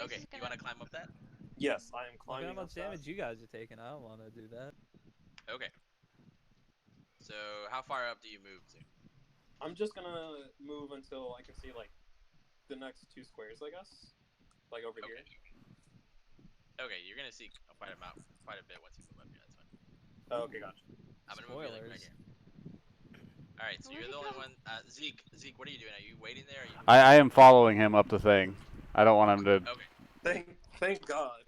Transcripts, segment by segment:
Okay, you want to climb up that? Yes, I am Look climbing how much up that. damage you guys are taking. I don't want to do that. Okay. So how far up do you move to? I'm just gonna move until I can see like the next 2 squares, I guess. Like over here. Okay, you're gonna see quite a bit once you move up here. That's fine. Oh, okay, gotcha. I'm gonna move you like right Spoilers. here. All right, so Where'd you're he the only go? one. Zeke, what are you doing? Are you waiting there? Or are you I am following him up the thing. I don't want him to. Okay. Thank God.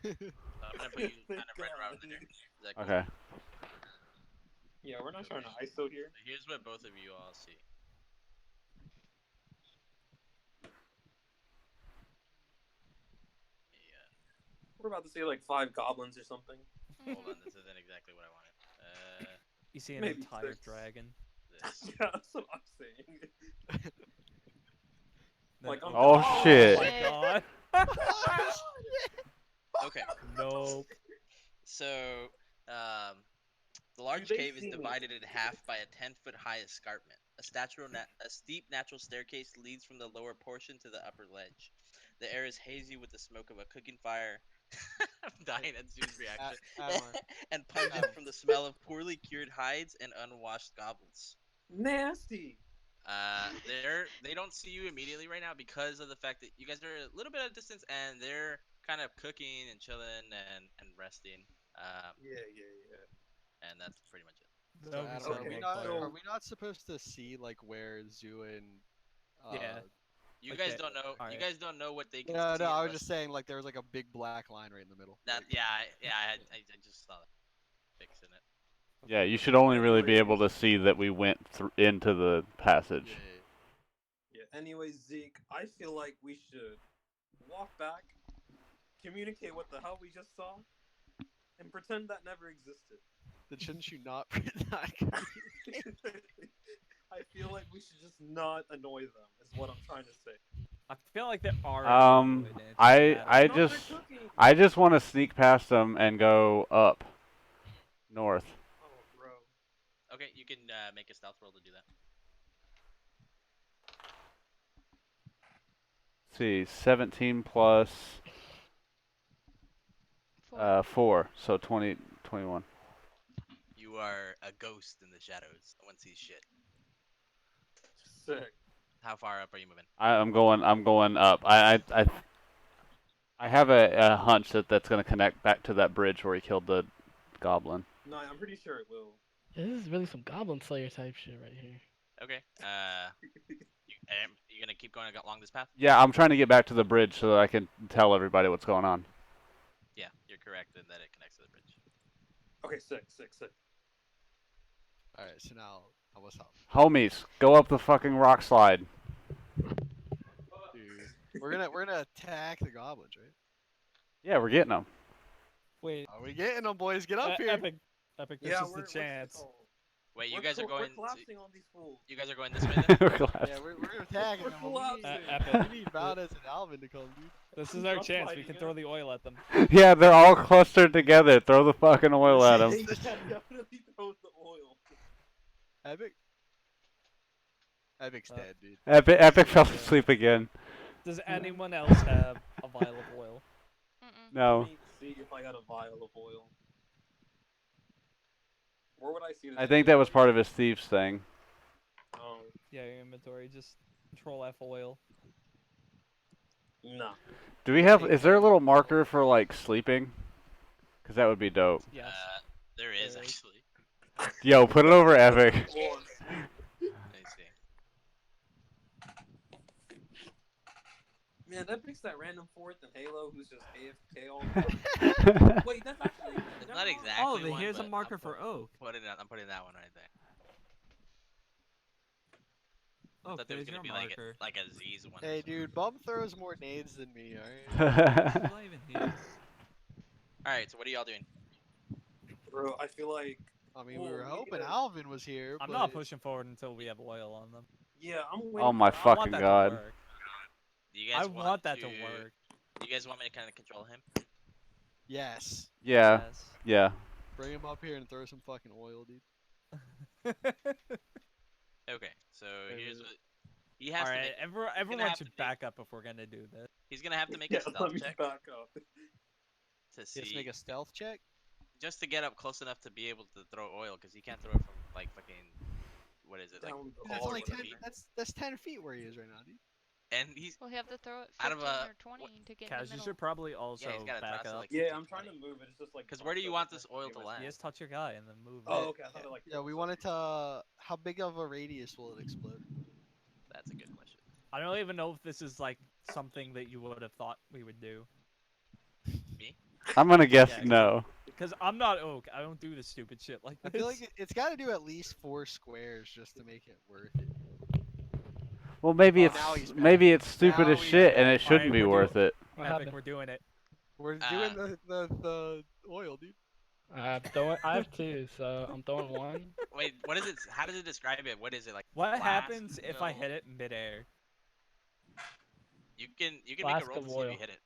So I'm gonna put you Thank kind of right around God. there. Is that cool? Okay. Yeah, we're not trying to ISO here. So here's what both of you all see. Yeah. We're about to see like 5 goblins or something. Hold on, this isn't exactly what I wanted. You see an Maybe entire 6. dragon. This. Yeah, that's what I'm saying. Like, I'm Oh, oh shit. my god. Okay. Nope. So, the large They cave is see me. divided in half by a 10-foot high escarpment. A steep natural staircase leads from the lower portion to the upper ledge. The air is hazy with the smoke of a cooking fire. I'm dying at Zoo's reaction. And pungent from the smell of poorly cured hides and unwashed goblets. Nasty. They don't see you immediately right now because of the fact that you guys are a little bit at a distance and they're kind of cooking and chilling and resting. And that's pretty much it. That would be Adam, so Okay, are we not supposed to see like where Zoo and Yeah. You Okay, guys don't know. You alright. guys don't know what they can No, see. no, I was unless- just saying like there was like a big black line right in the middle. That Like, I just saw that fixing it. Yeah, you should only really be able to see that we went into the passage. Yeah, anyways, Zeke, I feel like we should walk back, communicate what the hell we just saw, and pretend that never existed. Then shouldn't you not not I feel like we should just not annoy them, is what I'm trying to say. I feel like there are. I just want to sneak past them and go up north. Oh, bro. Okay, you can make a stealth roll to do that. Let's see, 17 plus 4, so 20, 21. You are a ghost in the shadows. No one sees shit. Sick. How far up are you moving? I'm going up. I have a hunch that that's going to connect back to that bridge where he killed the goblin. No, I'm pretty sure it will. Yeah, this is really some Goblin Slayer type shit right here. Okay. You gonna keep going along this path? Yeah, I'm trying to get back to the bridge so that I can tell everybody what's going on. Yeah, you're correct in that it connects to the bridge. Okay, sick. Alright, so now what's up? Homies, go up the fucking rock slide. Dude. We're gonna attack the goblins, right? Yeah, we're getting them. Wait. Are we getting them, boys? Get up here. Epic, this Yeah, is the chance. Wait, you guys are going. We're collapsing on these fools. You guys are going this way then? Yeah, we're attacking them. Epic. We need Valdez and Alvin to come, dude. This is our chance. We can throw the oil at them. Yeah, they're all clustered together. Throw the fucking oil at them. They definitely throw the oil. Epic's dead, dude. Epic fell asleep again. Does anyone else have a vial of oil? No. Let me see if I got a vial of oil. Where would I see this? I think that was part of his thieves thing. Oh. Yeah, your inventory. Just control F oil. Nah. Do we have? Is there a little marker for like sleeping? Cause that would be dope. Yes. There is actually. Yo, put it over Epic. Let me see. Man, that picks that random fourth in Halo who's just AFK all the time. Wait, that's actually. It's not exactly. Oh, then one, here's a but marker I'm for Oak. I'm putting that one right there. I Oh, thought there was there's gonna your be marker. like a Z's one. Hey, dude, Bum throws more nades than me, alright? It's not even his. Alright, so what are y'all doing? Bro, I feel like. I mean, we Well, were we hoping gotta- Alvin was here, I'm but... not pushing forward until we have oil on them. Yeah, I'm waiting. Oh my I want fucking that god. to work. Do you guys I want that to work. Do you guys want me to kind of control him? Yes. Yeah. Yes. Yeah. Bring him up here and throw some fucking oil, dude. Okay, so here's what He has All to right, make. everyone have should to make- back up if we're gonna do this. He's gonna have to make Yeah, a stealth let me check back up. to He has to see, make a stealth check. just to get up close enough to be able to throw oil, because he can't throw it from like fucking, what is it, like, Down the Dude, that's hall or only 10. whatever. That's 10 feet where he is right now, dude. and he's Well, you have to throw it Out of 15 a- or 20 to get in Kaz, the you middle. should probably also he's gotta back toss it, up. like, Yeah, 15, I'm trying 20. to move it. It's just like. Because where do you want this oil to anyways. land? You just touch your guy and then move Oh, it. okay. I thought it like. Yeah, we wanted to. How big of a radius will it explode? That's a good question. I don't even know if this is like something that you would have thought we would do. Me? I'm gonna guess Yeah, no. Because I'm not Oak. I don't do this stupid shit like I this. feel like it's got to do at least 4 squares just to make it worth it. Well, maybe Oh, now he's it's stupid Now as he's shit and back. it shouldn't be we're worth it. What Epic, happened? we're doing it. We're doing the oil, dude. I have two, so I'm throwing one. Wait, what is it? How does it describe it? What is it like? What flask, happens if I no? hit it midair? You can make a Flask roll of to see if oil. you hit it.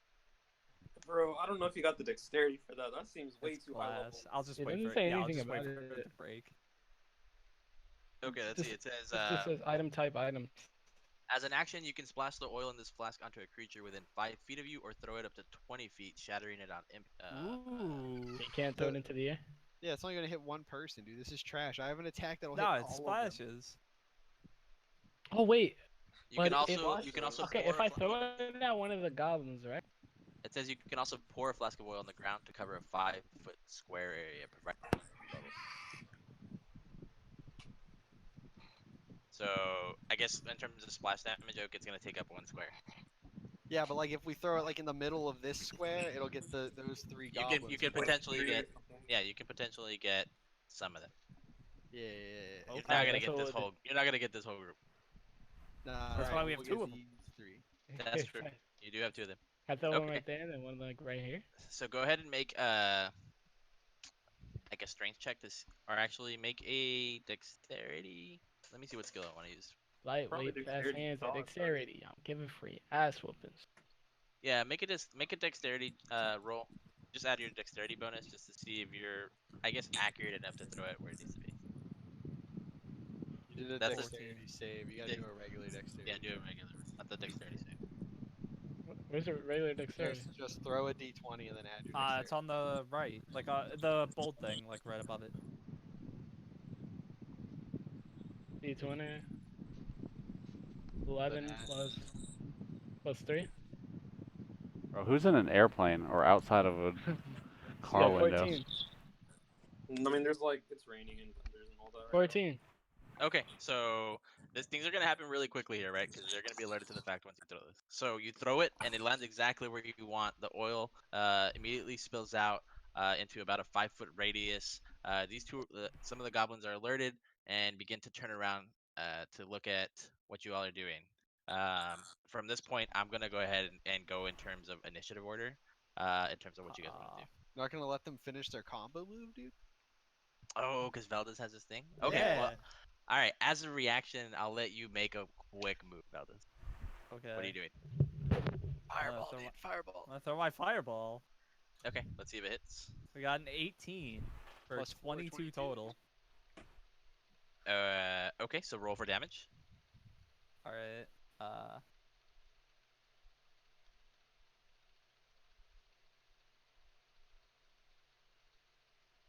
Bro, I don't know if you got the dexterity for that. That seems way It's too high level. glass. I'll just It wait doesn't for say it. Yeah, I'll anything just wait about for it it. to break. Okay, let's see. It says, It just says item type item. as an action, you can splash the oil in this flask onto a creature within 5 feet of you, or throw it up to 20 feet, shattering it on Ooh. You can't throw it into the air. Yeah, it's only gonna hit one person, dude. This is trash. I have an attack that'll No, hit it all of them. splashes. Oh wait. You can But if- also you can also Okay, pour if I throw it at one of the goblins, right? It says you can also pour a flask of oil on the ground to cover a 5-foot square area. So I guess in terms of splash damage, Oak, it's gonna take up 1 square. Yeah, but like if we throw it like in the middle of this square, it'll get those 3 You goblins. can you can Like, potentially Three or get something. you can potentially get some of them. Yeah. You're Okay, not gonna that's get what this we'll do. whole you're not gonna get this whole group. Nah, That's why we have we'll 2 get of 'em. these 3. That's true. You do have 2 of them. I throw one Okay. right there and then one like right here. So go ahead and make like a strength check or actually make a dexterity. Let me see what skill I want to use. Lightweight, fast dexterity hands, and solid, dexterity. I'm giving free ass whoopings. Yeah, make a dexterity roll. Just add your dexterity bonus just to see if you're, I guess, accurate enough to throw it where it needs to be. You did a That's a- dexterity save. You gotta do a regular dexterity. Yeah, do it regular, not the dexterity save. Where's the regular dexterity? Just throw a d20 and then add your It's dexterity. on the right, like the bold thing, like right above it. D20. 11 Then add- plus 3. Bro, who's in an airplane or outside of a car Yeah, window? 14. I mean, there's like it's raining and thunders and all that. Right 14. Okay, so things are gonna happen really quickly here, right? Because they're gonna be alerted to the fact once you throw this. So you throw it, and it lands exactly where you want. The oil immediately spills out into about a 5-foot radius. Some of the goblins are alerted and begin to turn around to look at what you all are doing. From this point, I'm gonna go ahead and go in terms of initiative order, in terms of what you guys want to do. Not gonna let them finish their combo move, dude. Oh, because Valdez has this thing. Okay, Yeah. well, all right. As a reaction, I'll let you make a quick move, Valdez. Okay. What are you doing? Fireball, throw dude. my- Fireball. I'm gonna throw my fireball. Okay, let's see if it hits. We got an 18 for Plus 4, 22 22. total. Okay, so roll for damage. All right.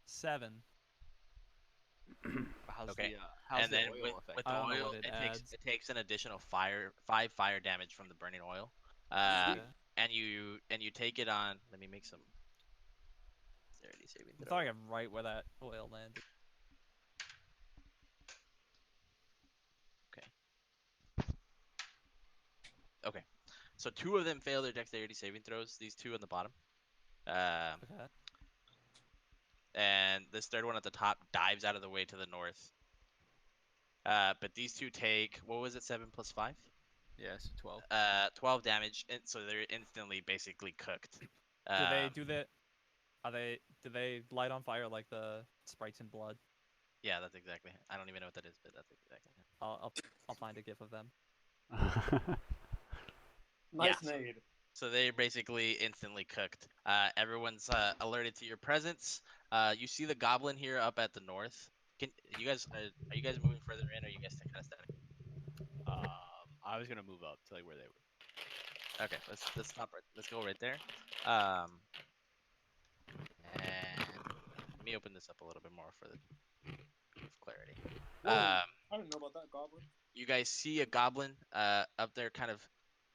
7. How's Okay, how's and the then oil with effect? the I don't know oil, what it takes adds. it takes an additional 5 fire damage from the burning oil. Okay. And you take it on. Let me make some dexterity saving I'm throw. talking right where that oil landed. Okay, so 2 of them fail their dexterity saving throws. These 2 on the bottom. Okay. And this third one at the top dives out of the way to the north. But these 2 take, what was it, 7 plus 5? Yes, 12. 12 damage, and so they're instantly basically cooked. Do they light on fire like the sprites in blood? Yeah, that's exactly. I don't even know what that is, but that's exactly. I'll find a gif of them. Nice Yeah, nade. So they're basically instantly cooked. Everyone's alerted to your presence. You see the goblin here up at the north. Are you guys moving further in, or are you guys kind of static? I was gonna move up to like where they were. Okay, let's stop right. Let's go right there. And let me open this up a little bit more for clarity. Whoa, I didn't know about that goblin. You guys see a goblin up there, kind of.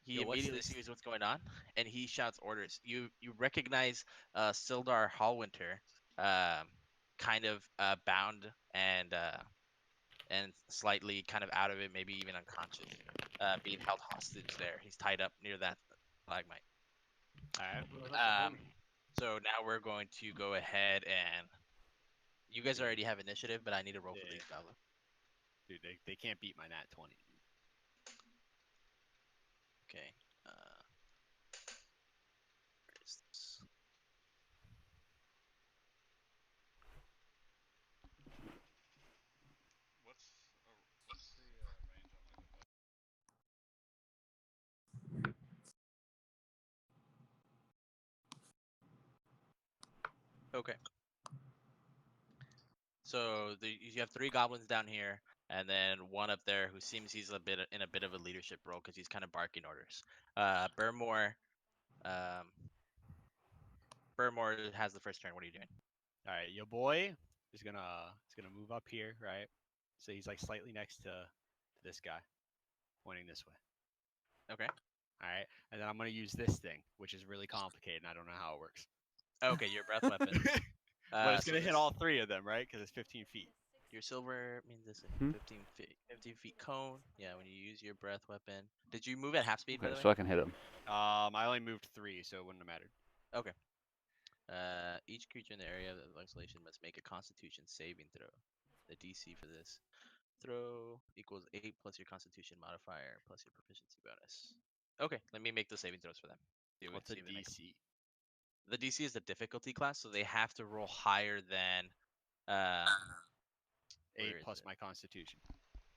He Yo, what's immediately this? sees what's going on, and he shouts orders. You recognize Sildar Hallwinter, kind of bound and slightly kind of out of it, maybe even unconscious, being held hostage there. He's tied up near that stalagmite. All right. Oh, that's a homie. So now we're going to go ahead and you guys already have initiative, but I need to roll for Yeah. these goblins. Dude, they can't beat my nat 20. Okay. Where is this? Okay. So you have 3 goblins down here, and then one up there who seems he's in a bit of a leadership role because he's kind of barking orders. Burmore has the first turn. What are you doing? All right, your boy is gonna move up here, right? So he's like slightly next to this guy, pointing this way. Okay. All right, and then I'm gonna use this thing, which is really complicated, and I don't know how it works. Okay, your breath weapon. But it's So gonna hit this- all 3 of them, right? Because it's 15 feet. Your silver means this Hmm? 15 feet cone. Yeah, when you use your breath weapon. Did you move at half speed, by Okay, the so way? I can hit him. I only moved 3, so it wouldn't have mattered. Okay. Each creature in the area of isolation must make a Constitution saving throw. The DC for this throw equals 8 plus your Constitution modifier plus your proficiency bonus. Okay, let me make the saving throws for them. What's a See if they make 'em. DC? The DC is the difficulty class, so they have to roll higher than. Where 8 is plus it? my Constitution.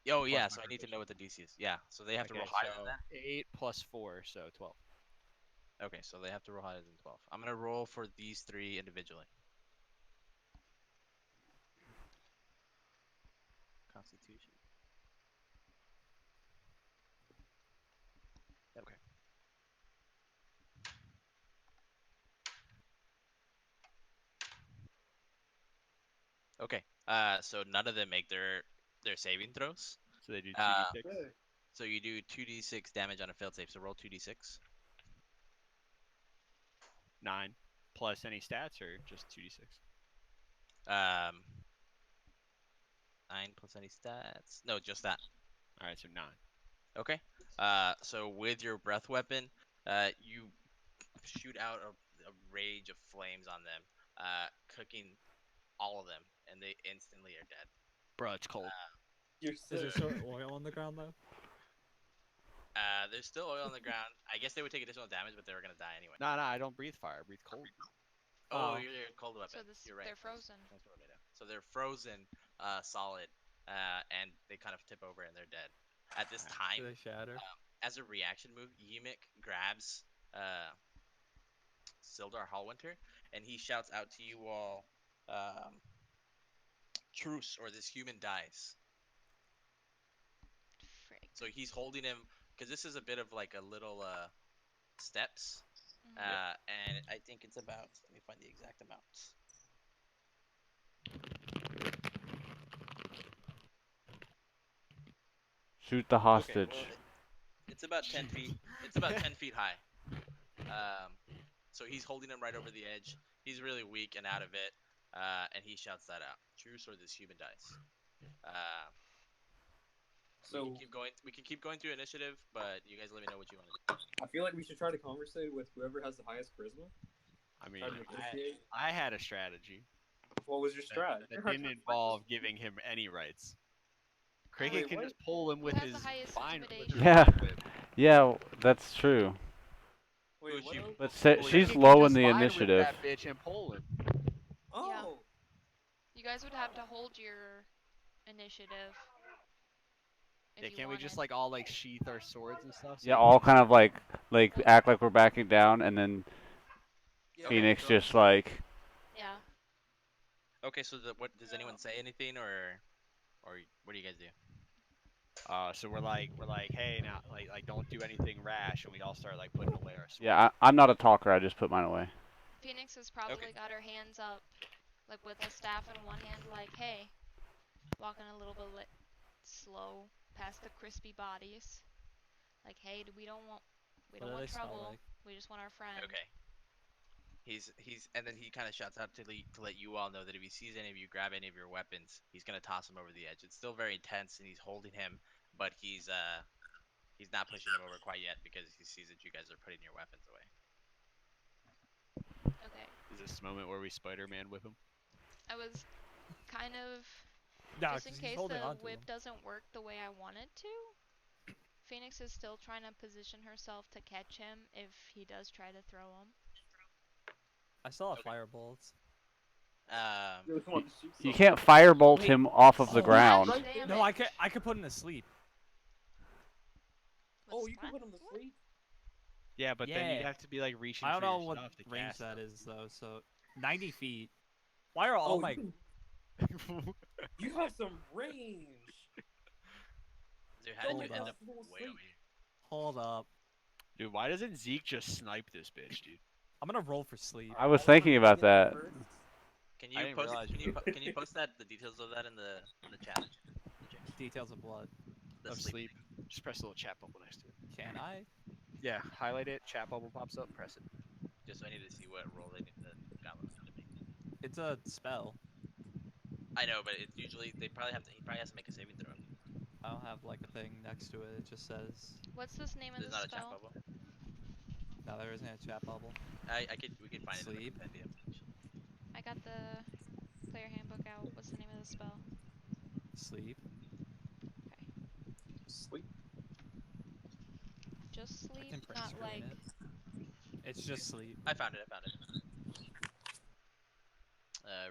Oh plus yeah, my so I need to know proficiency. what the DC is. Yeah, so they have to roll Okay, higher so than 8 plus 4, so 12. that. Okay, so they have to roll higher than 12. I'm gonna roll for these 3 individually. Constitution. Okay. Okay. So none of them make their saving throws. So they do 2d6. Hey. So you do 2d6 damage on a failed save. So roll 2d6. 9 plus any stats, or just 2d6? 9 plus any stats. No, just that. All right, so 9. Okay. So with your breath weapon, you shoot out a rage of flames on them, cooking all of them, and they instantly are dead. Bro, it's cold. You're Is there sick. still oil on the ground though? There's still oil on the ground. I guess they would take additional damage, but they were gonna die anyway. No, I don't breathe fire. I breathe cold. Oh, Oh. you're a cold weapon. You're right. They're frozen. That's what I know. So they're frozen, solid, and they kind of tip over and they're dead. At this Do time, they shatter? as a reaction move, Yimik grabs Sildar Hallwinter, and he shouts out to you all, "Truce, or this human dies." Frick. So he's holding him because this is a bit of like a little steps, Mhm. and I think it's about. Let me find the exact amount. Shoot the hostage. Okay, well, it's about 10 feet. It's about 10 feet high. So he's holding him right over the edge. He's really weak and out of it, and he shouts that out: "Truce, or this human dies." So We can keep going through initiative, but you guys let me know what you want to do. I feel like we should try to conversate with whoever has the highest charisma. I mean, Try to negotiate. I had a strategy What was your strat? that didn't involve giving him any rights. Cricket Wait, can what? just pull him with has the his highest fine. With intimidation? his Yeah. fine whip. Yeah, that's true. Wait, Who's what you? else? But say, Well, she's Cricket can low in just the fine whip initiative. That bitch and pull him. Oh, You guys would have to hold your initiative. If Yeah, you can't we just wanted. like all like sheath our swords and stuff? So Yeah, we all can- kind of like act like we're backing down, and then yeah, Phoenix so- just like Yeah. Okay, so what does anyone say anything or what do you guys do? So we're like, hey, now, like, don't do anything rash, and we all start like putting away our swords. Yeah, I'm not a talker. I just put mine away. Phoenix has probably got her hands up, like with a staff in one hand, like, hey, walking a little bit slow past the crispy bodies. Like, hey, we don't want What do want they smell trouble. like? We just want our friend. Okay. And then he kind of shouts out to let you all know that if he sees any of you grab any of your weapons, he's gonna toss him over the edge. It's still very tense, and he's holding him, but he's not pushing him over quite yet because he sees that you guys are putting your weapons away. Okay. Is this the moment where we Spider-Man whip him? I was kind of Nah, just in 'cause he's case holding the on to whip him. doesn't work the way I want it to. Phoenix is still trying to position herself to catch him if he does try to throw him. I still have fire bullets. You just want to shoot You something. can't firebolt Wait. him off of the Oh, ground. Much damage. No, I could put him to sleep. Oh, What's you can that? put him to sleep? Yeah, but then you'd Yeah. have to be like reaching I don't for know your what stuff to range cast that them. is though. So 90 feet. Why are all Oh, my? you have some range. Dude, how did Hold you end up. up way over here? Hold up. Dude, why doesn't Zeke just snipe this bitch, dude? I'm gonna roll for sleep. I was thinking about that. Can I you didn't post? realize Can you you can you post the details of that in the chat? Details of blood. The Of sleep. Just press the little chat bubble next to it. Can I? Yeah, highlight it, chat bubble pops up, press it. Just so I need to see what role they need the goblin to make. It's a spell. I know, but it's usually he probably has to make a saving throw. I don't have like a thing next to it. It just says. What's this name of There's the not a chat spell? bubble. No, there isn't a chat bubble. We could find it in the Sleep. compendium. I got the player handbook out. What's the name of the spell? Sleep. Okay. Sleep. Just I sleep, can print not screen like. it. It's just sleep. I found it.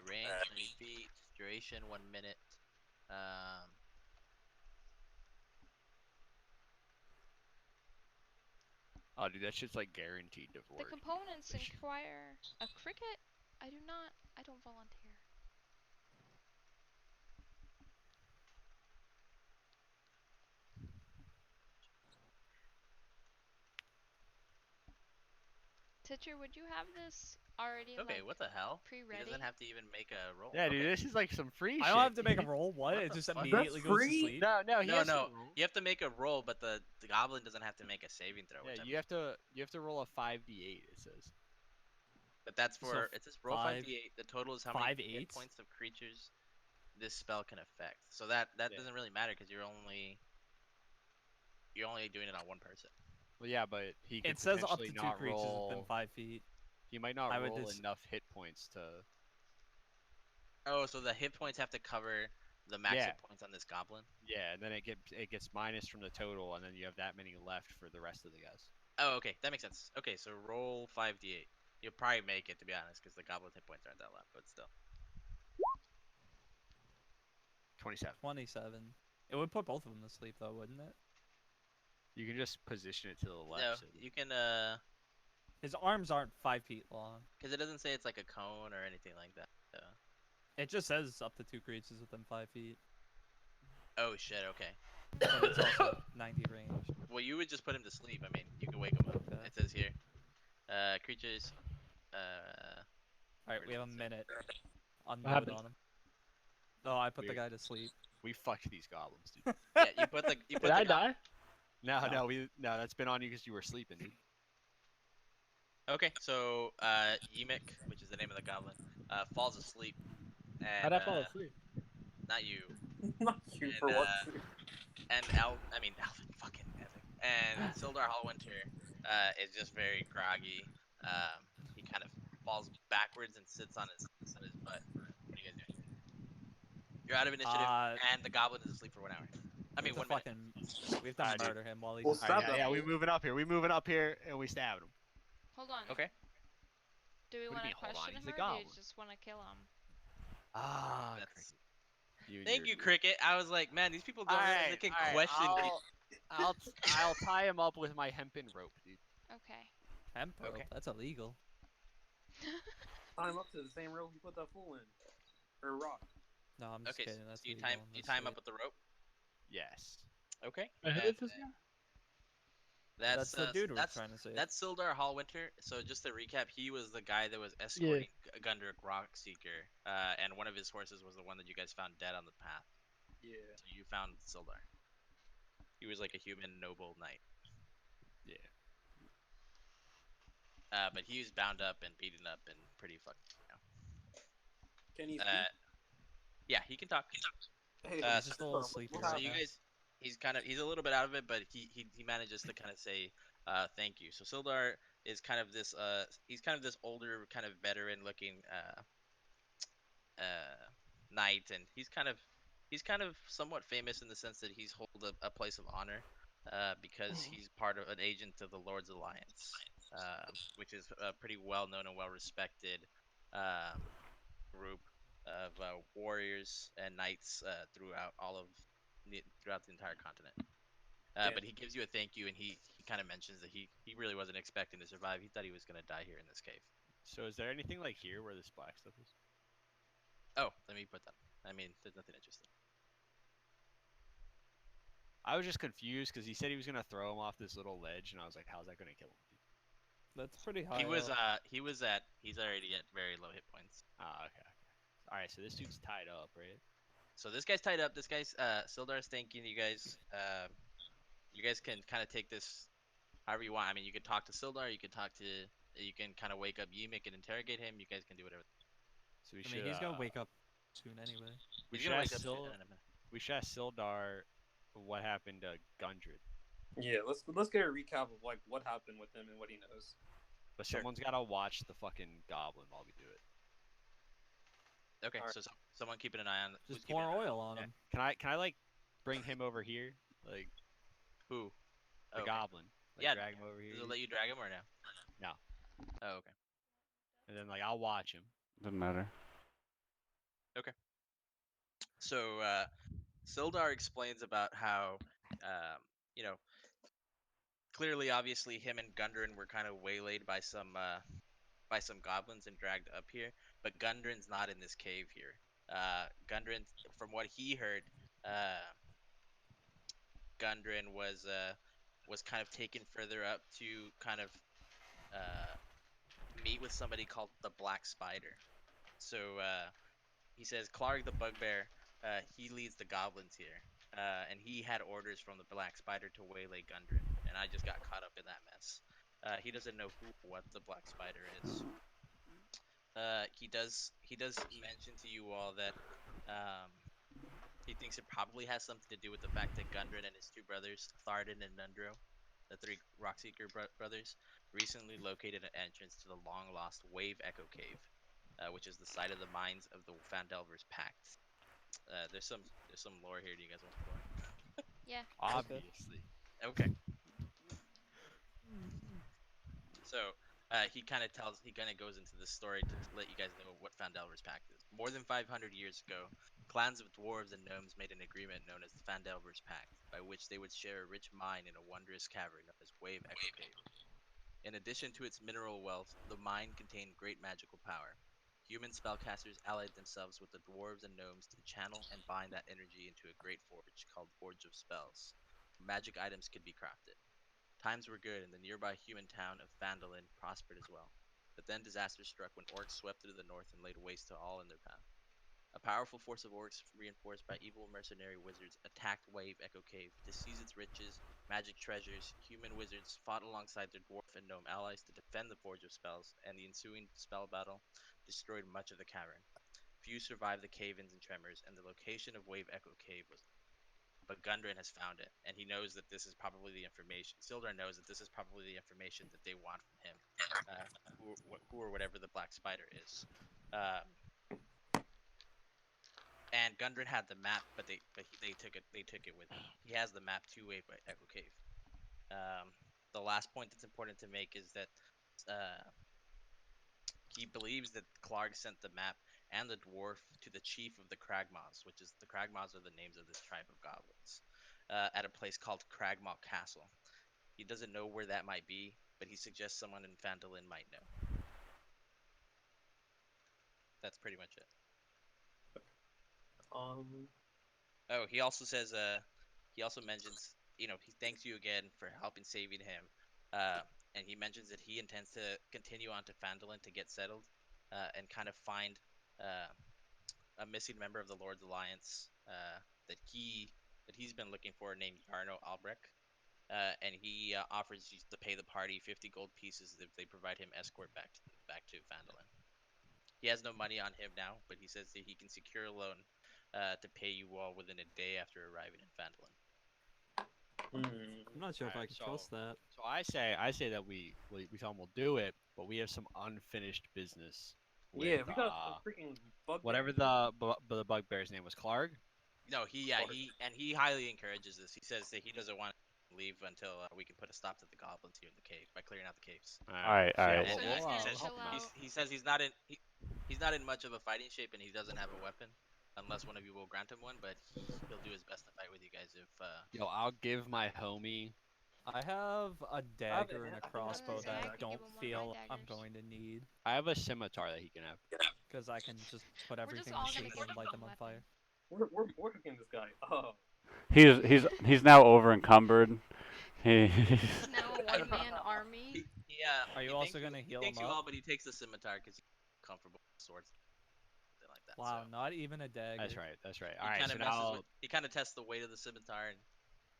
Range 30 feet. Duration 1 minute. Oh, dude, that shit's like guaranteed to The work. components inquire a cricket. I don't volunteer. Teacher, would you have this already Okay, like what the hell? He pre-ready? doesn't have to even make a roll. Yeah, okay. dude, this is like some free I shit. don't have to make a dude. roll. What? What It the just fuck? immediately That's goes to free? sleep. No, he No, has to no. roll. You have to make a roll, but the goblin doesn't have to make a saving throw. Yeah, Which you have to roll a 5d8. It says. But that's So for it says roll five- 5d8. The total is how many five hit eights? points of creatures this spell can affect. So that Yeah. doesn't really matter because you're only doing it on one person. Well, yeah, but he could It says up potentially to 2 not creatures roll. within 5 feet. He might not I would roll just- enough hit points to. Oh, so the hit points have to cover the max Yeah. hit points on this goblin. Yeah, and then it gets minus from the total, and then you have that many left for the rest of the guys. Oh, okay, that makes sense. Okay, so roll 5d8. You'll probably make it to be honest, because the goblin hit points aren't that low, but still. 27. 27. It would put both of them to sleep though, wouldn't it? You can just position it to the left. No, so that- you can His arms aren't 5 feet long. because it doesn't say it's like a cone or anything like that. So. It just says up to 2 creatures within 5 feet. Oh shit. Okay. But it's also 90 range. Well, you would just put him to sleep. I mean, you can wake him up. Okay. It says here, creatures. Alright, Where we have a does it say? minute. Unload happened? on him. Oh, I put the Weird. guy to sleep. We fucked these goblins, dude. Yeah, you put the Did I die? No, No. no, that's been on you because you were sleeping, dude. Okay, so Yemek, which is the name of the goblin, falls asleep. And, How'd I fall asleep? Not you. Not you And, for what? And Alvin, fucking Evan. And Sildar Hallwinter is just very groggy. He kind of falls backwards and sits on his butt. What are you guys doing? You're out of initiative, and the goblin is asleep for 1 hour. I mean, we 1 have to minute. fucking, we have to Alright, dude. murder him while he's Well, asleep. stab Alright, that yeah, we fool. moving up here. We moving up here, and we stabbing him. Hold on. Okay. Do we What do you want to mean, hold on? question He's him a or do you goblin. just want to kill him? Ah, That's- and Thank your you, group. Cricket. I was like, man, these people don't realize they can question. I'll tie him up with my hempen rope, dude. Okay. Hemp rope, Okay. that's illegal. Tie him up to the same rope you put that fool in. Or rock. No, I'm just Okay, kidding. That's so you legal time in you this tie him state. up with the rope. Yes. Okay. Wait, who And is this guy? That's the dude we're trying to see. That's Sildar Hallwinter. So just to recap, he was the guy that was Yeah. escorting Gundrick Rockseeker, and one of his horses was the one that you guys found dead on the path. Yeah. So you found Sildar. He was like a human noble knight. Yeah. But he was bound up and beaten up and pretty fucking. Can he Uh, speak? yeah, he can talk. Hey, Uh, He's just a little what sleepy So right happened? you now. guys, he's a little bit out of it, but he manages to kind of say thank you. So Sildar is kind of this he's kind of this older kind of veteran looking knight, and he's kind of somewhat famous in the sense that he's hold a place of honor because he's part of an agent of the Lord's Alliance, which is a pretty well known and well respected um, group of warriors and knights throughout the entire continent. Damn. But he gives you a thank you, and he kind of mentions that he really wasn't expecting to survive. He thought he was gonna die here in this cave. So is there anything like here where this black stuff is? Oh, let me put that. I mean, there's nothing interesting. I was just confused because he said he was gonna throw him off this little ledge, and I was like, how's that gonna kill him? That's pretty high. He's already at very low hit points. Ah, okay. All right, so this dude's tied up, right? So this guy's tied up. This guy's Sildar's thanking you guys. You guys can kind of take this however you want. I mean, you could talk to Sildar. You can kind of wake up Yimik and interrogate him. You guys can do whatever. So we I should. mean, he's gonna wake up soon anyway. We He's should gonna ask wake up soon Sil- in a minute. We should ask Sildar what happened to Gundred. Yeah, let's get a recap of like what happened with him and what he knows. But Sure. someone's gotta watch the fucking goblin while we do it. Okay, Alright. so someone keeping an eye on. who's Just keeping pour an eye oil on Yeah. him. Can I like bring him over here, like Who? the Okay. goblin? Like, Yeah, drag him over here. Does it let you drag him or no? No. Oh, okay. And then like I'll watch him. Doesn't matter. So Sildar explains about how, you know, clearly, obviously, him and Gundren were kind of waylaid by some goblins and dragged up here. But Gundren's not in this cave here. Gundren, from what he heard, uh, Gundren was kind of taken further up to kind of uh, meet with somebody called the Black Spider. So he says Clark the Bugbear, he leads the goblins here, and he had orders from the Black Spider to waylay Gundren, and I just got caught up in that mess. He doesn't know who or what the Black Spider is. He does mention to you all that he thinks it probably has something to do with the fact that Gundren and his two brothers, Thardan and Nundro, the three Rockseeker brothers, recently located an entrance to the long-lost Wave Echo Cave, which is the site of the mines of the Fandelver's Pact. There's some lore here. Do you guys want lore? Yeah. Obviously. Okay. So he kind of goes into this story to let you guys know what Fandelver's Pact is. More than 500 years ago, clans of dwarves and gnomes made an agreement known as the Fandelver's Pact, by which they would share a rich mine in a wondrous cavern known as Wave Echo Cave. In addition to its mineral wealth, the mine contained great magical power. Human spellcasters allied themselves with the dwarves and gnomes to channel and bind that energy into a great forge called Forge of Spells, where magic items could be crafted. Times were good, and the nearby human town of Phandalin prospered as well. But then disaster struck when orcs swept through the north and laid waste to all in their path. A powerful force of orcs, reinforced by evil mercenary wizards, attacked Wave Echo Cave to seize its riches, magic treasures. Human wizards fought alongside their dwarf and gnome allies to defend the Forge of Spells, and the ensuing spell battle destroyed much of the cavern. Few survived the cave-ins and tremors, and the location of Wave Echo Cave was. But Gundren has found it, and he knows that this is probably the information. Sildar knows that this is probably the information that they want from him, who or whatever the Black Spider is. And Gundren had the map, but they took it with him. He has the map to Wave Echo Cave. The last point that's important to make is that he believes that Clark sent the map and the dwarf to the chief of the Cragmaws, which is the Cragmaws are the names of this tribe of goblins, at a place called Cragmaw Castle. He doesn't know where that might be, but he suggests someone in Phandalin might know. That's pretty much it. Oh, he also says he also mentions, he thanks you again for helping saving him. And he mentions that he intends to continue on to Phandalin to get settled, and kind of find a missing member of the Lord's Alliance that he's been looking for, named Yarno Albrecht. And he offers to pay the party 50 gold pieces if they provide him escort back to Phandalin. He has no money on him now, but he says that he can secure a loan to pay you all within a day after arriving in Phandalin. I'm not sure if I Alright, can trust that. So I say that we tell him we'll do it, but we have some unfinished business. With, Yeah, we got some freaking bug. whatever the bugbear's name was, Clark. No, he highly encourages this. He says that he doesn't want to leave until we can put a stop to the goblins here in the cave by clearing out the caves. Alright, so yeah, alright. So he's gonna he says chill out. he says he's not in much of a fighting shape, and he doesn't have a weapon unless one of you will grant him one. But he'll do his best to fight with you guys if. Yo, I'll give my homie. I have a dagger and a I have crossbow say, I that I could don't give him one of my feel I'm daggers. going to need, I have a scimitar that he can have. because I can just put We're just everything all to gonna sleep give and him light one them on weapon. fire. We're cooking this guy. Oh. He's now over encumbered. He's He's now a one-man army. Yeah. Are you also gonna heal He thanks him you all, up? but he takes the scimitar because he's comfortable with swords, something like that. Wow, So. not even a dagger. That's right. That's right. He All right. kind So of now he kind of tests the weight of the scimitar, and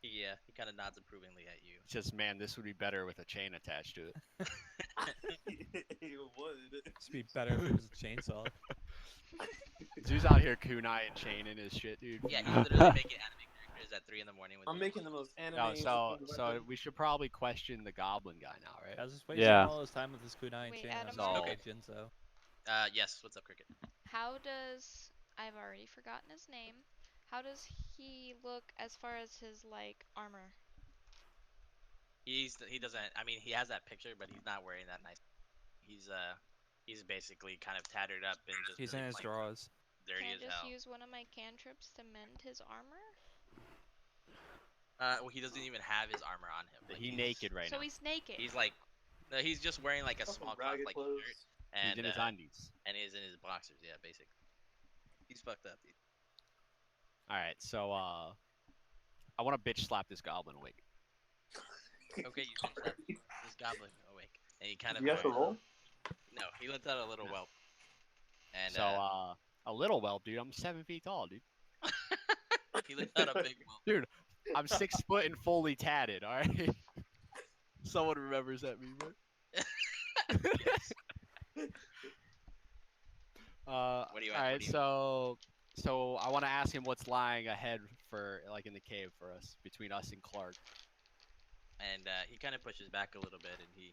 he kind of nods approvingly at you. it's just, man, this would be better with a chain attached to it. It would. It'd be better if it was a chainsaw. Dude's out here kunai and chaining his shit, dude. Yeah, he's literally making anime characters at 3 in the morning. With I'm making the most anime. No, so weapon. we should probably question the goblin guy now, I right? was just wasting Yeah. all this time with this kunai and Wait, chain. Adam, I'm So- okay. Jinzo. Yes. What's up, Cricket? How does I've already forgotten his name. How does he look as far as his like armor? He doesn't. I mean, he has that picture, but he's not wearing that nice. He's basically kind of tattered up and just. He's really in his plain, drawers. dirty Can I as just hell. use one of my cantrips to mend his armor? Well, he doesn't even have his armor on him. Like, He's he's naked right So now. he's naked. He's like, no, he's just wearing like a Fucking small cloth ragged like clothes. shirt, He's and in his undies. and he's in his boxers. Yeah, basically. He's fucked up, dude. All right, so I want to bitch slap this goblin awake. Okay, you can start this goblin awake, and he kind of. You have to roll. No, he lets out a little No. whelp. And So a little whelp, dude. I'm 7 feet tall, dude. he lets out a big whelp. Dude, I'm 6 foot and fully tatted. All right. Someone remembers that meme, right? What do you? All right, what do you, so I want to ask him what's lying ahead for like in the cave for us between us and Clark. And he kind of pushes back a little bit, and he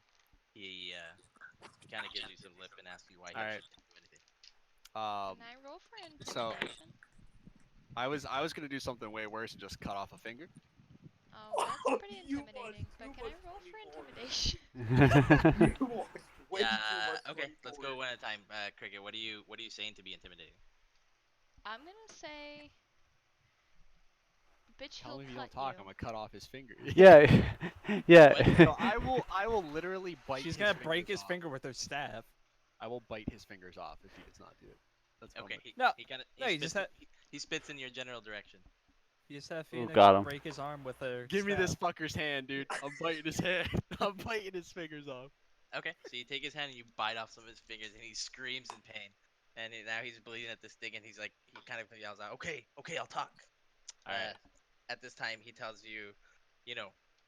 kind of gives you some lip and asks you why he Alright. shouldn't do anything. Can I roll for so- intimidation? I was gonna do something way worse and just cut off a finger. Oh, that's pretty You intimidating. was- But you can I was roll for 24. intimidation? You watched way too much Okay, let's go 24. one at a time. Cricket, what are you saying to be intimidating? I'm gonna say, bitch, Tell he'll him if you cut don't talk, you. I'm gonna cut off his finger. yeah, yeah. So I will literally bite. She's his gonna break fingers his off. finger with her staff. I will bite his fingers off if he does not do it. That's Okay, No, he kind of no, you just he spits in your general direction. You just have Ooh, Phoenix got him. break his arm with her. Give me this staff. fucker's hand, dude. I'm biting his hand. I'm biting his fingers off. Okay, so you take his hand and you bite off some of his fingers, and he screams in pain. And now he's bleeding at this thing, and he's like, he kind of yells out, "Okay, I'll talk." Alright. At this time, he tells you,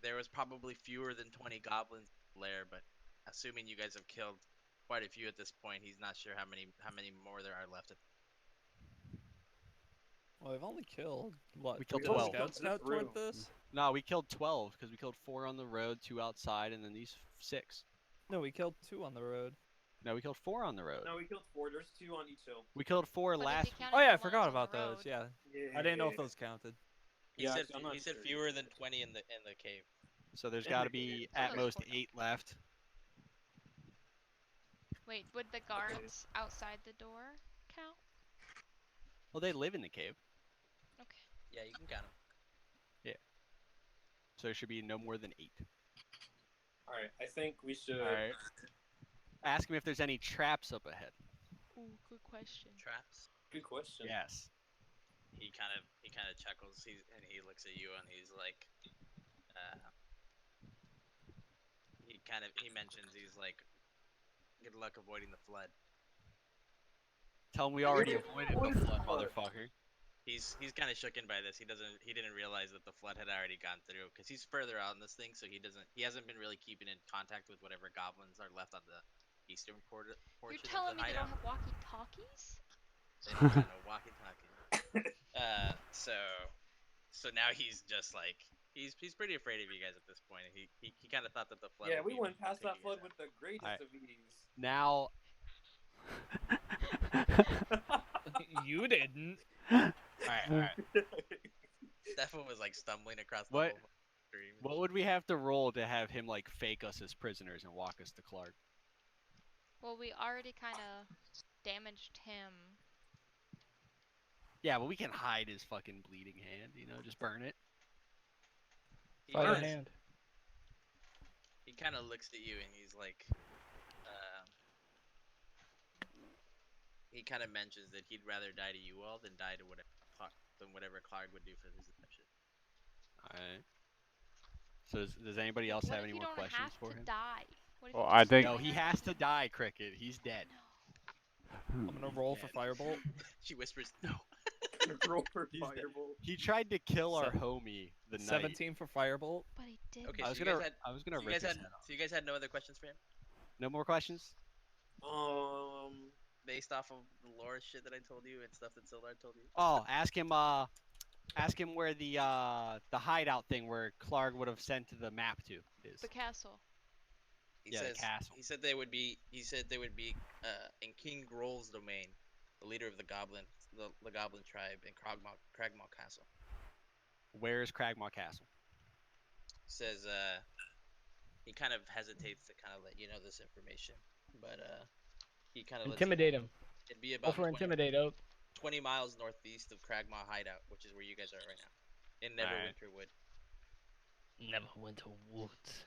there was probably fewer than 20 goblins in the lair, but assuming you guys have killed quite a few at this point, he's not sure how many more there are left. Well, we've only killed what? We killed 3 12. Scouts This now toward room. this? No, we killed 12 because we killed 4 on the road, 2 outside, and then these 6. No, we killed 2 on the road. No, we killed 4 on the road. No, we killed 4. There's 2 on each hill. We killed 4 But if last. you counted Oh yeah, I the ones forgot on the about road, those. Yeah, Yeah. I didn't know if those counted. He Yeah, said actually, I'm not he said sure. fewer than 20 in the cave. So there's And got to we- be Oh, at there's most 4. 8 left. Wait, would the guards outside the door count? Well, they live in the cave, Okay. Yeah, you can count them. so there should be no more than 8. Alright, I think we should. All right. Ask him if there's any traps up ahead. Ooh, good question. Traps. Good question. Yes. he kind of chuckles. And he looks at you and he's like, he mentions he's like, good luck avoiding the flood. Tell him we already avoided the flood, motherfucker. He's kind of shooken by this. He didn't realize that the flood had already gone through because he's further out in this thing, so he hasn't been really keeping in contact with whatever goblins are left on the eastern portion You're of telling the me they don't hideout. have walkie-talkies? They don't got no walkie-talkie. So now he's just like he's pretty afraid of you guys at this point. He kind of thought that the flood. Yeah, would we be went past that take you flood guys with the greatest Alright. of ease. Now, You didn't. alright. Stefan was like stumbling across the What- whole stream. What would we have to roll to have him like fake us as prisoners and walk us to Clark? Well, we already kind of damaged him. Yeah, but we can hide his fucking bleeding hand. You know, just burn it. He Fight kinda- in hand. He kind of looks at you and he's like, he kind of mentions that he'd rather die to you all than die to whatever Clark would do for his deception. All right. So does anybody else What have if any you more don't questions have for to him? die? What if Well, you I just think- No, die he on has your to die, Cricket. He's dead. No. I'm gonna roll for Yeah. firebolt. She whispers, "No." Roll for He's dead. firebolt. He tried to kill our Se- homie the night. 17 for firebolt. But he did. Okay, I was so gonna you guys I was gonna so you rip guys his had head off. so you guys had no other questions for him No more questions? based off of the lore shit that I told you and stuff that Sildar told you. Oh, ask him where the hideout thing where Clark would have sent the map to is. The castle. He Yeah, the says castle. he said they would be in King Grohl's domain, the leader of the goblin tribe in Cragmaw Castle. Where is Cragmaw Castle? Says he kind of hesitates to kind of let you know this information, but he kind of Intimidate him. It'd be Go about for 20, intimidate, Oak. 20 miles northeast of Cragmaw Hideout, which is where you guys are right now, in Neverwinter Wood. Neverwinter Woods.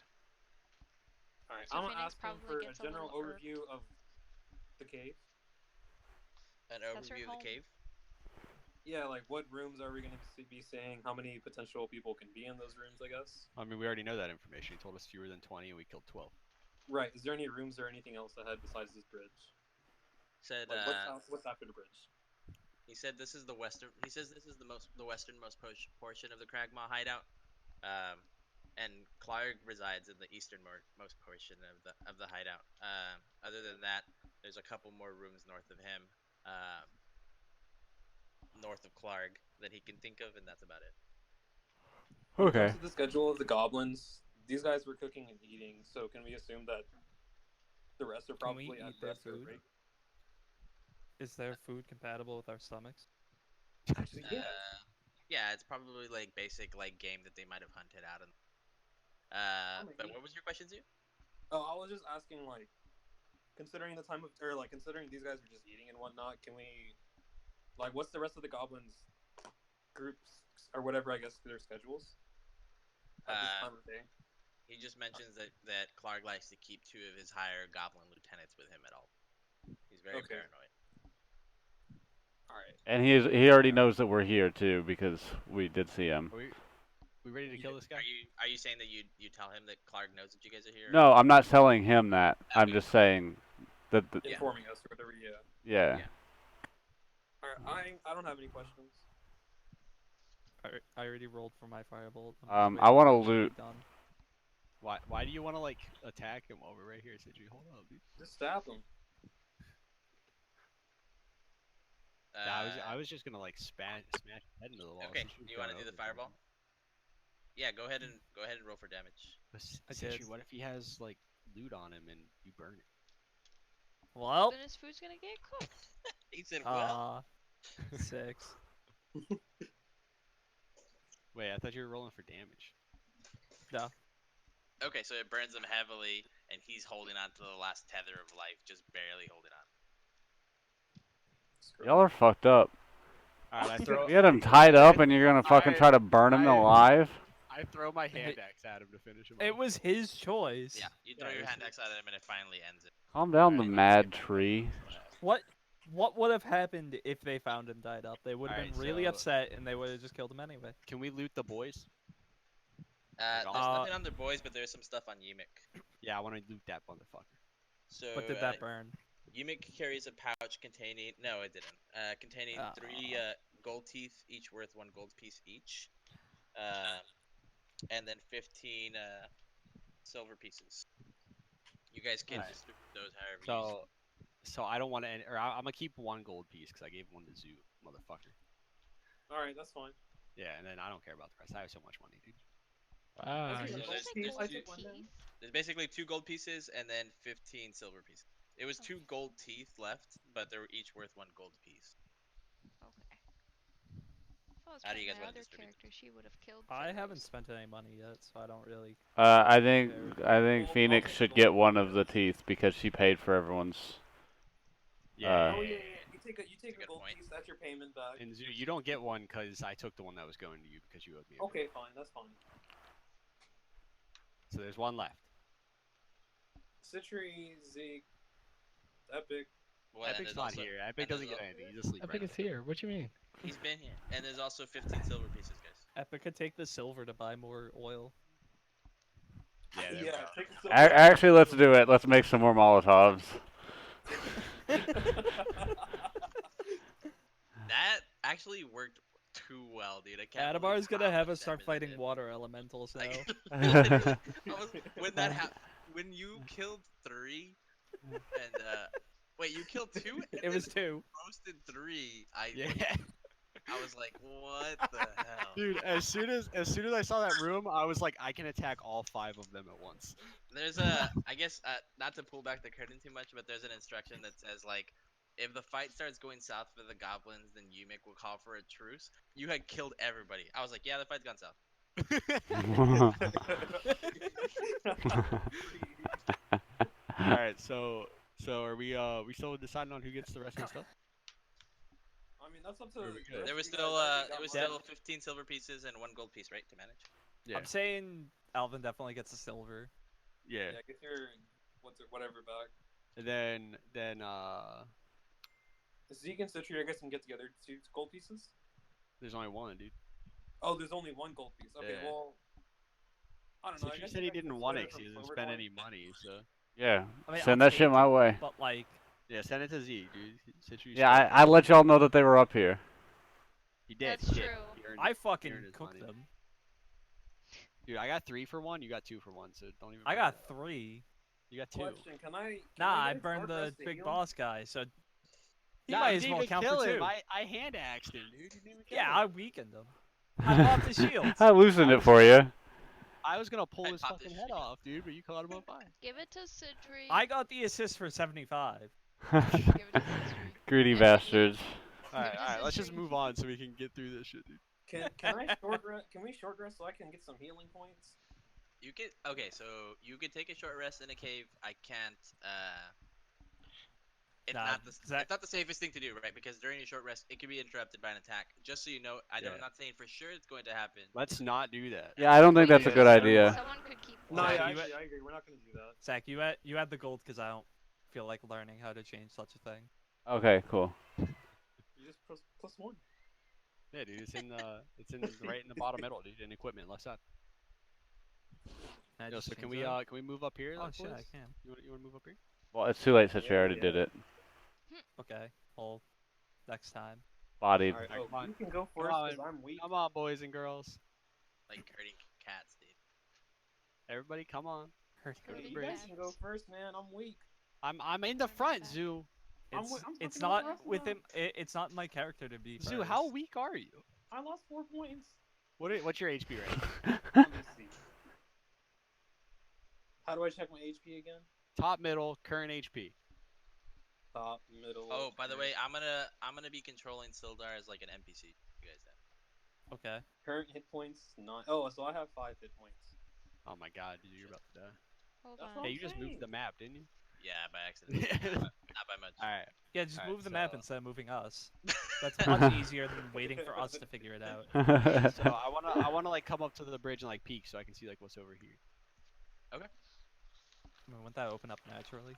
Alright, So I'm gonna Phoenix ask him probably for a gets a general little overview of the cave. An That's her overview of home. the cave. Yeah, like what rooms are we gonna be seeing? How many potential people can be in those rooms? I guess. I mean, we already know that information. He told us fewer than 20, and we killed 12. Right. Is there any rooms or anything else ahead besides this bridge? Said Like, what's after the bridge? he said this is the western. He says this is the westernmost portion of the Cragmaw Hideout. And Clark resides in the easternmost portion of the hideout. Other than that, there's a couple more rooms north of him, north of Clark that he can think of, and that's about it. In Okay. terms of the schedule of the goblins, these guys were cooking and eating, so can we assume that the rest are Can we probably at eat their rest or food? break? Is their food compatible with our stomachs? Actually, yeah. Yeah, it's probably like basic like game that they might have hunted out. But what was your question, Zoo? Oh, I was just asking, like, considering the time of, or like, considering these guys are just eating and whatnot, can we, like, what's the rest of the goblins' groups or whatever? I guess their schedules at this time of day. He just mentions that Clark likes to keep 2 of his higher goblin lieutenants with him at all. He's very Okay. paranoid. All right. And he already knows that we're here too because we did see him. Are we ready to kill this guy? Are you saying that you tell him that Clark knows that you guys are here? No, I'm not telling him that. I'm Okay. just saying that. Yeah. Informing us or whatever. Yeah. Yeah. Yeah. All right. I don't have any questions. I already rolled for my firebolt. I wanna loot. Why do you want to like attack him while we're right here, Sidri? Hold up, dude. Just stab them. I was just gonna like smash his head into the wall. Okay. Since you You want to got do the over fireball? Yeah. Go ahead and roll for damage. But I Sidri, did. what if he has like loot on him and you burn it? Well, Then his food's gonna get cooked. He said, "Well." 6. Wait, I thought you were rolling for damage. No. Okay, so it burns him heavily, and he's holding on to the last tether of life, just barely holding on. Y'all are fucked up. All right, I throw. We had him tied up, and you're gonna fucking Alright, try to burn him alive. I throw my hand axe at him to finish him. It off. was his choice. Yeah, you throw Yeah, your this hand is- axe at him, and it finally ends it. Calm down, the Alright, mad tree. What? What would have happened if they found him tied up? They would have Alright, been really so- upset, and they would have just killed him anyway. Can we loot the boys? There's all- nothing on the boys, but there's some stuff on Yumik. Yeah, I want to loot that motherfucker. So But did that burn? Yumik carries a pouch containing no, it didn't. Containing 3 gold teeth, each worth 1 gold piece each, and then 15 silver pieces. You guys can Alright. distribute those however you. So I don't want to, or I'm gonna keep 1 gold piece because I gave 1 to Zoo, motherfucker. All right, that's fine. Yeah, and then I don't care about the rest. I have so much money, dude. Wow. Okay, So so there's- gold Like piece, gold I took one teeth. down. There's basically 2 gold pieces and then 15 silver pieces. It was 2 gold teeth left, but they were each worth 1 gold piece. Okay. If I was How do you playing guys my wanna other distribute them? character, she would have killed. I haven't those. spent any money yet, so I don't really. I think Well, Phoenix also should gold get one of the pieces. teeth because she paid for everyone's. Yeah. Oh yeah. You take That's a a good gold point. piece. That's your payment back. And Zoo, you don't get one because I took the one that was going to you because you owed me. everything. Okay, fine. That's fine. So there's 1 left. Citry, Zeke, Epic. Well, and Epic's there's not also- here. and Epic doesn't there's get al- anything. He's asleep I right think now. it's here. What you mean? He's been here, and there's also 15 silver pieces, guys. Epic could take the silver to buy more oil. Yeah, there we Yeah. go. Take the silver. Actually, let's do it. Let's make some more Molotovs. That actually worked too well, dude. I can't. Adamar's believe gonna how have much us start damage that fighting did. water elementals now. Like, literally, when that happened, when you killed 3, and wait, you killed 2. And It was then 2. roasted 3. I Yeah. I was like, what the hell? Dude, as soon as I saw that room, I was like, I can attack all 5 of them at once. There's I guess, not to pull back the curtain too much, but there's an instruction that says, like, if the fight starts going south for the goblins, then Yumik will call for a truce. You had killed everybody. I was like, yeah, the fight's gone south. All right, so are we still deciding on who gets the rest of the stuff? I mean, that's up to. Very the good. rest There of was you guys. still I think it was that still 15 silver pieces and 1 gold piece, right, to manage. Yeah. I'm saying Alvin definitely gets a silver. Yeah. Yeah, get your whatever back. And then Zeke and Citry, I guess, can get together 2 gold pieces. there's only 1, dude. Oh, there's only 1 gold piece. Okay, Yeah. well, I don't So know. I you guess said you he guys can didn't want split it 'cause he from doesn't silver spend coin. any money, so Yeah. I mean, Send I'll that shit take my it, way. But like, yeah, send it to Z, dude. Citry Yeah, stole it. I let y'all know that they were up here. He did. That's he did. true. He earned I it. fucking earned his cooked money. them. Dude, I got 3 for 1. You got 2 for 1. So don't even. I bring it got up. 3. You got 2. Question: Can I? Nah, I get a burned short the rest to big heal? boss guy, so he Nah, might you as didn't well even count kill for him. 2. I hand axed him, dude. You didn't even kill Yeah, him. I weakened him. I popped his shields. I loosened it for you. I was gonna pull I his popped fucking his head shield. off, dude, but you caught him on fire. Give it to Citry. I got the assist for 75. Give it to Citry. Greedy Yeah, bastards. Alright, Give it to alright, let's just Citry. move on so we can get through this shit, dude. Can I short rest? Can we short rest so I can get some healing points? You could so you could take a short rest in a cave. I can't. It's Nah, not the Zach- it's not the safest thing to do, right? Because during a short rest, it could be interrupted by an attack. Just so you know, I'm Yeah. not saying for sure it's going to happen. Let's not do that. Yeah, I don't think Wait, that's a good idea. Someone could keep. No, Zach, yeah, you- actually, I agree. We're not gonna do that. Zach, you had the gold because I don't feel like learning how to change such a thing. Okay, cool. You just plus 1. Yeah, dude, it's in right in the bottom middle, dude, in equipment, left side. Can I Yo, just so can change we that? move up here? Oh like, shit, I boys? can. You wanna move up here? Well, it's too late since you Yeah, already yeah. did it. Okay. Well, next time. Bodied. All right, Alright, come on. you can go Come first because on. I'm weak. Come on, boys and girls. Like hurting cats, dude. Everybody, come on. Hurt Go to the Hurting You bridge. guys can go first, man. I'm weak. I'm in the Turn front, back. Zoo. I'm It's wi- I'm it's fucking not with with Russell. him. It's not my character to be. Zoo, how first. weak are you? I lost 4 points. What's your HP rank? Let me see. How do I check my HP again? Top, middle, current HP. Top, middle. Oh, by the current- way, I'm gonna be controlling Sildar as like an NPC. You guys know. Okay. current hit points 9. Oh, so I have 5 hit points. Oh my god, dude, you're about to die. Hold That's on. what Hey, I'm you just moved saying. the map, didn't you? Yeah, by accident. Not by much. Alright. Yeah, just Alright, move the map so- instead of moving us. That's much easier than waiting for us to figure it out. So I wanna like come up to the bridge and like peek so I can see like what's over here. I mean, wouldn't that open up naturally?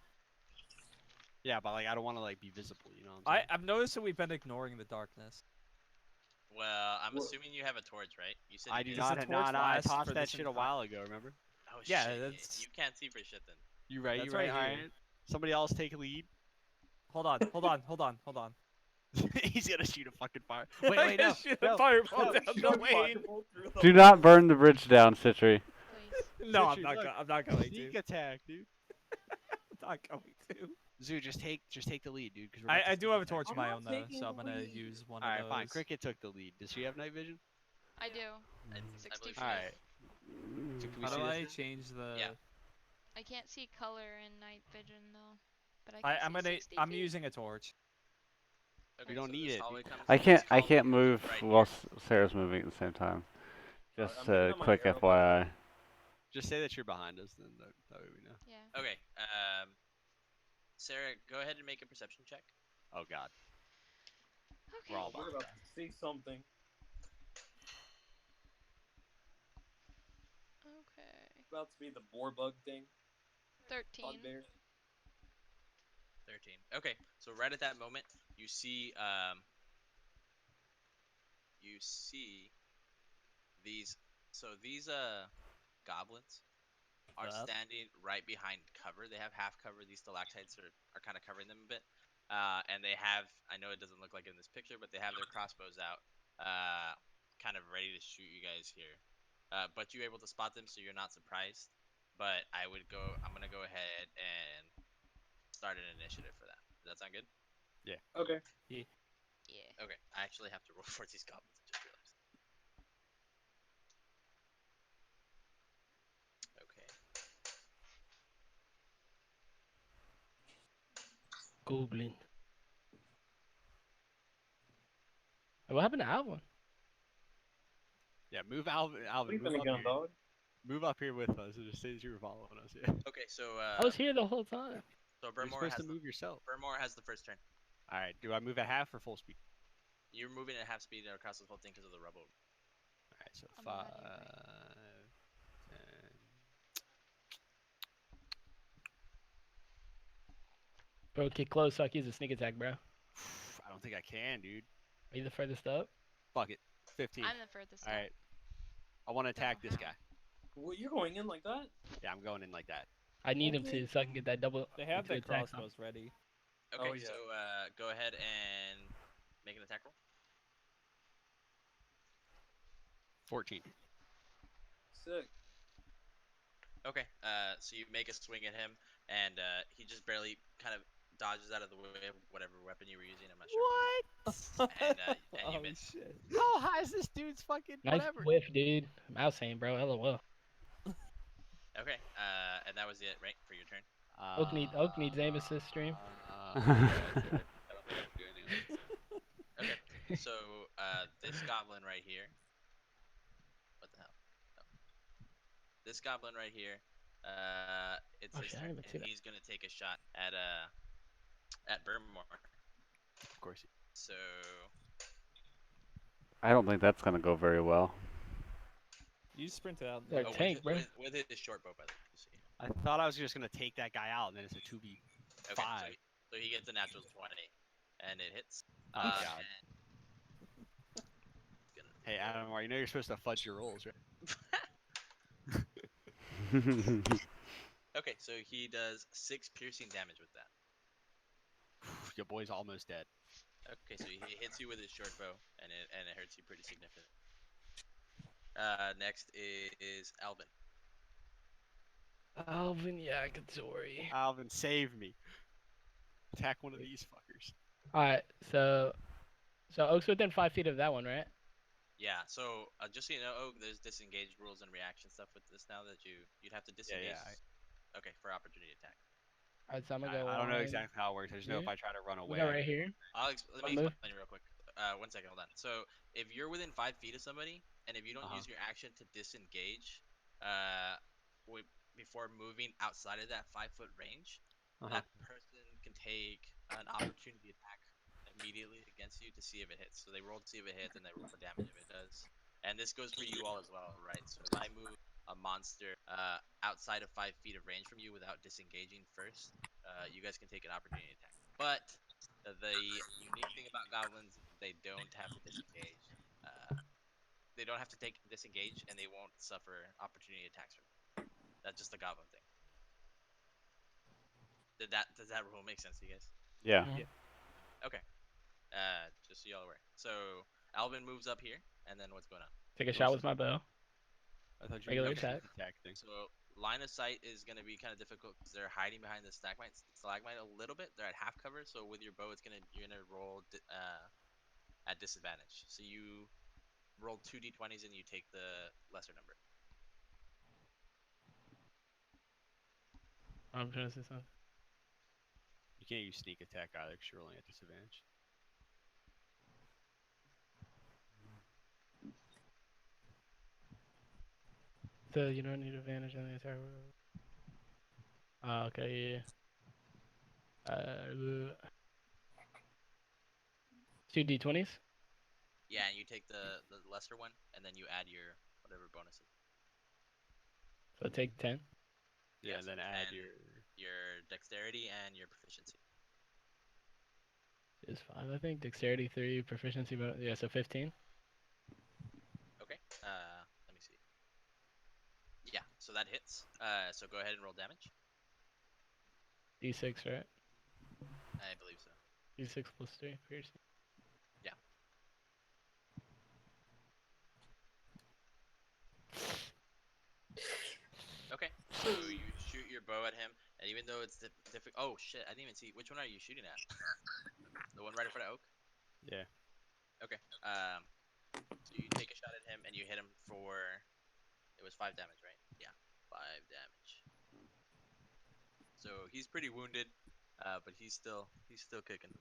Yeah, but like I don't want to like be visible. You know what I'm saying? I've noticed that we've been ignoring the darkness. Well, I'm What? assuming you have a torch, right? You said I you do did. Does the not. torch Nah, I last tossed for that this shit a entire- while ago. Remember? Oh Yeah, shit! that's- You can't see for shit then. You right? That's You right? right All here. right. Somebody else take lead. Hold on, hold on, hold on, hold on. He's gonna shoot a fucking fire. Wait, wait, no, Shoot no, a fireball no, down Shoot the a lane. fireball through the Do not wall. burn the bridge down, Citry. Please. No, I'm Citrus, not. look. I'm not going Sneak to. attack, dude. I'm not going to. Zoo, just take the lead, dude. Because I do have a torch of I'm my not own though, taking so the I'm gonna lead. use one All of right, those. fine. Cricket took the lead. Does she have night vision? I do. I 60 believe All she right. does. So can we How see do this? I now? change the? Yeah. I can't see color in night vision though, but I I, can I'm see gonna. 60 I'm feet. using a torch. Okay, don't so need this it, hallway dude. comes- I this can't hallway comes move right while here. Sarah's moving at the same time. Alright, Just I'm moving on my quick arrow FYI. Just say that you're behind us, then that way we know. Yeah. Okay. Sarah, go ahead and make a perception check. Oh God. Okay. We're all We're about to see something. Okay. About to be the boar bug thing. 13. Bugbear. 13. Okay, so right at that moment, you see these. So these goblins are That. standing right behind cover. They have half cover. These stalactites are kind of covering them a bit. And they have, I know it doesn't look like in this picture, but they have their crossbows out, kind of ready to shoot you guys here. But you're able to spot them, so you're not surprised. But I'm gonna go ahead and start an initiative for that. Does that sound good? Okay. Yeah. Okay, I actually have to roll for these goblins. I just realized. Okay. Goblin. Hey, what happened to Alvin? Yeah, move Alvin. Alvin, Sleeping move up again, here. dog. Move up here with us and just say that you were following us. Yeah. Okay, so I was here the whole time. so You're Burmore supposed has to move yourself. Burmore has the first turn. All right. Do I move at half or full speed? You're moving at half speed across this whole thing because of the rubble. All right. So I'm 5, ready, 10. Bro, get close so I can use a sneak attack, bro. I don't think I can, dude. Are you the furthest up? Fuck it. 15. I'm the furthest All up. right. I want to Don't know attack this how. guy. What, you're going in like that? Yeah, I'm going in like that. I need him Okay. to so I can get that double. They have two their attacks on. crossbows ready. Okay, Oh, yeah. so go ahead and make an attack roll. 14. Sick. Okay, so you make a swing at him, and he just barely kind of dodges out of the way of whatever weapon you were using. I'm not sure. What? And you Oh, miss. shit. How high is this dude's fucking Nice whatever? whiff, dude. Mouse saying, bro. LOL. Okay, and that was it, right, for your turn. Oak needs aim assist stream. Yeah, I don't think I can do anything else. Okay, so this goblin right here. What the hell? Oh. This goblin right here. It's Oh, his shit, I turn, didn't even see and that. he's gonna take a shot at Burmore. Of course. So I don't think that's gonna go very well. You sprinted out. They're oh, tank, bro. with his short bow, by the way. You see. I thought I was just gonna take that guy out, and then it's a 2v5. Okay, so he gets a natural 20, and it hits. Oh Uh, God. and- Hey Adam, you know you're supposed to fudge your rolls, right? Okay, so he does 6 piercing damage with that. Your boy's almost dead. Okay, so he hits you with his short bow, and it hurts you pretty significantly. Next is Alvin. Alvin Yagatori. Alvin, save me. Attack one of these fuckers. Alright, so Oak's within 5 feet of that one, right? Yeah. So just so you know, oh, there's disengage rules and reaction stuff with this now that you'd have to disengage. yeah, Okay, for opportunity attack. Alright, so I'm gonna go. I don't know one exactly how it works. I just know if here. I try to run We away. go right here. Let One me move. explain real quick. 1 second, hold on. So if you're within 5 feet of somebody, and if you don't use your action to disengage, before moving outside of that 5-foot range, that person can take an opportunity attack immediately against you to see if it hits. So they roll to see if it hits, and they roll for damage if it does. And this goes for you all as well, right? So if I move a monster outside of 5 feet of range from you without disengaging first, you guys can take an opportunity attack. But the unique thing about goblins is they don't have to disengage. They don't have to take disengage, and they won't suffer opportunity attacks from it. That's just the goblin thing. Does that rule make sense to you guys? Yeah. Mhm. Okay. Just so y'all aware. So Alvin moves up here, and then what's going on? Take a shot with my bow. I thought you Regular were doing attack. the attack thing. So line of sight is going to be kind of difficult because they're hiding behind the stalagmite a little bit. They're at half cover, so with your bow, you're gonna roll at disadvantage. So you roll 2d20s and you take the lesser number. I'm trying to say something. You can't use sneak attack either because you're rolling at disadvantage. So you don't need advantage on the attack roll. Okay, yeah. 2d20s. Yeah, and you take the lesser one, and then you add your whatever bonuses. So take 10. Yeah, and so then add 10, your dexterity and your proficiency. Is 5, I think. Dexterity 3, proficiency bonus. Yeah, so 15. Okay. Let me see. Yeah, so that hits. So go ahead and roll damage. D6, right? I believe so. D6 plus 3. Piercing. Yeah. Okay. So you shoot your bow at him, and even though it's difficult. Oh shit! I didn't even see. Which one are you shooting at? The one right in front of Oak. Yeah. Okay. So you take a shot at him, and you hit him for. It was 5 damage, right? Yeah, 5 damage. So he's pretty wounded, but he's still kicking.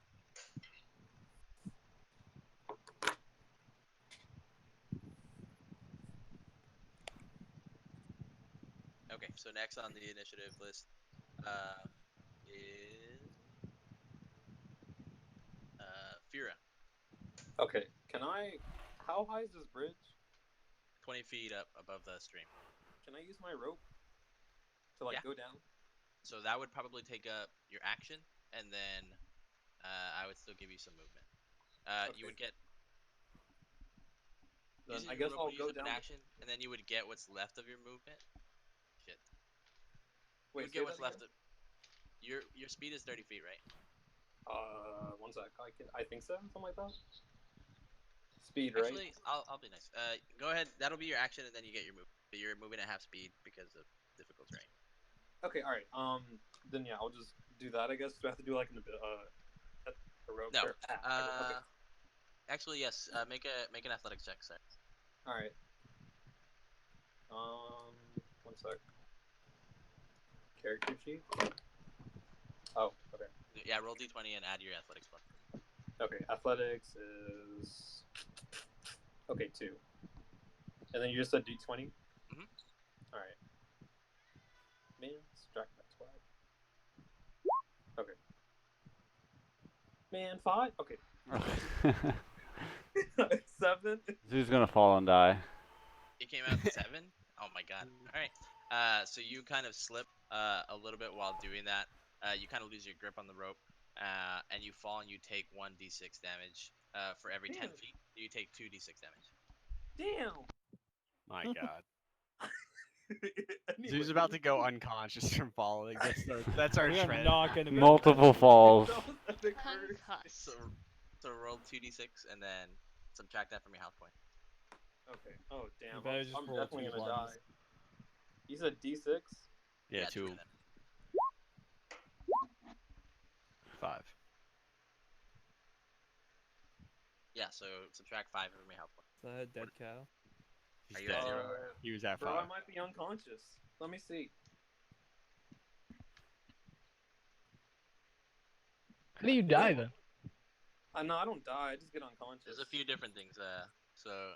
Okay, so next on the initiative list is Fira. Okay, can I? How high is this bridge? 20 feet up above the stream. Can I use my rope to like Yeah. go down? So that would probably take up your action, and then I would still give you some movement. You would get. Then Using I your guess rope I'll would use go up an down. action, and then you would get what's left of your movement. Shit. You Wait, would say get what's that left again? of. Your speed is 30 feet, right? 1 sec. I think so. Something like that. Speed, right? Actually, I'll be nice. Go ahead. That'll be your action, and then you get your move. But you're moving at half speed because of difficult terrain. Okay, all right. Then yeah, I'll just do that. I guess. Do I have to do like a rope? No. Or, okay. Actually, yes. Make an athletics check, sir. All right. 1 sec. Character sheet. Oh, okay. Yeah, roll d20 and add your athletics plus. Okay, athletics is okay 2, and then you just said d20. Mhm. All right. Man, subtract that 12. Okay. Man, 5. Okay. 7. Who's gonna fall and die? It came out 7. Oh my god. All right. So you kind of slip a little bit while doing that. You kind of lose your grip on the rope, and you fall and you take 1d6 damage. For every 10 Damn. feet, you take 2d6 damage. Damn. My God. Anyway. Zeus about to go unconscious from falling. That's our We are trend. not gonna be Multiple falls. That was epic first. Concuss. So roll 2d6 and then subtract that from your health point. Okay. Oh damn. You better just I'm roll definitely 2 gonna ones. die. You said D6. Yeah, two 2, of them. 5. Yeah, so subtract 5 from your health point. Is that a dead cow? He's Are you dead. at 0? He was at Bro, 5. I might be unconscious. Let me see. How do you die then? No, I don't die. I just get unconscious. There's a few different things. So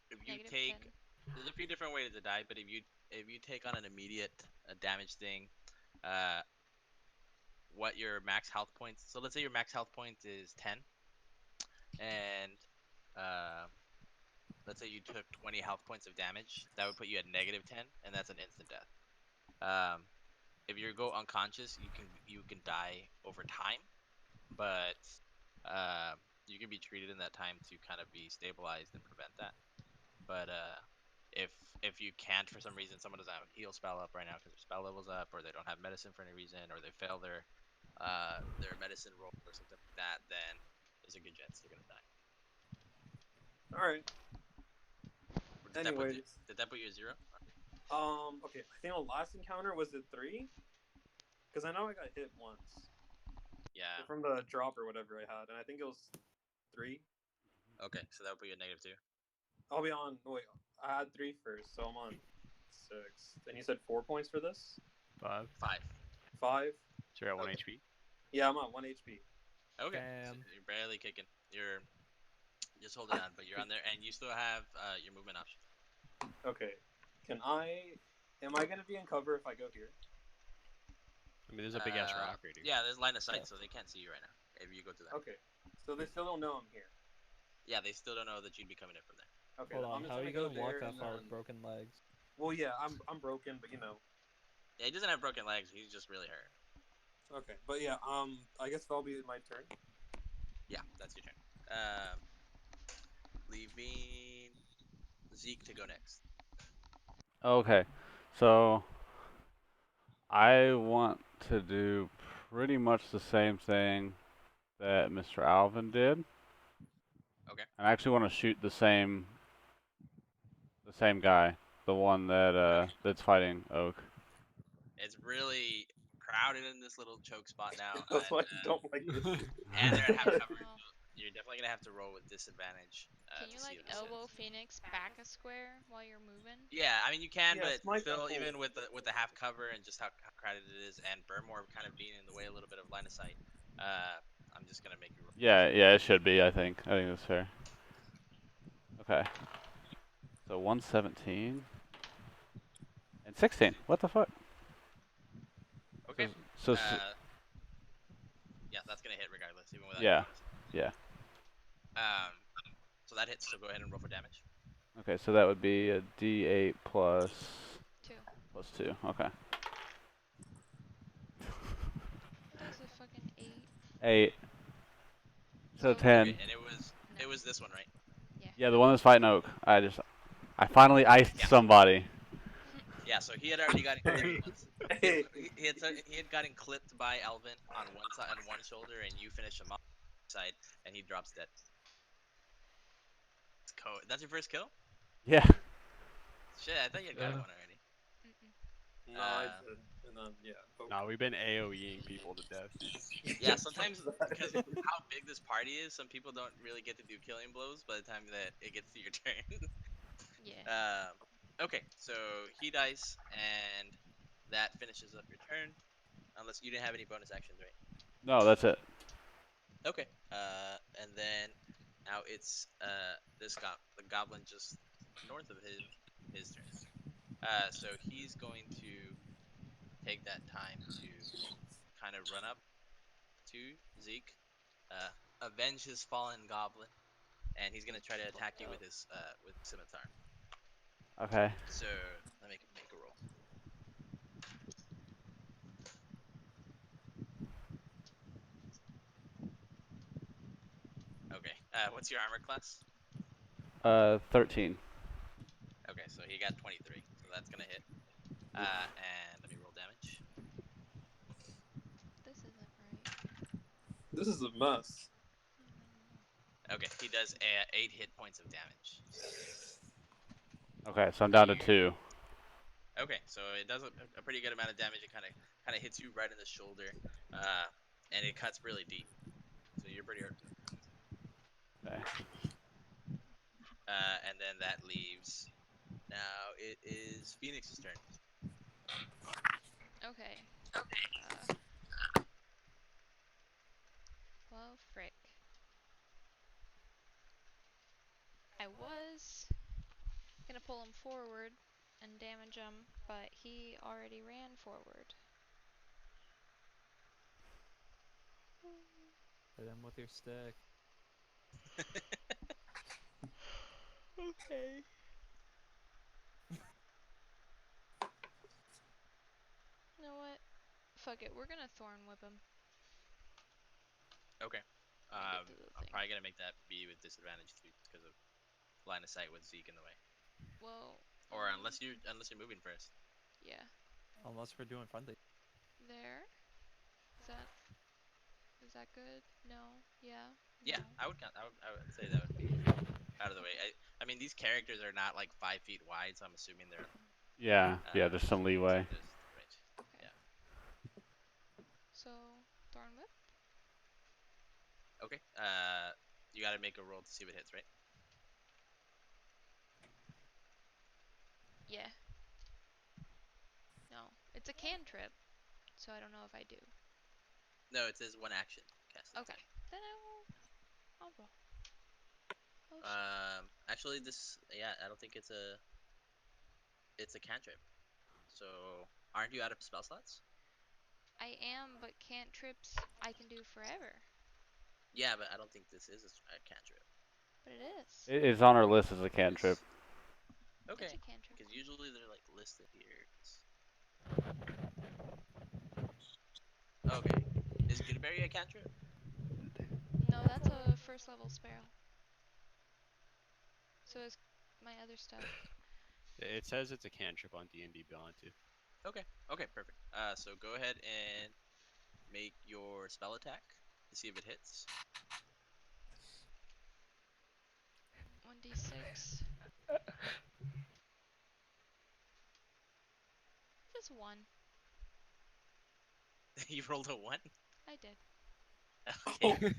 if you Negative take, 10. there's a few different ways to die, but if you take on an immediate damage thing, what your max health points. So let's say your max health point is 10, and let's say you took 20 health points of damage. That would put you at -10, and that's an instant death. if you go unconscious, you can die over time, but you can be treated in that time to kind of be stabilized and prevent that. But if you can't for some reason, someone doesn't have a heal spell up right now because their spell level's up, or they don't have medicine for any reason, or they fail their medicine roll or something like that, then there's a good chance they're gonna die. All right. Did Anyways, did that put you at 0? okay. I think the last encounter was at 3, because I know I got hit once Yeah. from the drop or whatever I had, and I think it was 3. Okay, so that would put you at -2. I'll be on. Wait, I had 3 first, so I'm on 6. And you said 4 points for this? 5. 5. 5. So you're at 1 Okay. HP. Yeah, I'm at 1 HP. Okay. Damn. So you're barely kicking. You're just holding on, but you're on there, and you still have your movement option. Okay. Am I gonna be in cover if I go here? I mean, there's a big ass rock right here. Yeah, there's line of sight, Yeah. so they can't see you right now if you go to that. Okay. So they still don't know I'm here. Yeah, they still don't know that you'd be coming in from there. Okay. Hold I'm on, just how are you go gonna walk there that and far then- with broken legs? Well, yeah, I'm broken, but you know. Yeah, he doesn't have broken legs. He's just really hurt. Okay, but yeah, I guess that'll be my turn. Yeah, that's your turn. Leaving Zeke to go next. Okay, so I want to do pretty much the same thing that Mr. Alvin did. Okay. And I actually want to shoot the same guy, the one that that's fighting Oak. It's really crowded in this little choke spot now. That's why I don't like this. And they're at half cover. Oh. You're definitely gonna have to roll with disadvantage. Can you to see like this elbow hits. Phoenix back a square while you're moving? Yeah, I mean you can, Yeah, but smite still, that even hole. with the half cover and just how crowded it is, and Burmore kind of being in the way a little bit of line of sight, I'm just gonna make you roll. Yeah, it should be. I think that's fair. Okay. So 117 and 16. What the fuck? Okay. So Yeah, that's gonna hit regardless, even without. Yeah. your bonus. Yeah. So that hits. So go ahead and roll for damage. Okay, so that would be a D8 plus 2. 2. Okay. What is a fucking 8? 8. So So- 10. Okay, and it was this one, right? Yeah, the one that's fighting Oak. I finally iced somebody. Yeah. So he had already gotten clipped once. Hey. He had gotten clipped by Elvin on one side, on one shoulder, and you finish him off on the side, and he drops dead. That's your first kill? Yeah. Shit, I thought you had gotten Yeah. one already. Mm-mm. No, I did, and then yeah. Nah, we've been AoEing people to death. Yeah, sometimes because of how big this party is, some people don't really get to do killing blows by the time that it gets to your turn. Yeah. Okay, so he dies, and that finishes up your turn, unless you didn't have any bonus actions, right? No, that's it. Okay. And then now it's the goblin just north of his turn. So he's going to take that time to kind of run up to Zeke, avenge his fallen goblin, and he's gonna try to attack you with his scimitar. Okay. So let me make a roll. Okay. What's your armor class? 13. Okay, so he got 23, so that's gonna hit. And let me roll damage. This isn't right. This is a mess. Okay, he does 8 hit points of damage. Okay, so I'm down to 2. Okay, so it does a pretty good amount of damage. It kind of hits you right in the shoulder, and it cuts really deep. So you're pretty hurt. Okay. And then that leaves. Now it is Phoenix's turn. Okay. Well, frick. I was gonna pull him forward and damage him, but he already ran forward. Hit him with your stick. Okay. You know what? fuck it. We're gonna thorn whip him. Okay. When we get to the I'm thing. probably gonna make that be with disadvantage too, because of line of sight with Zeke in the way. Well. Or unless you're moving first. Yeah. Unless we're doing friendly. There. Is that good? No. Yeah. Yeah, No. I would say that would be out of the way. I mean, these characters are not like 5 feet wide, so I'm assuming they're Yeah, there's some leeway. just right. Okay. Yeah. So thorn whip. Okay. You gotta make a roll to see if it hits, right? Yeah. No, it's a cantrip, so I don't know if I do. No, it says 1 action. Cast an Okay. attack. Then I'll roll. Oh shit. Actually, I don't think it's a cantrip. So, aren't you out of spell slots? I am, but cantrips I can do forever. Yeah, but I don't think this is a cantrip. But it is. It is on our list as a cantrip. Okay. It's a cantrip. Because usually they're like listed here. Okay. Is Goodberry a cantrip? No, that's a first level spell. So is my other stuff. It says it's a cantrip on DnD Beyond too. Okay. Okay, perfect. So go ahead and make your spell attack to see if it hits. 1d6. Just 1. You rolled a 1? I did. Okay.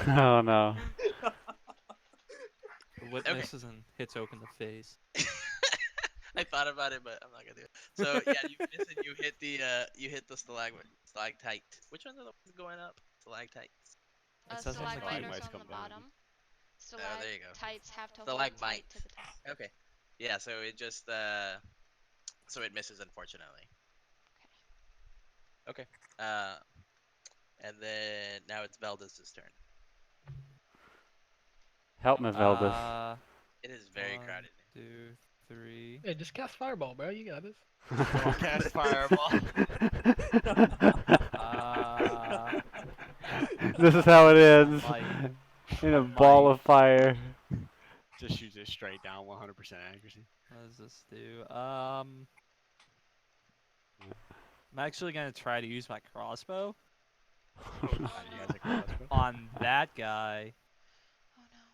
Oh no. The whip Okay. misses and hits Oak in the face. I thought about it, but I'm not gonna do it. So yeah, you miss and you hit the stalactite. Which ones are the ones going up? Stalactites. It says on the Stalagmite cube. is Stalagmites on come the down. bottom. Oh, there you go. Stalactites have to hold Stalagmite. tight to the top. Okay. Yeah, so it just so it misses unfortunately. Okay. And then now it's Veldis' turn. Help me, Veldis. It is very 1, crowded. 2, 3. Hey, just cast fireball, bro. You got this. Cast fireball. This is how it ends. Might. In a I ball might. of fire. Just shoots it straight down, 100% accuracy. What does this do? I'm actually gonna try to use my crossbow Oh, God, you guys a crossbow? on that guy. Oh no.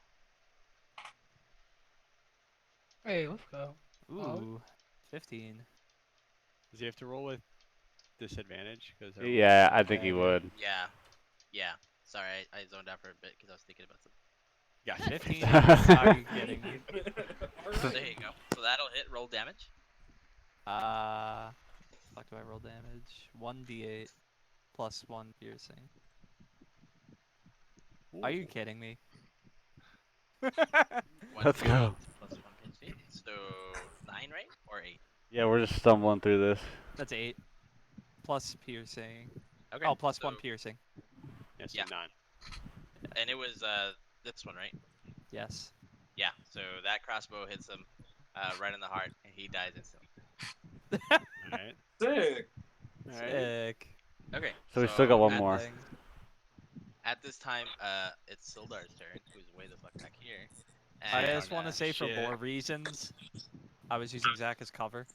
Hey, let's go. Ooh, 15. Does he have to roll with disadvantage? Cause Yeah, I think he Yeah. would. Yeah. Yeah. Sorry, I zoned out for a bit because I was thinking about something. Yeah, 15 15. Are you kidding me? So there you go. So that'll hit. Roll damage. Fuck, do I roll damage? 1d8 plus 1 piercing. Are you kidding me? Let's go. 1d8 plus 1 pinch. So 9, right? Or 8? Yeah, we're just stumbling through this. That's 8 plus piercing. Okay. Oh, plus so, 1 piercing. Yeah, so Yeah. 9. And it was this one, right? Yes. Yeah. So that crossbow hits him right in the heart, and he dies instantly. Alright. Sick. Alright. Sick. Okay. So we still got one at more. this- At this time, it's Sildar's turn, who's way the fuck back here. I And, just want to say for shit. more reasons, I was using Zach as cover.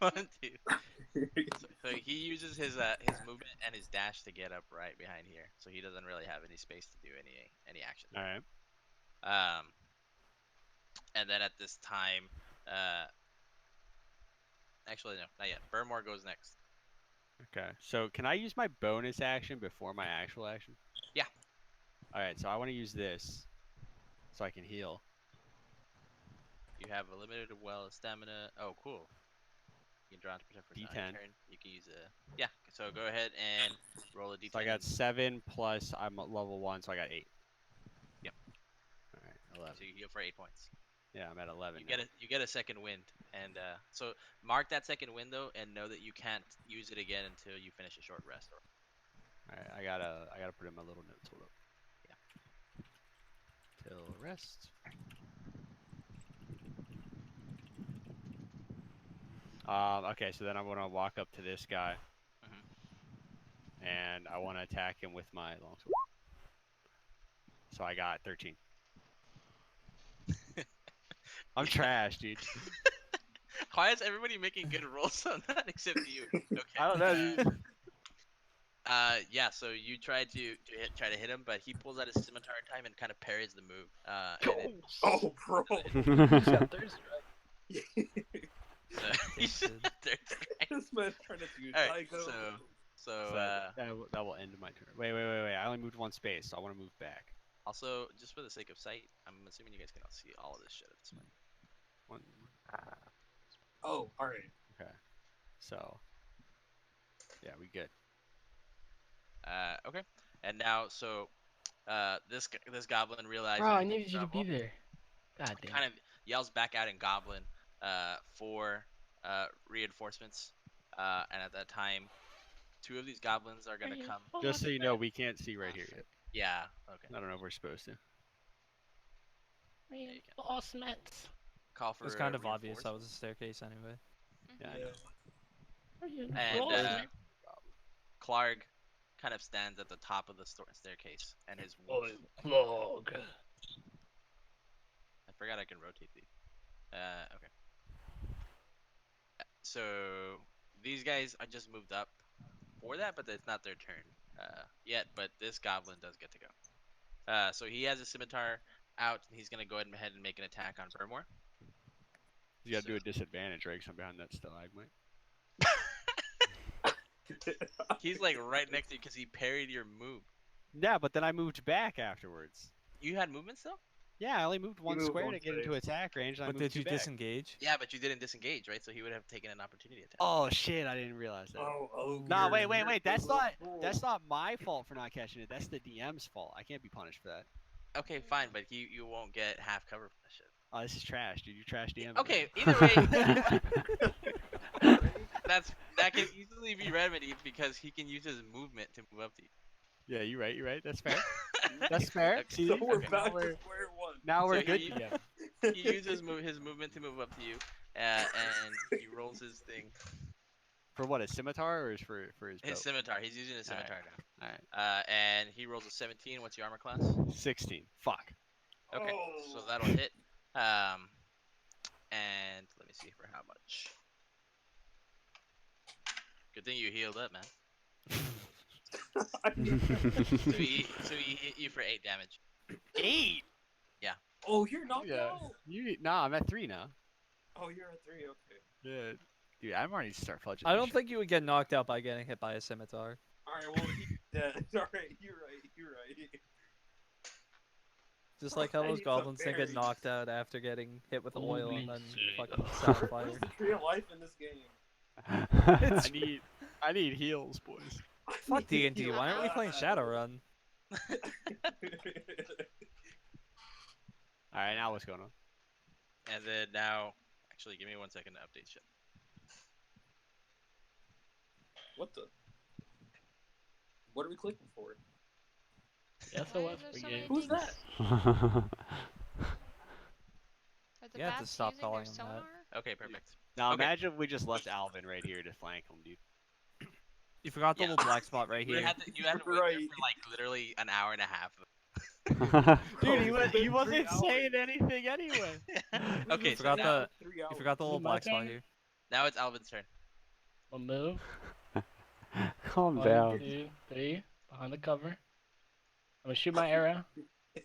1, 2. So he uses his movement and his dash to get up right behind here, so he doesn't really have any space to do any action. Alright. And then at this time, actually no, not yet. Burmore goes next. Okay. So can I use my bonus action before my actual action? Yeah. Alright, so I want to use this so I can heal. You have a limited well of stamina. Oh, cool. You can draw to protect for D10. turn. You can use a So go ahead and roll a d10. So I got 7 plus I'm at level 1, so I got 8. Yep. Alright, 11. So you heal for 8 points. Yeah, I'm at 11 You now. get a second wind, and so mark that second wind though, and know that you can't use it again until you finish a short rest. Alright, I gotta put in my little notes. Hold up. Yeah. Till rest. Okay, so then I'm gonna walk up to this guy. Mhm. and I want to attack him with my longsword. So I got 13. I'm trash, dude. Why is everybody making good rolls on that except you? Okay. I don't know, dude. Yeah. So you try to try to hit him, but he pulls out his scimitar time and kind of parries the move. And it, Oh, bro. He's got thirst he's just Tasted. there. This man's trying to do Alright, psycho. so That will end my turn. Wait. I only moved one space, so I want to move back. also just for the sake of sight, I'm assuming you guys cannot see all of this shit at this point. One. Oh, all right. Okay. So. Yeah, we good. Okay. And now, so this goblin realizes Bro, I he's in needed you to be trouble, there. God damn. kind of yells back out in Goblin for reinforcements. And at that time, 2 of these goblins are gonna come. Just so you know, we can't see right here yet. Yeah. Okay. I don't know if we're supposed to. you can. Lost mets. Call It for was kind of obvious that reinforcements. was a staircase anyway. Yeah, I know. And Clark kind of stands at the top of the staircase, and his wolf. Vlog. I forgot I can rotate these. Okay. So these guys I just moved up for that, but it's not their turn yet. But this goblin does get to go. So he has a scimitar out, and he's gonna go ahead and make an attack on Vermore. You gotta do a disadvantage, right? 'Cause I'm behind that stalagmite. He's like right next to you because he parried your move. Yeah, but then I moved back afterwards. You had movement still? Yeah, I only moved one moved square one to get into space. attack range, and I But moved did you two back. disengage? Yeah, but you didn't disengage, right? So he would have taken an opportunity attack. Oh shit! I didn't realize that. Oh, Nah, you're- wait. you're That's a not fool. that's not my fault for not catching it. That's the DM's fault. I can't be punished for that. Okay, fine, but you won't get half cover from that shit. Oh, this is trash, dude. You trash DM. Okay, either way, that can easily be remedied because he can use his movement to move up to you. Yeah, you're right. That's fair. That's fair. Okay. See, So we're Okay. back now we're, to square one. now we're So good. he- DM. He uses his movement to move up to you, and he rolls his thing. For what? A scimitar or is for his His bow? scimitar. He's using his Alright. scimitar now. All right. And he rolls a 17. What's your armor class? 16. Fuck. Okay, so Oh. that'll hit. And let me see for how much. Good thing you healed up, man. So he hit you for 8 damage. 8. Oh, you're knocked Yeah. out. Nah, I'm at 3 now. Oh, you're at 3. Okay. Yeah. Dude, I'm ready to start fudging. I this don't shit. think you would get knocked out by getting hit by a scimitar. All right. Well, he's dead. All right. You're right. Just like how I those need some goblins can get berries. knocked out after getting hit with oil and then Goblin fucking sleep. set on Where's fire. the tree of life in this game? I need heals, boys. Fuck D&D, why aren't we playing Shadowrun? All right, now what's going on? And then now, actually, give me 1 second to update shit. What the? What are we clicking for? Yes, Why it are was. there We so gave- many Who's things? that? Are the You have to bats stop using calling their them that. sonar? Okay, perfect. Now Okay. imagine if we just left Alvin right here to flank him, dude. You forgot the Yeah. little black spot right You here. had to wait there Right. for like literally an hour and a half. Dude, Oh, he it's wasn't been 3 saying anything anyway. Okay, You so forgot now, the 3 hours. you forgot the little my black spot turn? here. now it's Alvin's turn. I'll move. Calm 1, down. 2, 3. Behind the cover. I'm gonna shoot my arrow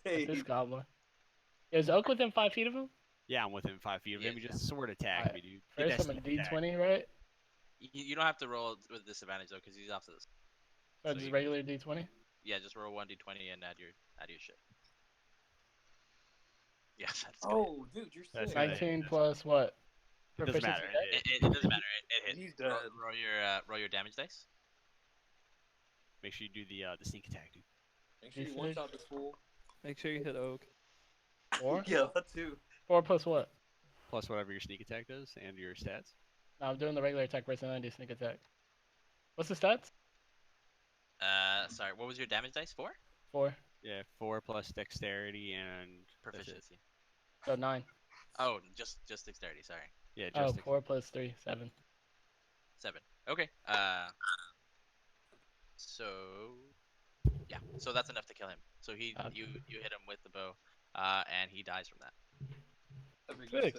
Hey, at this goblin. Is Oak within 5 feet of him? Yeah, I'm within 5 feet of him. He Yeah. just sword attacked Alright. me, dude. Get First, that I'm a sneak attack. D20, right? You don't have to roll with disadvantage though, because he's off to the. Or So just you- regular D20? Yeah, just roll 1d20 and add your shit. Yes, that's good. oh, dude, you're That's sick. right. 19 plus what? It doesn't matter. Proficiency, right? It doesn't matter. It hit. He's dead. Roll your damage dice. Make sure you do the sneak attack, dude. Make sure you D6. one shot this fool. Make sure you hit Oak. 4? Yeah, that too. 4 plus what? Plus whatever your sneak attack does and your stats. No, I'm doing the regular attack versus 90 sneak attack. What's the stats? Sorry, what was your damage dice for? 4. Yeah, 4 plus dexterity and that's it. Proficiency. So 9. Oh, just dexterity. Sorry, Yeah, Oh, just 4 plus 3, 7. 7. Okay. So yeah, so that's enough to kill him. So Okay. you hit him with the bow, and he dies from that. Sick.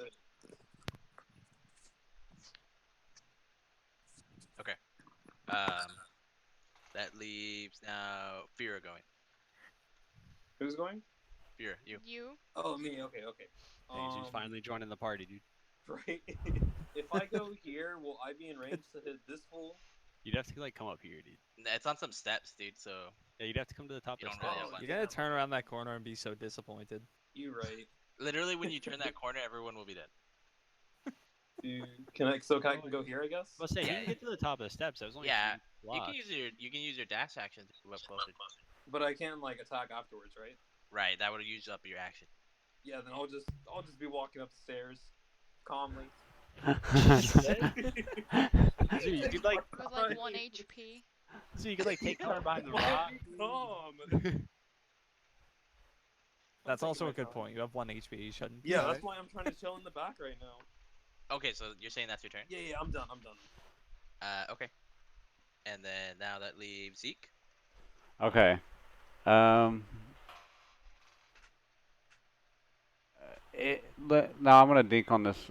Okay. Um, that leaves now Fira going. Who's going? Fira, you. You? Oh, me. Okay. He's finally joining the party, dude. Right. If I go here, will I be in range to hit this fool? You'd have to like come up here, dude. It's on some steps, dude. So Yeah, you'd have to come to the top you of the don't really steps. have much. You're gonna damn, turn okay. around that corner and be so disappointed. You right. Literally, when you turn that corner, everyone will be dead. Dude, can I go here? I guess. Let's say he Yeah, can get to the top of the steps. That was only Yeah, 2 blocks. you can use your dash action to move up closer. But I can like attack afterwards, right? Right, that would use up your action. Yeah. Then I'll just be walking up the stairs, calmly. Dude, you could like, With like 1 HP. so you could like take cover behind the rock. Calm. That's I'm also a taking my good time. point. You have 1 HP. You shouldn't. Yeah, die. that's why I'm trying to chill in the back right now. Okay, so you're saying that's your turn? Yeah, I'm done. Okay. And then now that leaves Zeke. Okay. Now I'm gonna dink on this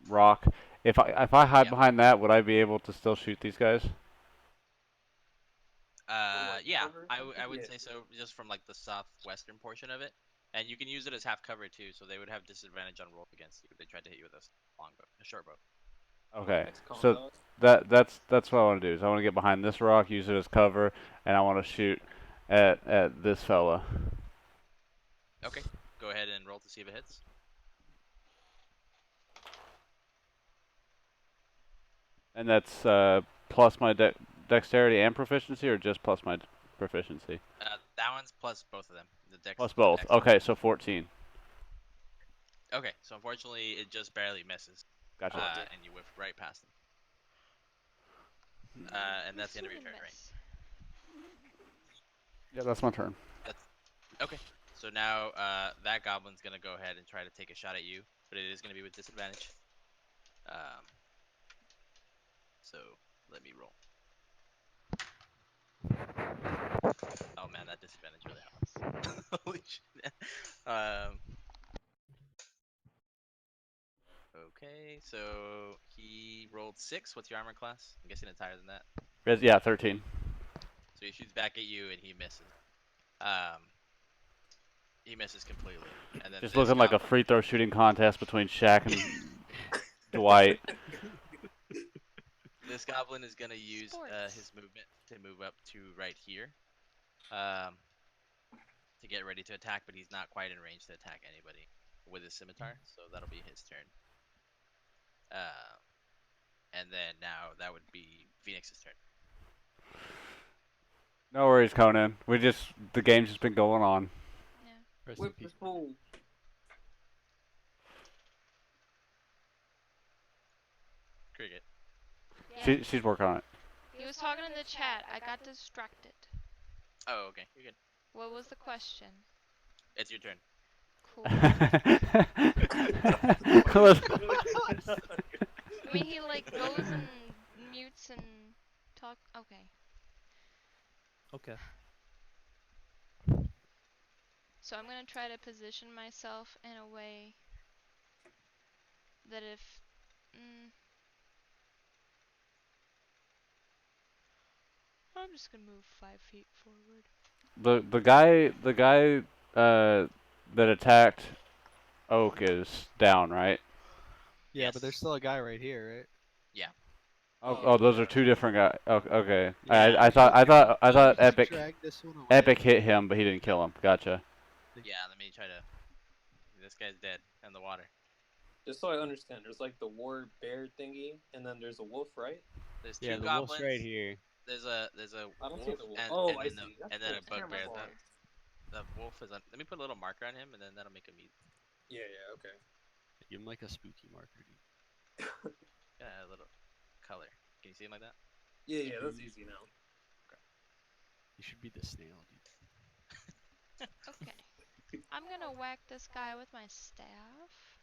rock. If I hide Yeah. behind that, would I be able to still shoot these guys? like, Yeah, cover or I something? would Yeah. say so, just from like the southwestern portion of it, and you can use it as half cover too, so they would have disadvantage on rolls against you if they tried to hit you with a longbow, a short bow. Okay. Next So combat. that's what I want to do. Is I want to get behind this rock, use it as cover, and I want to shoot at this fella. Okay, go ahead and roll to see if it hits. And that's plus my dexterity and proficiency, or just plus my proficiency? That one's plus both of them. The dex Plus and both. dex. Okay, so 14. Okay, so unfortunately it just barely misses, Gotcha. and you whiff right past them. And that's the end of your turn, right? Miss. Yeah, that's my turn. That's okay. So now that goblin's gonna go ahead and try to take a shot at you, but it is gonna be with disadvantage. So let me roll. Oh man, that disadvantage really helps. Holy shit. Okay, so he rolled 6. What's your armor class? I'm guessing it's higher than that. Yeah, 13. So he shoots back at you and he misses. He misses completely. And then Just this looking like a goblin- free throw shooting contest between Shaq and Dwight. This goblin is gonna use Sports. his movement to move up to right here, to get ready to attack, but he's not quite in range to attack anybody with his scimitar, so that'll be his turn. And then now that would be Phoenix's turn. No worries, Conan. The game's just been going on. Yeah. Rest in Whip peace. this fool. Cricket. Yeah. She's working on it. He was talking in the chat. I got distracted. Oh, okay, you're good. What was the question? It's your turn. Cool. I mean, he like goes and mutes and talk. Okay. Okay. So I'm gonna try to position myself in a way that if. I'm just gonna move 5 feet forward. the guy that attacked Oak is down, right? Yeah, Yes. but there's still a guy right here, right? Oh, those are two different guys. Okay. Yeah. I thought You should Epic drag this one away. Epic hit him, but he didn't kill him. Gotcha. Yeah, let me try to. This guy's dead in the water. Just so I understand, there's like the war bear thingy, and then there's a wolf, right? There's 2 Yeah, the goblins. wolf's right here. There's a I don't wolf, see the wolf. and, Oh, and I then see. That's and then a cool. bugbear. Camera The wolf is on. Let me put a little marker on him, and then that'll make him easy. Yeah, okay. Give him like a spooky marker, dude. Yeah, a little color. Can you see him like that? Yeah, that's easy now. You should be the snail, dude. Okay. I'm gonna whack this guy with my staff.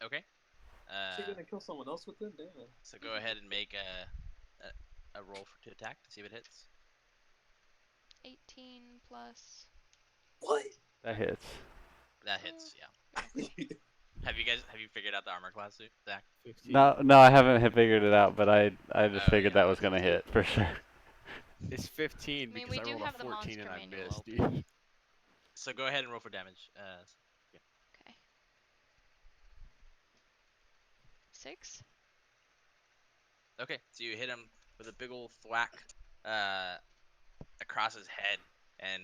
Okay. Is he gonna kill someone else with it? Damn. So go ahead and make a roll to attack to see if it hits. 18 plus. What? That hits. That hits, yeah. Have you figured out the armor class, Zach? 15. No, I haven't figured it out, but I just Oh, figured yeah, that was gonna hit for sure. It's 15 I mean, because we I do rolled have a the 14 and monster I manual missed, open. dude. So go ahead and roll for damage. Okay. 6? Okay, so you hit him with a big old thwack across his head, and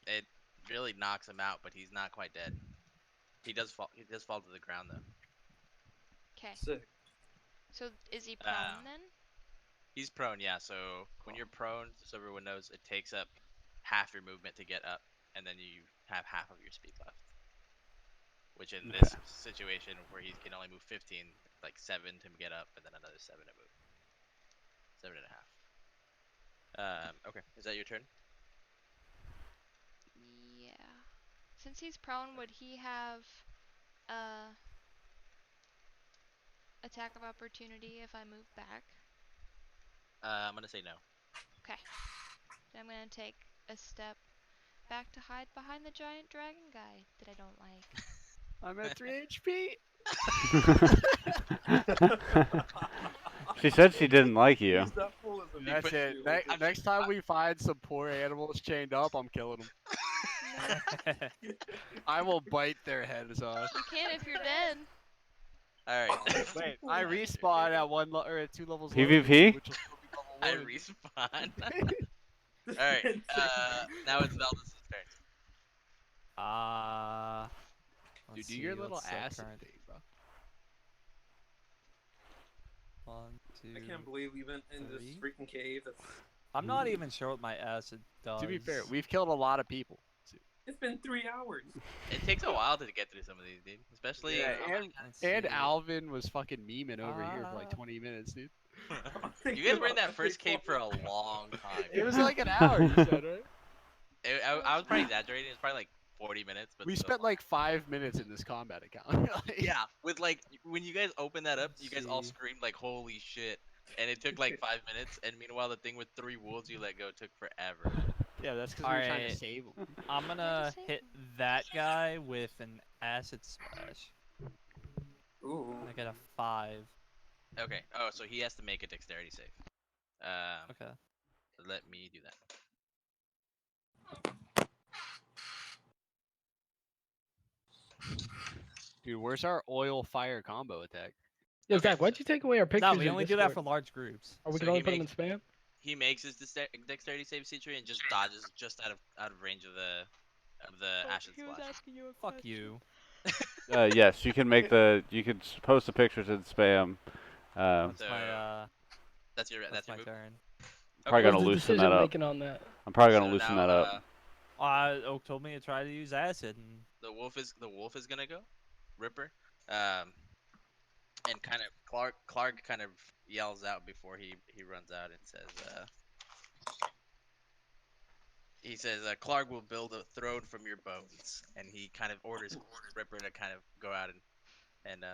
it really knocks him out, but he's not quite dead. He does fall to the ground though. Okay. Sick. So is he prone then? He's prone, yeah. So when you're prone, just so everyone knows, it takes up half your movement to get up, and then you have half of your speed left. Which in this situation where he can only move 15, like 7 to get up, and then another 7 to move. 7.5. Okay, is that your turn? Yeah. Since he's prone, would he have attack of opportunity if I move back? I'm gonna say no. Okay. Then I'm gonna take a step back to hide behind the giant dragon guy that I don't like. I'm at 3 HP. She said she didn't like you. Use that fool as a That's meat it. shield. Next time we find some poor animals chained up, I'm killing them. I will bite their heads off. You can if you're dead. All right. Wait, I respawn at 1 or at 2 levels lower PvP? than you, which will still be I level 1. respawn. All right. Now it's Valdez' turn. Dude, Let's do see, your little what's the acid current- thing, bro. 1, 2. I can't believe we went in this 3. freaking cave. That's... I'm not even sure what my acid does. To be fair, we've killed a lot of people. It's been 3 hours. It takes a while to get through some of these, dude. Especially. Yeah, Let's And see. Alvin was fucking memeing over here for like Ah. 20 minutes, dude. You guys were in that first cave for a long time. It was like an hour, you said, right? I was probably exaggerating. It's probably like 40 minutes, but We still. spent like 5 minutes in this combat account. Like, Yeah, with like when you guys opened that up, you guys all see. screamed like "Holy shit!" and it took like 5 minutes. And meanwhile, the thing with 3 wolves you let go took forever. Yeah, that's because we were trying to Alright. save them. I'm gonna save hit that guy with an acid splash. Ooh. I get a 5. Okay. Oh, so he has to make a dexterity save. Okay. Let me do that. Dude, where's our oil fire combo attack? Yo, Okay, Zach, why'd you take away our pictures? No, we in only do that for Discord? large groups. Or we So can only he put them in makes- spam? He makes his dexterity save, Citri, and just dodges just out of range of the acid splash. asking you a Fuck you. Yes, you can make the. You could post the pictures in spam. That's So, my That's your that's my move. turn. Probably Okay. gonna What's the loosen decision that up. making on that? I'm probably gonna So loosen now, that up. Oak told me to try to use acid, and The wolf is gonna go, Ripper, and kind of Clark kind of yells out before he runs out and says Clark will build a throne from your bones, and he kind of orders Ripper to kind of go out and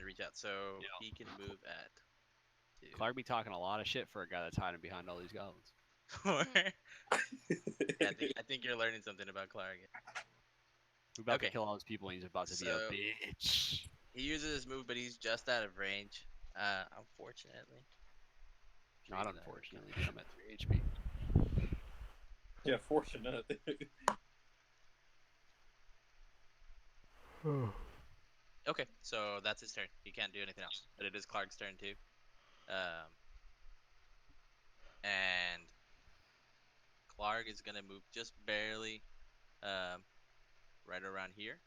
reach out, so Yeah. he can move at 2. Clark be talking a lot of shit for a guy that's hiding behind all these goblins. Yeah, I think you're learning something about Clark. We're about Okay. to kill all these people and he's about to be So- a bitch. He uses his move, but he's just out of range. Unfortunately. Not unfortunately, dude, I'm at 3 HP. Yeah, fortunate. Okay, so that's his turn. He can't do anything else, but it is Clark's turn too. And Clark is gonna move just barely, right around here,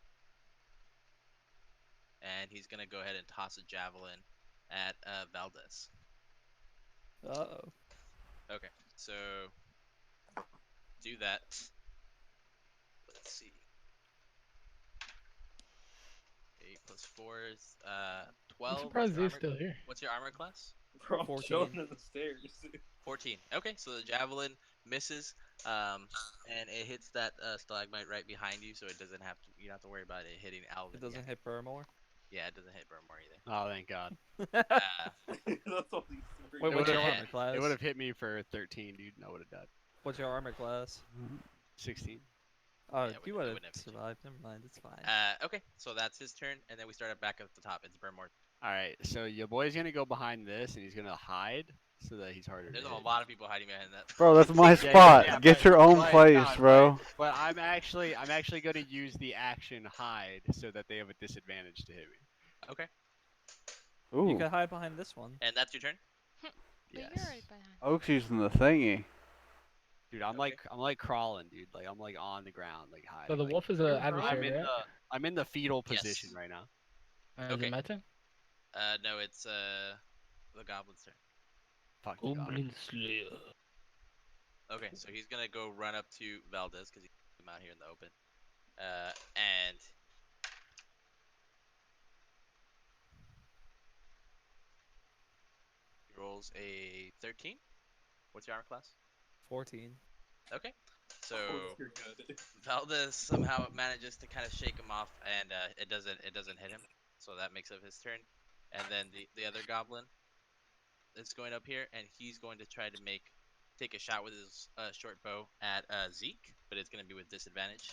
and he's gonna go ahead and toss a javelin at Valdez. uh-oh. Okay, so do that. Let's see. 8 plus 4 is 12. I'm surprised What's your Z's still here. What's your armor class? Bro, I'm 14. chilling in the stairs. 14. Okay, so the javelin misses, and it hits that stalagmite right behind you, so it doesn't have to. You don't have to worry about it hitting Alvin. It doesn't hit Burmore. Yeah, it doesn't hit Burmore either. Oh, thank God. That's all these Wait, It what's would've your hit- armor class? It would have hit me for 13, dude. And I would have died. What's your armor class? 16. Oh, Yeah, it you wouldn't would have hit you. survived. Never mind, it's fine. Okay, so that's his turn, and then we start back at the top. It's Burmore. All right, so your boy's gonna go behind this, and he's gonna hide so that he's harder There's to a hit. lot of people hiding behind that. Bro, that's my Yeah, spot. yeah, Get but- your own but- place, God, bro. But I'm actually gonna use the action hide so that they have a disadvantage to hit me. Okay, You Ooh, can hide behind this one. and that's your turn. But Yes. you're right behind. Oak's using the thingy. Dude, I'm like crawling, dude. Like I'm like on the ground, like hiding. So the like, wolf is an You're adversary, right? I'm in the fetal Yes. position right now. Is Okay. it my turn? No, it's the goblin's turn. Fuck the god. Goblin Slayer. Okay, so he's gonna go run up to Valdez because he's him out here in the open. And he rolls a 13. What's your armor class? 14. Okay, so Oh, you're good. Valdez somehow manages to kind of shake him off, and it doesn't hit him. So that makes up his turn. And then the other goblin is going up here, and he's going to try to take a shot with his short bow at Zeke, but it's going to be with disadvantage.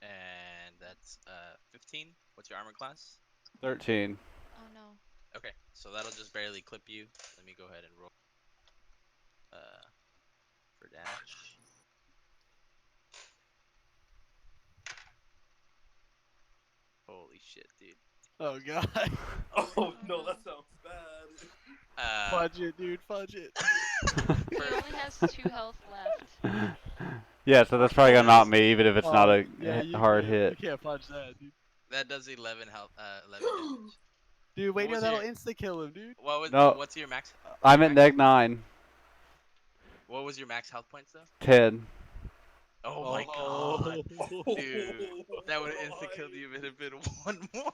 And that's 15. What's your armor class? 13. Oh no. Okay, so that'll just barely clip you. Let me go ahead and roll for damage. Holy shit, dude. Oh god. Oh no, that sounds bad. Fudge it, dude. Fudge it. He only has 2 health left. Yeah, so that's probably gonna knock me, even if it's not a hard hit. You can't fudge that, dude. That does 11 health. 11 damage. Dude, wait, What no, was that'll your- insta kill him, dude. No. What's your max? I'm at neg 9. What was your max health points though? 10. Oh my god, Oh, dude, that would have my insta killed God. you if it had been one more.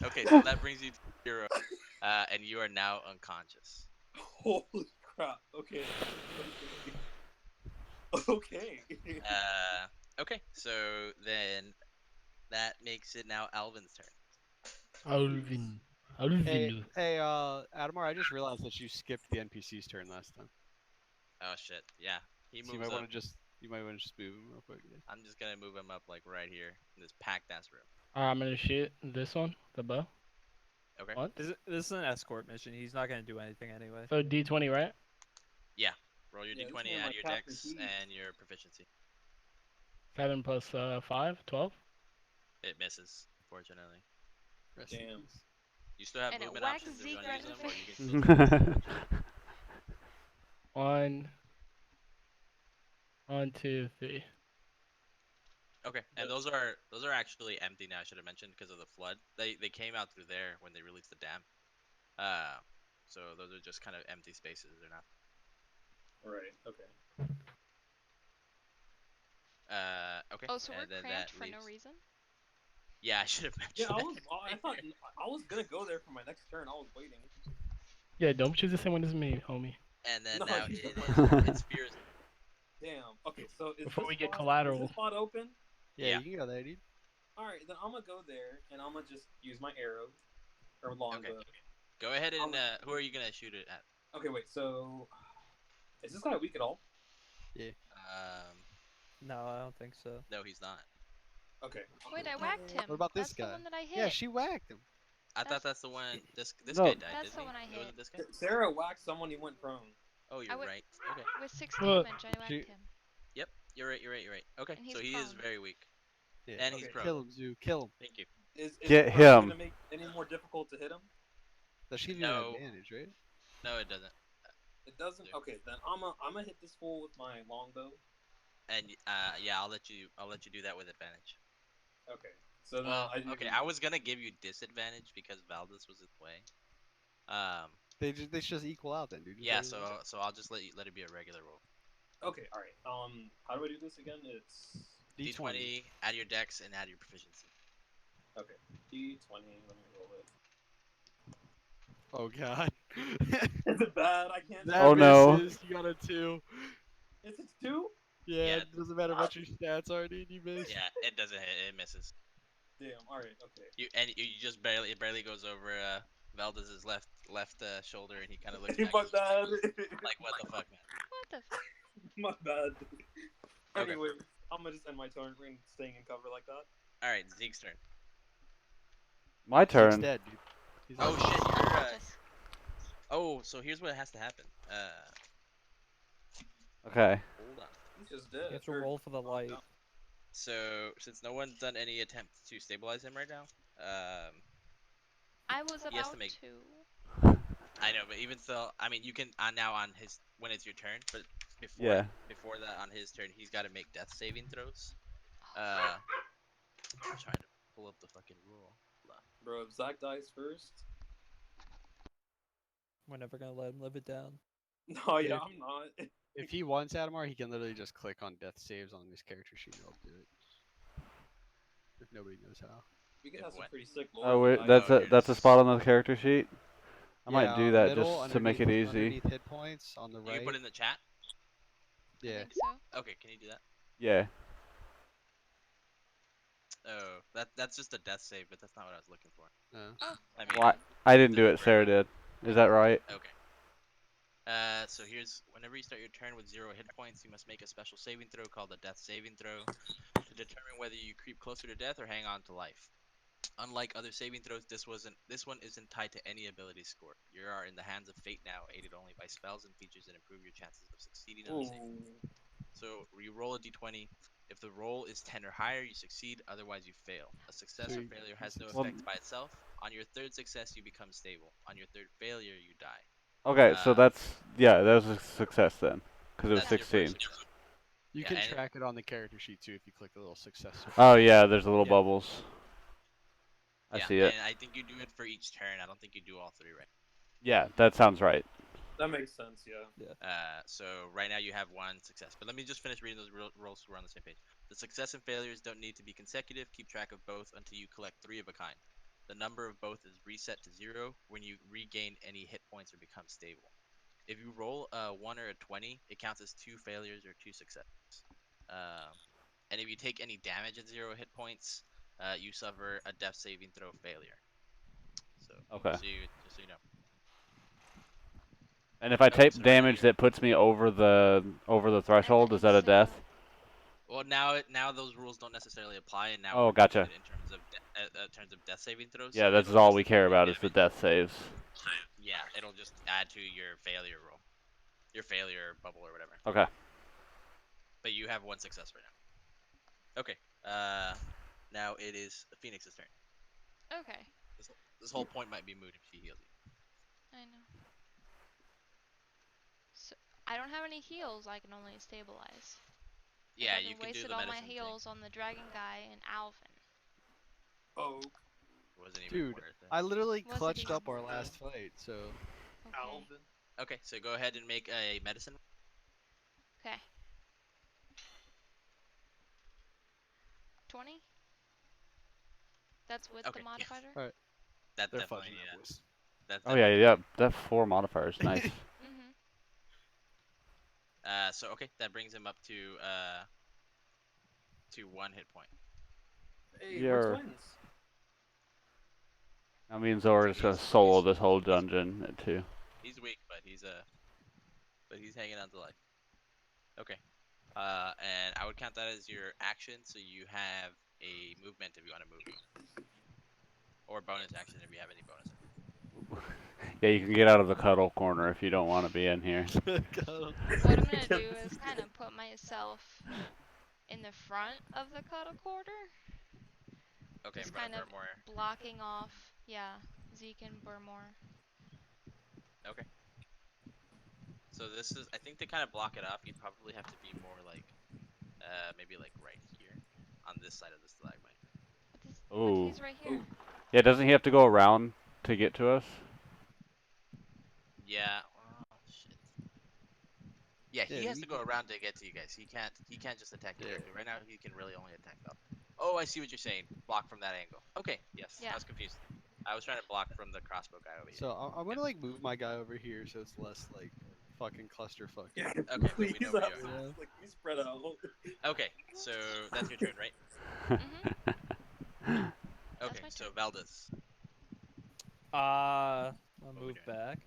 Okay, so that brings you to 0, and you are now unconscious. Holy crap. Okay. Okay. Okay, so then that makes it now Alvin's turn. Alvin. Hey, Alvin. hey, Adamar, I just realized that you skipped the NPC's turn last time. Oh shit, yeah, he So you moves might up. want to just move him real quick. Dude. I'm just gonna move him up like right here in this packed ass room. Alright, I'm gonna shoot this one, the bow. Okay. What? This is an escort mission. He's not gonna do anything anyway. So D20, right? Roll your Yeah, this d20, man add like your Captain dex Heat. and your proficiency. 7 plus 5, 12. It misses, fortunately. Rest in Damn. peace. You still have And it movement whacks options if you Zeke want to right use in them, the or you can still. 1, 1, 2, 3. Okay, and those are actually empty now. I should have mentioned because of the flood. They came out through there when they released the dam. So those are just kind of empty spaces. They're not. Right. Okay. Okay. Oh, so we're and then cramped that for no leaves- reason? Yeah, I should have mentioned. Yeah, I that. thought I was gonna go there for my next turn. I was waiting. Yeah, don't choose the same one as me, homie. And then No, now you it's Fear's. Damn. Okay, so is Before this we get spot- collateral. Is this spot open? Yeah, Yeah. you can go there, dude. All right, then I'm gonna go there and I'm gonna just use my arrow or longbow. Go ahead and who are you gonna shoot it at? Okay, wait. So is this guy weak at all? No, I don't think so. No, he's not. Okay. Wait, I whacked him. What about this That's guy? the one that I hit. Yeah, she whacked him. I thought That's- that's the one. This No. guy died. That's didn't the he? one I It hit. wasn't this guy. Sarah whacked someone. He went prone. Oh, you're would- right. Okay. With 6 Look. damage, I whacked She- him. Yep. You're right. Okay. And he's So he is prone. very weak. Yeah. And he's Okay. prone. Kill him, Zoo. Kill him. Thank you. Is Get the prone him. gonna make any more difficult to hit him? That should give you No. an advantage, right? No, it doesn't. It doesn't. Yeah. Okay, then I'm gonna hit this fool with my longbow. And yeah, I'll let you do that with advantage. Okay. So then Well, I do. okay, I was gonna give you disadvantage because Valdez was in the way. They should just equal out then, dude. Just Yeah, let it- so I'll just let it be a regular roll. Okay. All right. How do I do this again? It's D20, add your dex and add your proficiency. okay. D20. Let me roll it. Oh god. Is it bad? I can't. That Oh, no. misses. You got a 2. Is it 2? Yeah, Yeah. it doesn't matter what your stats are, dude. You miss. Yeah, it doesn't hit. It misses. Damn. All right. Okay. You just barely it barely goes over Valdez's left shoulder, and he kind of looks back My at you bad. like, what the fuck, man? What the fuck? My bad. Okay. Anyway, I'm gonna just end my turn and staying in cover like that. All right, Zeke's turn. My Zeke's turn. dead, dude. He's Oh like- shit, you're Unconscious. Oh, so here's what has to happen. Okay. Hold on. He's just dead. You have to Or- roll for the light. no. So since no one's done any attempt to stabilize him right now, I was He has to about make- to. I know, but even still, I mean, you can now on his when it's your turn, but before Yeah. before that on his turn, he's got to make death saving throws. I'm trying to pull up the fucking rule. Hold on. Bro, if Zach dies first. We're never gonna let him live it down. No, yeah, Yeah. I'm not. If he wants Adamar, he can literally just click on death saves on his character sheet and it'll do it. If nobody knows how. We could If have some what? pretty sick lore. Oh, if he wait, dies. that's a spot on the character sheet. I might Yeah, do that middle, just to make it underneath- easy. Underneath hit points on the You can right. put it in the chat. I Yeah. think so. Okay, can you do that? Yeah. Oh, that's just a death save, but that's not what I was looking for. Oh, I mean, Why? I didn't do the it. Sarah did. Is that right? Okay. So here's whenever you start your turn with 0 hit points, you must make a special saving throw called a death saving throw to determine whether you creep closer to death or hang on to life. Unlike other saving throws, this one isn't tied to any ability score. You are in the hands of fate now, aided only by spells and features that improve your chances of succeeding on the save. Ooh. So you roll a d20. If the roll is 10 or higher, you succeed. Otherwise, you fail. A success or Sweet. failure has no Well- effect by itself. On your third success, you become stable. On your third failure, you die. Okay, so Uh, that was a success then, because it was That's your first 16. success. You Yeah, can and it- track it on the character sheet too if you click the little success. Oh yeah, there's the little Yeah. bubbles. I Yeah, see it. and I think you do it for each turn. I don't think you do all 3 right. Yeah, that sounds right. That makes sense, yeah. So right now you have 1 success. But let me just finish reading those rolls so we're on the same page. The success and failures don't need to be consecutive. Keep track of both until you collect 3 of a kind. The number of both is reset to 0 when you regain any hit points or become stable. If you roll a 1 or a 20, it counts as 2 failures or 2 successes. And if you take any damage at 0 hit points, you suffer a death saving throw failure. So, Okay. just so you know. And if I Okay, take so right damage here- that puts me over the threshold, is that a it's death? stable. Well, now those rules don't necessarily apply, and now Oh, we're gotcha. doing it in terms of death saving throws. Yeah, so that's it'll all just we care take about is the damage. death saves. Yeah, it'll just add to your failure roll, your failure bubble or whatever. Okay. But you have 1 success right now. Okay. Now it is Phoenix's turn. Okay, This whole point might be moot if she heals you. I know. So I don't have any heals. I can only stabilize. I Yeah, fucking you can do wasted the all medicine my heals on the dragon guy and Alvin. Oh. thing. Wasn't even Dude, worth it. I literally Was it clutched even up our worth last it? fight, so Okay. Okay, so go ahead and make a medicine. Okay. 20? That's with Okay, the yeah. modifier? Alright. That they're definitely, fudging yeah. that boys. That's Oh yeah, definitely yeah. That 4 modifiers, nice. Mm-hmm. So okay, that brings him up to 1 hit point. Hey, Yeah. we're twins. That means we're just gonna He's- solo he's- this whole dungeon at 2. He's weak, but he's hanging on to life. Okay. And I would count that as your action, so you have a movement if you want to move, or bonus action if you have any bonus. Yeah, you can get out of the cuddle corner if you don't want to be in here. What I'm gonna do is kind of put myself in the front of the cuddle quarter, Okay, just in front kind of of Vermore. blocking off, yeah, Zeke and Burmore. Okay. So this is, I think to kind of block it off, you'd probably have to be more like, maybe like right here, on this side of the stalagmite. But Ooh. he's right here. Yeah, doesn't he have to go around to get to us? Yeah. Oh shit. Yeah, he Yeah, has we to go around to get to you guys. He can't just attack you Yeah. directly. Right now, he can really only attack Val. Oh, I see what you're saying. Block from that angle. Okay. Yes. Yeah. I was confused. I was trying to block from the crossbow guy over here. So I'm gonna like move my guy over here so it's less like fucking clusterfuck. Yeah, Okay, but we please, know where you have are. some, like, please spread out. Okay, so that's your turn, right? Mhm. Okay, my so turn. Valdez. I'll we move doing? back.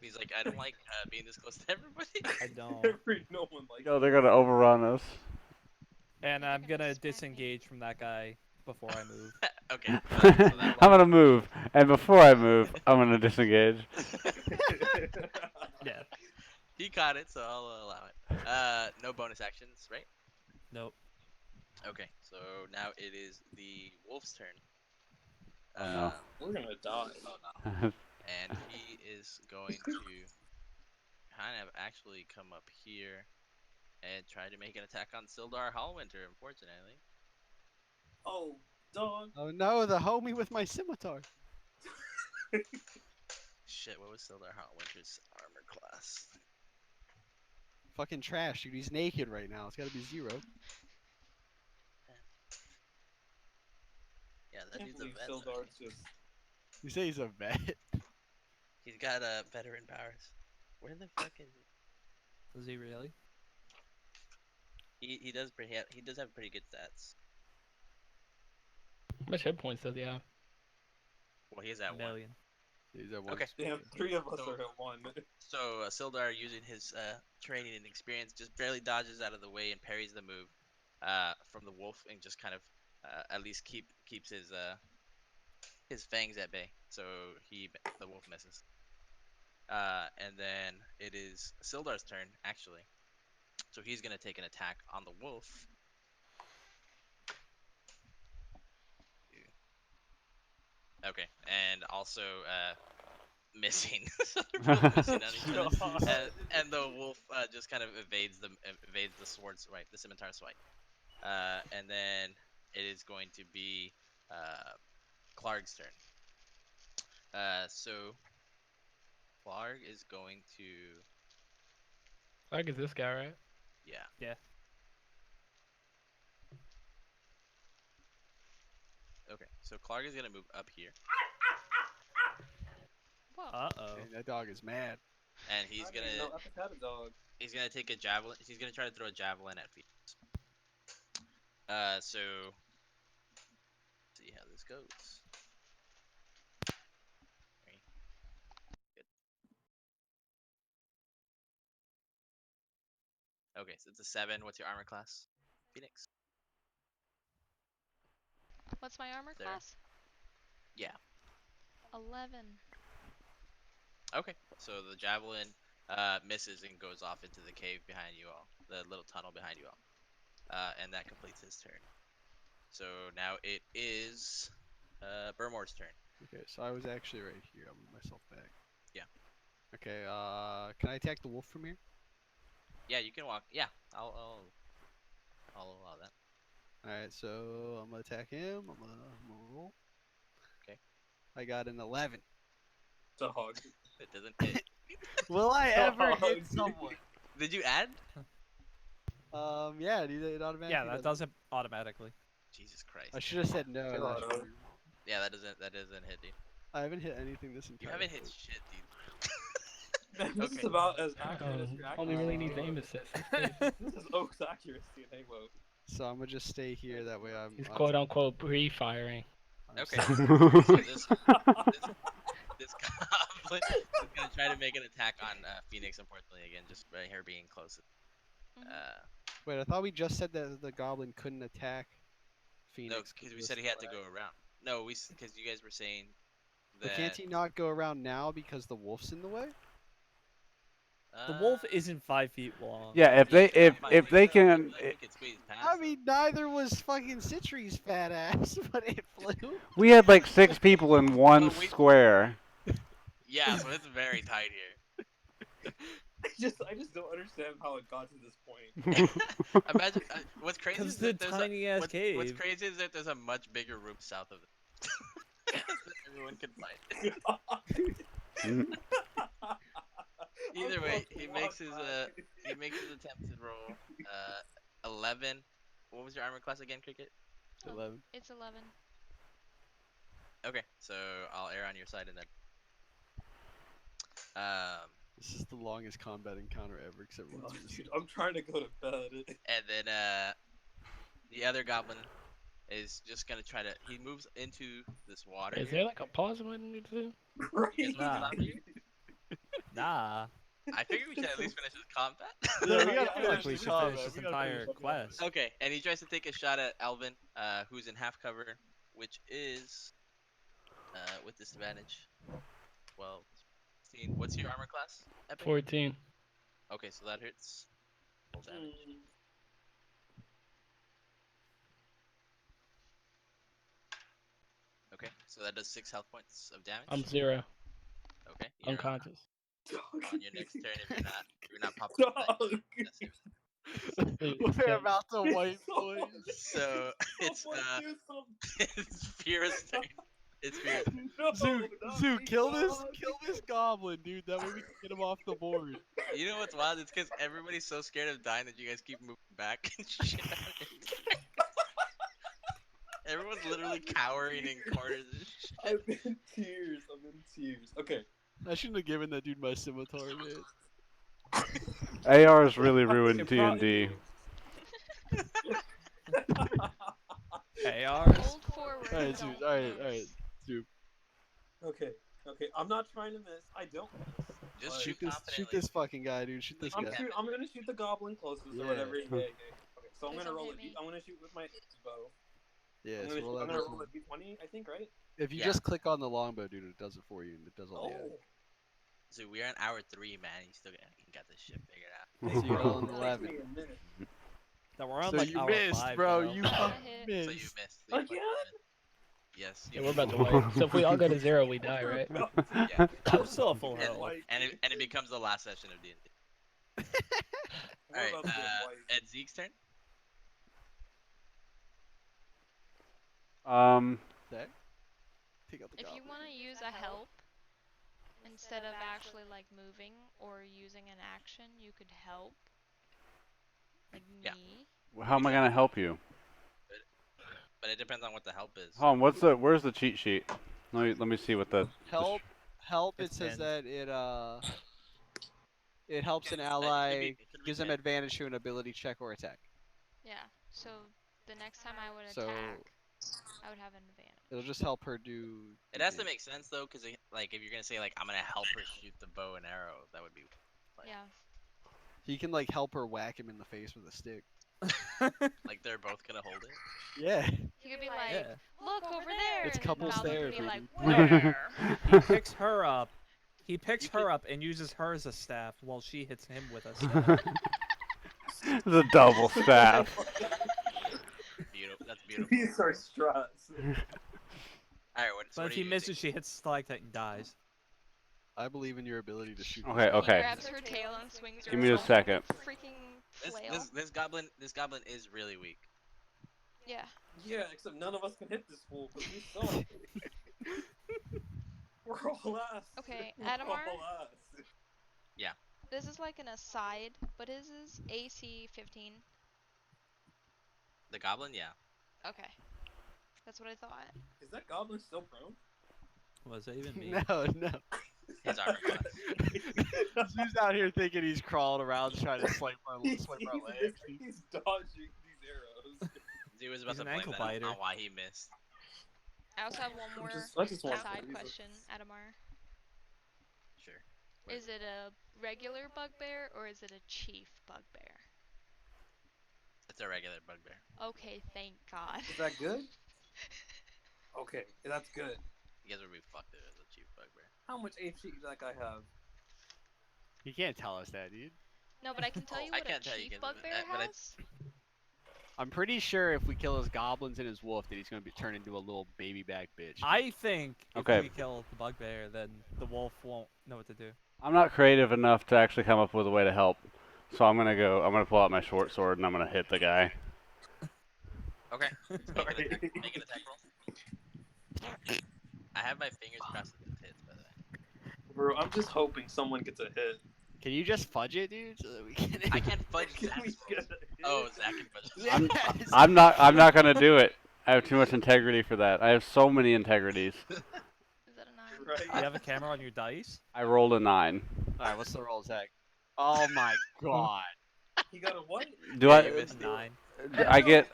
He's like, I don't like being this close to everybody. I don't. No one likes. Yo, they're gonna overrun us. And They're I'm gonna gonna smack me. disengage from that guy before I move. Okay, so that I'm gonna move, and before I move, I'm gonna disengage. Yeah. He caught it, so I'll allow it. No bonus actions, right? Nope. Okay, so now it is the wolf's turn. Oh, no. We're gonna die. And he is going to kind of actually come up here and try to make an attack on Sildar Hallwinter, unfortunately. Oh, dog. Oh no, the homie with my scimitar. Shit, what was Sildar Hallwinter's armor class? Fucking trash, dude. He's naked right now. It's gotta be 0. Yeah, I that can't dude's a believe vet. Sildar's just. You say he's a vet? He's got veteran powers. Where the fuck is he? Does he really? He does he does have pretty good stats. How much hit points does he have? Well, he is at 1. Million. He's at 1. Okay. Damn, 3 of us So- are at 1. So Sildar, using his training and experience, just barely dodges out of the way and parries the move from the wolf, and just kind of at least keeps his fangs at bay. So the wolf misses. And then it is Sildar's turn, actually. So he's gonna take an attack on the wolf. Okay, and also missing. So they're both missing on each other. And the wolf just kind of evades the sword's swipe, the scimitar swipe. And then it is going to be Clark's turn. So Clark is going to, Like, is this guy, right? yeah. Yeah. Okay, so Clark is gonna move up here, Whoa. Uh-oh. Hey, that dog is mad. and he's gonna dog. take a javelin. He's gonna try to throw a javelin at Phoenix. So see how this goes. Right. Good. Okay, so it's a 7. What's your armor class, Phoenix? What's my armor There. class? Yeah. 11. Okay, so the javelin misses and goes off into the cave behind you all, the little tunnel behind you all, and that completes his turn. So now it is Burmore's turn. Okay, so I was actually right here. I'll move myself back. Yeah. Okay, can I attack the wolf from here? Yeah, you can walk. Yeah, I'll allow that. Alright, so I'm gonna attack him. I'm gonna roll. Okay. I got an 11. Dog. It doesn't hit. Will I ever Dog. hit someone? Did you add? Yeah, it automatically Yeah, that does it automatically. Jesus Christ. I should have said no. and God. that should've- Yeah, that doesn't hit, dude. I haven't hit anything this You entire haven't hit fight. shit, dude. This is Okay. about as accurate as your Only really needs accuracy. aim assist. This is Oak's accuracy in Halo. So I'm gonna just stay here. That way He's I'm quote unquote pre-firing. Okay. safe. So this goblin is gonna try to make an attack on Phoenix. Unfortunately, again, just right here being close. Mhm. Wait, I thought we just said that the goblin couldn't attack Phoenix. No, because we said he had to go around. No, because you guys were saying But that. can't he not go around now because the wolf's in the way? The wolf isn't 5 feet long. Yeah, if they can, we could squeeze past. I mean, neither was fucking Citri's fat ass, but it flew. we had like 6 people in one But we- square. Yeah, so it's very tight here. I just don't understand how it got to this point. Imagine what's crazy is Because the that there's tiny ass what's cave. crazy is that there's a much bigger room south of it. that everyone can find. Either way, he makes his attempt to roll 11. What was your armor class again, Cricket? 11. It's 11. Okay, so I'll err on your side and then This is the longest combat encounter ever, except Oh, once for the dude, same. I'm trying to go to bed. And then the other goblin is just gonna try to. He moves into this water. Is here. there like a pause button we need to do? Right? You guys wanna Nah. stop here? Nah. I figure we should at least finish this combat. Yeah, we Yeah, gotta I I feel like finish we this should combat. finish this We gotta entire finish this quest. Okay, and he tries to take a shot at Alvin, who's in half cover, which is with disadvantage. 12. 16. What's your armor class? Epic? 14. Okay, so that hits. Full damage. Okay, so that does 6 health points of damage. I'm 0. Okay, you're Unconscious. on your next turn if you're not popping. We're about to wipe, boys. So it's it's Fira's turn. It's Fira's turn. Zoo, kill this goblin, dude. That way we can get him off the board. You know what's wild? It's because everybody's so scared of dying that you guys keep moving back and shit. Everyone's literally cowering in corners and shit. I'm in tears. I'm in tears. Okay. I shouldn't have given that dude my scimitar, man. AR's really ruined It pro- D&D. ARs? Hold forward. Alright, don't Zeus. Alright, miss. Zoo. Okay. Okay. I'm not trying to miss. I don't miss. Just But shoot Shoot confidently. this fucking guy, dude. Shoot this I'm guy. I'm gonna shoot the goblin closest Yeah. or whatever. Yeah. Okay. So I'm Please gonna don't roll hit it. me. I'm gonna shoot with my bow. Yeah, I'm so gonna, roll I'm that gonna d20. roll a d20. I think, right? If you Yeah. just click on the longbow, dude, it does it for you, and it does all the Oh. So we're on hour 3, man. You still got this shit figured out. So you roll an Takes 11. me a minute. No, we're on So like you hour missed, 5, bro. though. You Not gonna fucking hit. So you missed. missed. You fucking Again? missed. Yes. Yeah, we're about to wipe. So if we all go to 0, we die, right? Yeah. I'm still a full And, health. and it becomes the last session of D&D. We're Alright, about to get wiped. Ed Zeke's turn. There. Take out the If you goblin. want to use a help instead of actually like moving or using an action, you could help. Like Yeah. me. How am I gonna help you? But it depends on what the help is. Hold on, where's the cheat sheet? Let me see what the Help. It It's says pinned. that it helps an It ally, should be gives them pinned. advantage to an ability check or attack. Yeah. So the next time I would So- attack, I would have an advantage. It'll just help her do. It has to make sense though, because like if you're gonna say like I'm gonna help her shoot the bow and arrow, that would be. Like, Yeah. He can like help her whack him in the face with a stick. Like they're both gonna hold it. Yeah. He could be like, Yeah. look over there. It's and couples Goblin could therapy, be like, dude. where? He picks her up. He picks You her could- up and uses her as a staff while she hits him with a staff. the double staff. Beautiful. That's beautiful. These are strats. Alright, what? But what if are he you misses, using? she hits stalactite and dies. I believe in your ability to shoot. Okay, this guy. okay. He grabs her tail and swings her. Give me a around second. Freaking This, flail. this goblin is really weak. Yeah. Yeah, except none of us can hit this fool because we suck. We're all ass. Okay, We're Adamar? all ass. This is like an aside, but his is AC 15. The goblin, yeah. Okay. That's what I thought. Is that goblin still prone? Was it even me? No, no. His armor class. He's out here thinking he's crawling around trying to swipe our legs. He's dodging these arrows. He was about He's to an blame ankle that biter. on why he missed. I also have one more I just want aside to use question, Adamar. Sure. Is it a regular bugbear or is it a chief bugbear? It's a regular bugbear. Okay, thank God. Is that good? Okay, that's good. You guys would be fucked if it was a chief bugbear. How much HP does that guy have? You can't tell us that, dude. No, but I can tell you I what can't a tell you chief again, but bugbear I- has. I'm pretty sure if we kill his goblins and his wolf, that he's gonna be turned into a little baby back bitch. I think if Okay. we kill the bugbear, then the wolf won't know what to do. I'm not creative enough to actually come up with a way to help, so I'm gonna pull out my short sword and I'm gonna hit the guy. Okay. Make an attack roll. I have my fingers crossed against hits, by the way. Bro, I'm just hoping someone gets a hit. Can you just fudge it, dude, so that we can? I can't fudge Can we Zach's get roll. a hit? Oh, Zach can fudge. Yes. I'm not gonna do it. I have too much integrity for that. I have so many integrities. Is that a 9? Right. Do you have a camera on your dice? I rolled a 9. Alright, what's the roll, Zach? Oh my god. He got a what? Do Yeah, I? you missed it. 9.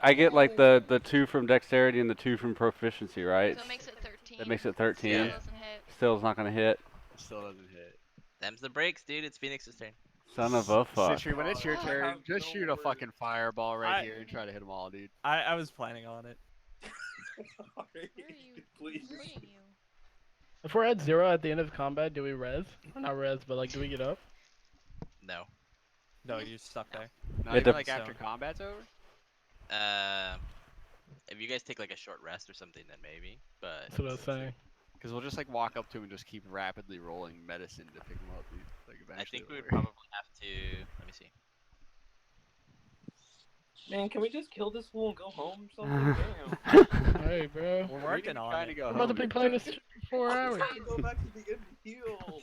I get like the 2 from dexterity and the 2 from proficiency, right? So it makes it 13. That makes it Still 13. Yeah. doesn't hit. Still's not gonna hit. Still doesn't hit. Them's the breaks, dude. It's Phoenix's turn. Son of a fuck. Citry, when it's your I turn, have just no shoot a words. fucking fireball right I- here and try to hit them all, dude. I was planning on it. Sorry, Where are you please. putting you? If we're at 0 at the end of combat, do we res? Or not res, but like, do we get up? No. No, you're stuck there. Not It even dep- like after so- combat's over? If you guys take like a short rest or something, then maybe. But That's what I was saying. Because we'll just like walk up to him and just keep rapidly rolling medicine to pick him up, dude. Like I eventually. think we would it'll work. probably have to. Let me see. Man, can we just kill this fool and go home or something? Damn. Hey, bro. We're We working need to on kinda it. go I'm about to home, be dude. playing this for 4 I'm hours. trying to go back to the inn to heal.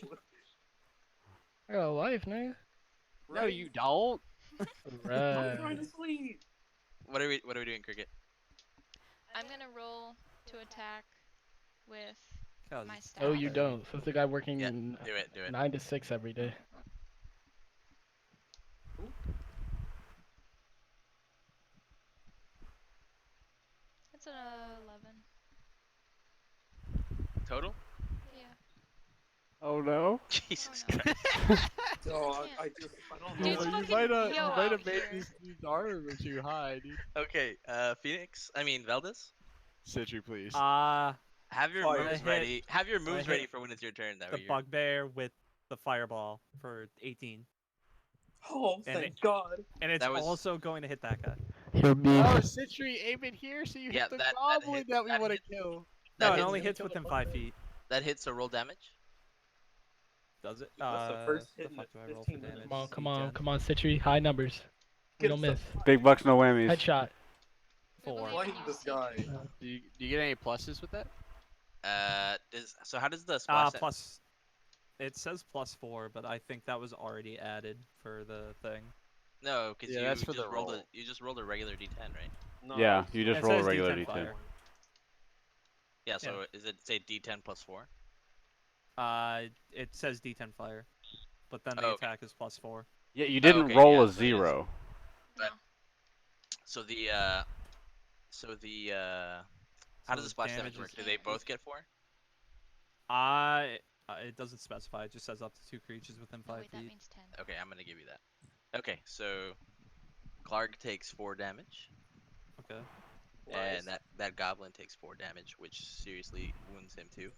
I got a life, nigga. No, you don't. I'm trying Right. to sleep. What are we doing, Cricket? I'm gonna roll to attack with 'Cause my it's staff. No, you there. don't. Says the guy working Yeah, Do it. 9 to 6 every day. It's an 11. Total? Yeah. Oh no. Jesus no. Christ. Oh, can't. I don't Dude, know. it's you fucking might have, Theo you might out have made here. this dude's armor too high, dude. Okay, Phoenix. I mean Veldis. Citry, please. Have your Fire. moves hit- ready. Have your when I moves hit ready for when it's your turn. That The way you're- bugbear with the fireball for 18. Oh, And thank it- God. And it's That was- also going to hit that guy. You're being. Oh, Citry, aim it here so you Yeah, hit the that goblin hit- that we that want to hit- kill. That No, it hits- only hits kill the within bugbear. 5 feet. That hits, so roll damage. Does it? That's the first the hit in fuck the do I roll for 15 minutes. damage? Come on, D10? come on, Citry. High numbers. We Get don't some- miss. Big bucks, no whammies. Headshot. We 4. believe in Blame you, this guy. Citry. Do you get any pluses with that? So how does the splash? Plus. It says +4, but I think that was already added for the thing. No, because Yeah, you that's for just the rolled roll. you just rolled a regular D10, right? No, Yeah, that's- you just It roll a says regular D10 D10. fire. Yeah. So is it say D10 plus 4? It says D10 fire, but then the Oh, okay. attack is +4. Yeah, you didn't okay, roll yeah, a so it is. 0. But- No. So the how does So the splash damage damage work? is- Do they both get 4? It doesn't specify. It just says up to 2 creatures within No, 5 wait, that feet. means 10. Okay, I'm gonna give you that. Okay, so Clark takes 4 damage, Okay. and that goblin takes 4 damage, which seriously wounds him too.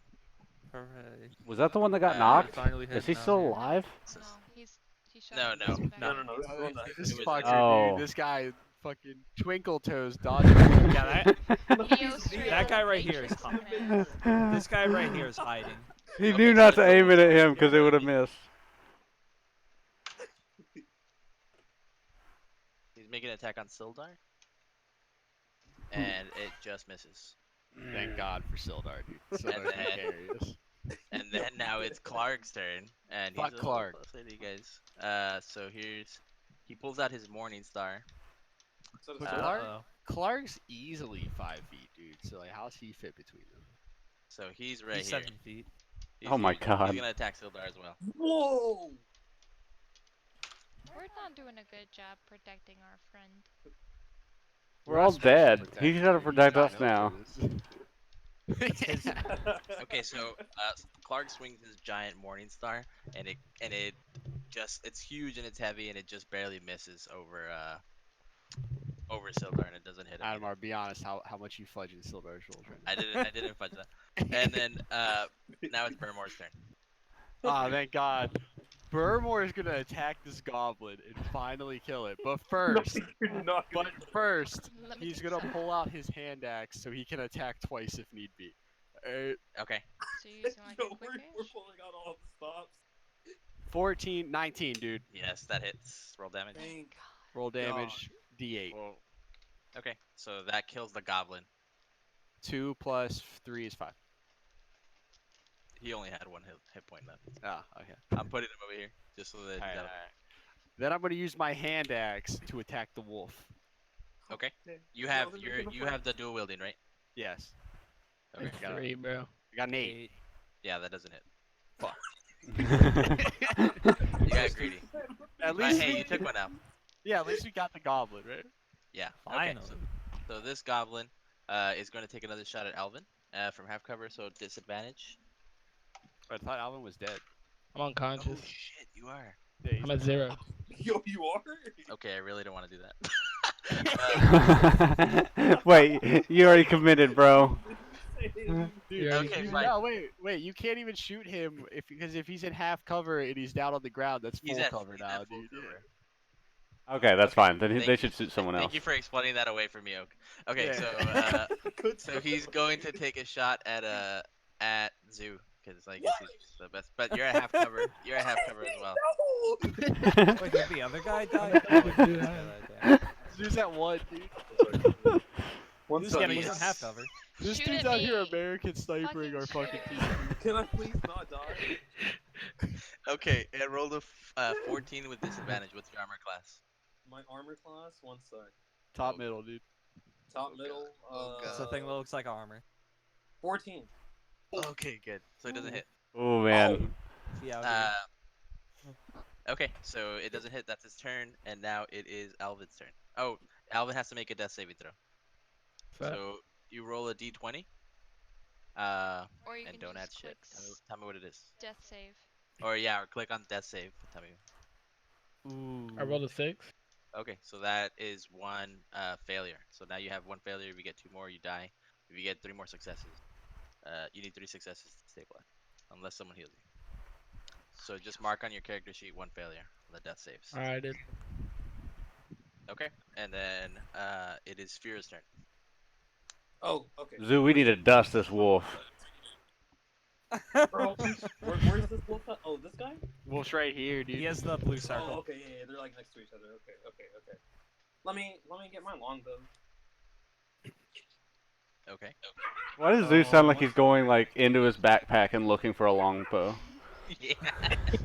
Hooray. Was that the one that got Uh, knocked? Finally Is hit he now. still alive? So- No, he's shot. No, in no. his back. No, no, no. This is the one that This it was- fucker, Oh. dude. This guy fucking twinkle toes dodging. Yeah, Theo straight that up guy right here is matrixing hot. him in. This guy right here is hiding. He Okay, knew so not it's to aim it almost at him always because it gonna would have be- missed. He's making an attack on Sildar, and it just misses. Thank God for Sildar, dude. Sildar's then- precarious. And then now it's Clark's turn, and Fuck he's a little Clark. closer to you guys. So he pulls out his Morning Star. So does But Clark. Clark- Uh-oh. Clark's easily 5 feet, dude. So like, how's he fit between them? So he's right He's here. 7 feet. He's Oh my He's God. gonna attack Sildar as well. Whoa! We're not doing a good job protecting our friend. We're all supposed to dead. protect He's you, gotta you protect sign us up now. for this. Okay, so Clark swings his giant Morning Star, and it just it's huge and it's heavy, and it just barely misses over Sildar, and it doesn't hit him. either. Adamar, be honest, how much you fudging Sildar's rolls right now? I didn't fudge that. And then now it's Burmore's turn. Oh, thank God. Burmore is gonna attack this goblin and finally kill it. But first, You're not but gonna- first, Let me he's take gonna some. pull out his hand axe so he can attack twice if need be. Okay. So you're using like Yo, a quick we're edge? pulling out all the stops. 14, 19, dude. Yes, that hits. Roll damage. Thank Roll damage, D8. Well, okay, so that kills the goblin. 2 plus 3 is 5. He only had 1 hit point left. Ah, okay. I'm putting him over here just so that he's Alright, out of- alright. Then I'm gonna use my hand axe to attack the wolf. Okay. You Well, have then we're gonna you fight. have the dual wielding, right? Yes. Okay. It's got it. 3, bro. I got an 8. Yeah, that doesn't hit. least hey, we- you took one out. Yeah, at least we got the goblin, right? Yeah. Okay. Finally. So this goblin is going to take another shot at Alvin from half cover, so disadvantage. I thought Alvin was dead. I'm Oh unconscious. shit, you are. Yeah, he's I'm at 0. Yo, you are? Okay, I really don't want to do that. Wait, you already committed, bro. Dude, You already Okay, you- fine. no, wait, you can't even shoot him because if he's in half cover and he's down on the ground, that's He's full at- cover he's now, at full dude. Yeah. cover. Okay, that's fine. Then Thank they you. should shoot someone else. Thank you for explaining that away from me, Oak. Okay, Yeah. so he's going to take a shot at Zoo because I guess he's the best. But you're at half cover. You're at half cover as well. Wait, did the other guy die? Oh, wait, this guy died. Zeus at 1, dude. One This Yeah, second. but he's in half cover. This Shoot dude's at out here me. American snipering our fucking Fucking team. Can I please not die? Okay, and rolled a 14 with disadvantage. What's your armor class? My armor class? One sec. Top Oh. middle, dude. Top Oh, middle. God. It's the thing that looks like armor. 14. Okay, good. So it doesn't hit. Oh man. See out Uh, here. okay, so it doesn't hit. That's his turn, and now it is Alvin's turn. Oh, Alvin has to make a death saving throw. Fat. So you roll a d20. Or you And can don't add just shit. click Tell me what it is. death save. Or yeah, or click on death save. Tell me. Ooh. I rolled a 6. Okay, so that is one failure. So now you have one failure. If you get 2 more, you die. If you get 3 more successes, you need 3 successes to stay alive, unless someone heals you. So just mark on your character sheet 1 failure on the death saves. Alright, dude. Okay, and then it is Fira's turn. Oh, okay. Zoo, we need to dust this wolf. Bro, where's this wolf at? Oh, this guy? Wolf's right here, dude. He has the blue Oh, circle. okay, yeah, they're like next to each other. Okay. Let me get my longbow. Okay. Why does Zoo sound like he's going like into his backpack and looking for a longbow? Yeah.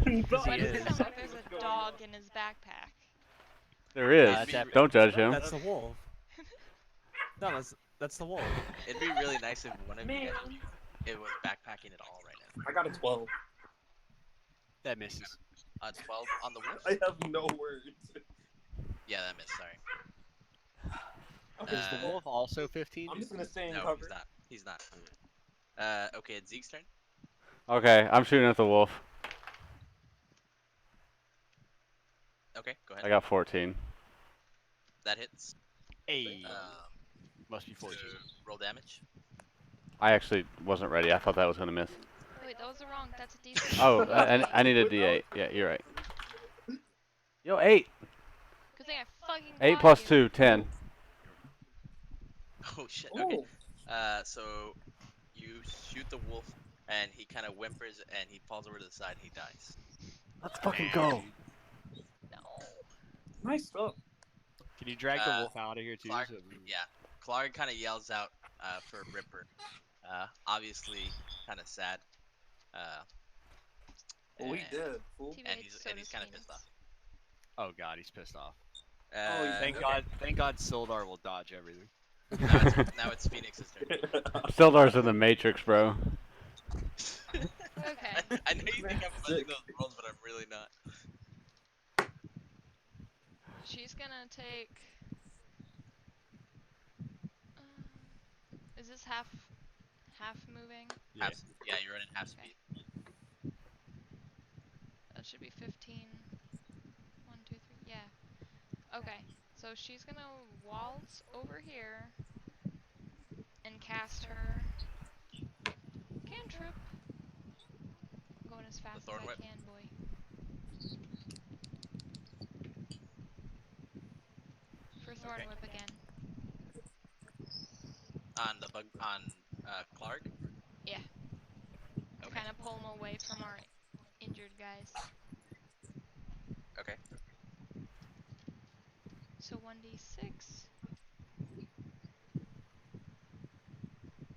Because Why he does it is. sound like there's a dog in his backpack? There is. That's epic. Don't judge him. That's the wolf. No, that's the wolf. It'd be really nice if one of you guys it was backpacking it all right now. I got a 12. That misses. 12 on the wolf? I have no words. Yeah, that missed. Sorry. Okay, Is the Uh, wolf also 15? I'm just gonna stay in No, cover. he's not. He's not. Okay, it's Zeke's turn. Okay, I'm shooting at the wolf. Okay, go I ahead. got 14. That hits. Hey, Um, must be so 14. roll damage. I actually wasn't ready. I thought that was gonna miss. Wait, that was the wrong. That's a D6. Oh, I need a D8. Yeah, you're right. Yo, 8. Good thing I fucking 8 got plus you. 2, 10. Oh shit. Okay. Oh, So you shoot the wolf, and he kind of whimpers, and he falls over to the side, and he dies. Let's fucking go. No. nice stuff. Can you drag the Uh, wolf out of here too? Clark, so we- yeah. Clark kind of yells out for Ripper. Obviously, kind of sad. Well, we and- did, fool. TV And so he's does kind of Phoenix. pissed off. Oh god, he's pissed off. Uh, Thank God Sildar will dodge everything. now it's Phoenix's turn. Sildar's in the Matrix, bro. Okay. I know you think I'm fudging those rolls, but I'm really not. She's gonna take. Is this half moving? Yeah. Yeah, you're running half speed. That should be 15. 1, 2, 3. Yeah. Okay. So she's gonna waltz over here and cast her cantrip. I'm going as fast as Thorn I Whip? can, boy. For Thorn Okay. Whip again. On the bug on Clark. Yeah. To Okay. kind of pull him away from our injured guys. Okay. So 1d6.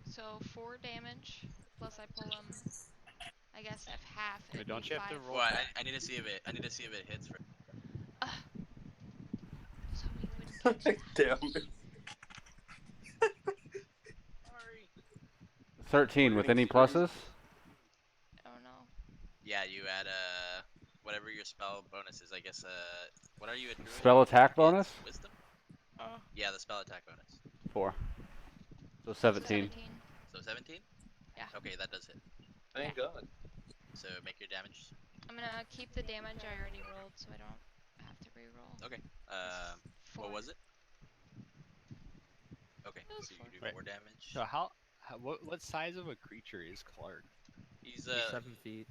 So 4 damage. Plus I pull him. I guess if half. Wait, it'd don't be you have to 5. roll? Well, I need to see if it. I need to see if it hits for. So we wouldn't get Damn it. Sorry. 13 with any pluses? I don't know. Yeah, you add whatever your spell bonus is. I guess. What are you? A druid? Spell attack It's bonus? Wisdom. Oh. Yeah, the spell attack bonus. 4. So So 17. 17. So 17. Yeah. Okay, that does hit. Thank God. So make your damage. I'm gonna keep the damage I already rolled, so I don't have to re-roll. Okay. Four. What was it? Okay, It was so you 4. do Wait, 4 damage. So what size of a creature is Clark? He's 7 feet.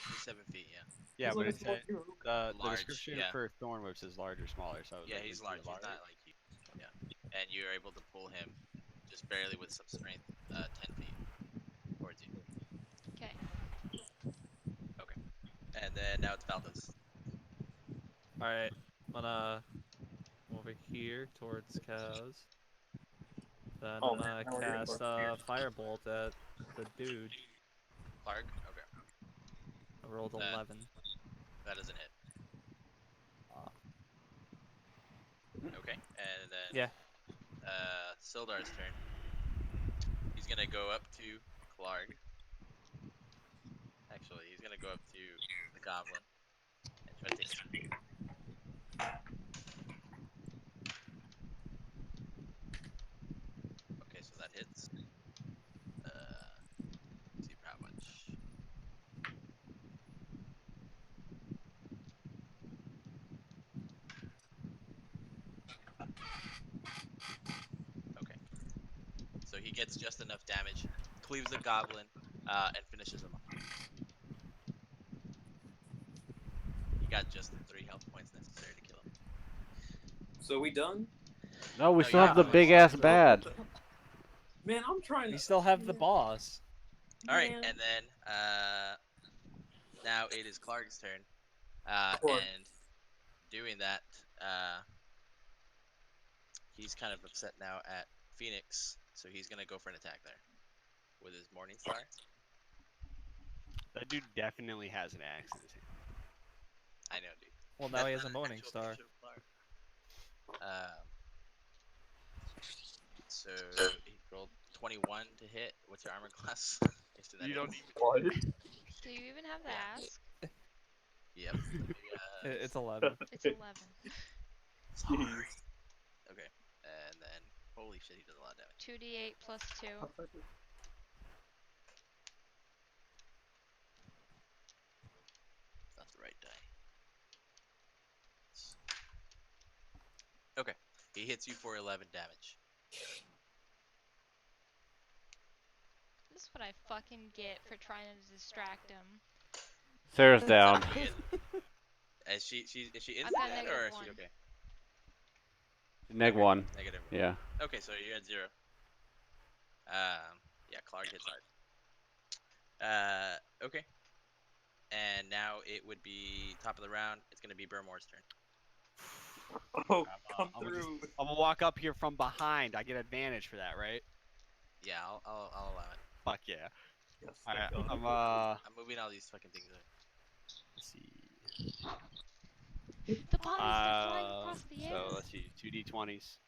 he's 7 feet. Yeah. Yeah, He's but like a it small said hero. the Large, description yeah. for Thorn Whips is large or smaller. So I was Yeah, like, he's is he large. He's large? not like you. Yeah. And you're able to pull him just barely with some strength, 10 feet towards you. Okay. Okay. And then now it's Valdos. Alright, I'm gonna come over here towards cows. Then Oh, I'm gonna now we're getting cast close. Firebolt at the dude. Clark. Okay. I rolled That- 11. That doesn't hit. Okay. And then Yeah. Sildar's turn. He's gonna go up to Clark. Actually, he's gonna go up to the goblin and try to take a swing. Okay, so that hits. Let's see how much. Okay. So he gets just enough damage, cleaves the goblin, and finishes him off. He got just the 3 health points necessary to kill him. So we done? No, we No, still you have the have big one. ass bad. Man, I'm trying to. We still have the boss. All right, Man. and then now it is Clark's turn, Clark. and doing that, he's kind of upset now at Phoenix, so he's gonna go for an attack there with his Morning Star. That dude definitely has an axe in his hand. I know, dude. Well, now That's he has not a an Morning actual Star. picture of Clark. So he rolled 21 to hit. What's your armor class? Yes, You don't What? Do you even have the Yeah. ask? Yep. It's 11. It's 11. Sorry. Okay, and then holy shit, he does a lot of damage. 2d8 plus 2. That's not the right die. Okay, he hits you for 11 damage. This is what I fucking get for trying to distract him. Sarah's down. Is she in I've got that or is -1. she okay? Neg Okay, 1. -1. Yeah. Okay, so you're at 0. Yeah, Clark hits hard. Okay. And now it would be top of the round. It's gonna be Burmore's turn. Oh, I'm come through. I'm gonna walk up here from behind. I get advantage for that, right? Yeah, I'll allow it. Fuck yeah. Yes, All right, thank God. I'm moving all these fucking things over. let's see. The bodies are flying across the air. So let's see, 2d20s.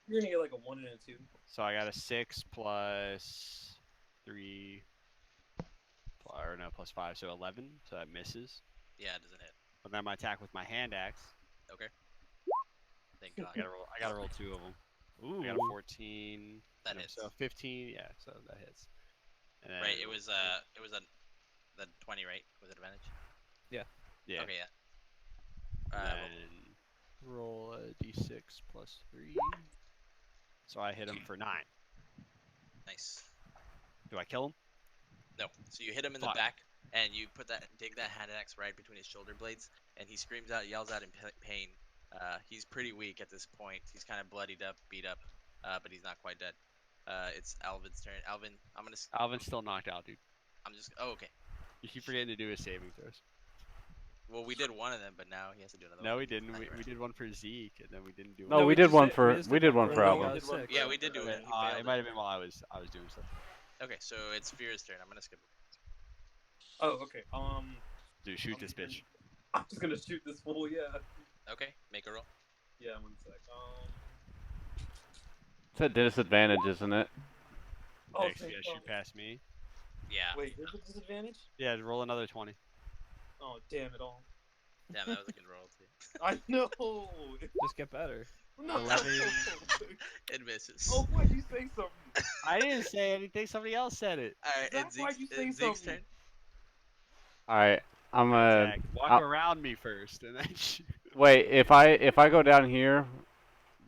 You're gonna get like a 1 and a 2. So I got a 6 plus 3, or no, plus 5, so 11. So that misses. Yeah, it doesn't hit. But then I'm gonna attack with my hand axe. Okay. Thank God. I gotta roll 2 of them. Ooh. I got a 14. That no, hits. So 15, yeah, so that hits. And then Right, it was the 20, right? With advantage. Yeah. Okay, yeah. And Well, then roll a d6 plus 3. So I hit him for 9. nice. Do I kill him? No. So you hit him in the Fuck. back, and you dig that hand axe right between his shoulder blades, and he screams out, yells out in pain. He's pretty weak at this point. He's kind of bloodied up, beat up, but he's not quite dead. It's Alvin's turn. Alvin, Alvin's still knocked out, dude. Oh, okay. You keep forgetting to do his saving throws. Well, we did one of them, but now he has to do another one. No, we because didn't. it's not We right. did one for Zeke, and then we didn't do No, one. we did one for just we did one for Alvin. Alvin. Got sick. Yeah, we did do it. He failed It might have been while I was doing something. Okay, so it's Fear's turn. I'm gonna skip it. Oh, okay. Dude, shoot this bitch. I'm just gonna shoot this fool. Yeah. Okay, make a roll. Yeah. 1 sec. It's at disadvantage, isn't it? Oh, Next, you thank gotta shoot God. past me. Yeah. Wait, here's the disadvantage. Yeah, roll another 20. Oh, damn it all. Damn, that was a good roll too. I know. Just get better. No. 11. It misses. Oh, why'd you say something? I didn't say anything. Somebody else said it. All right, Zach, it's why'd you say Zeke's something? turn. All right, I'm gonna Zach, walk I'll- around me first, and then shoot. wait. If I go down here,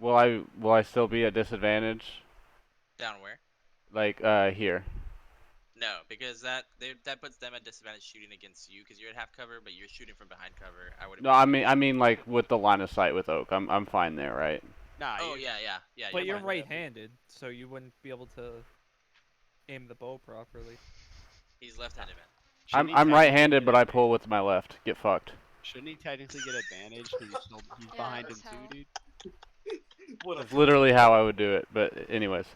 will I still be at disadvantage? Down where? Like here. No, because that puts them at disadvantage shooting against you because you're at half cover, but you're shooting from behind cover. I would. No, I mean like with the line of sight with Oak. I'm fine there, right? Nah, Oh you- yeah. But you're fine. right-handed, so you wouldn't be able to aim the bow properly. He's left-handed, man. shouldn't he I'm technically right-handed, get but I advantage? pull with my left. Get fucked. Shouldn't he technically get advantage because he's Yeah, behind him that's too, how- dude? What That's literally how I would do it. But anyways,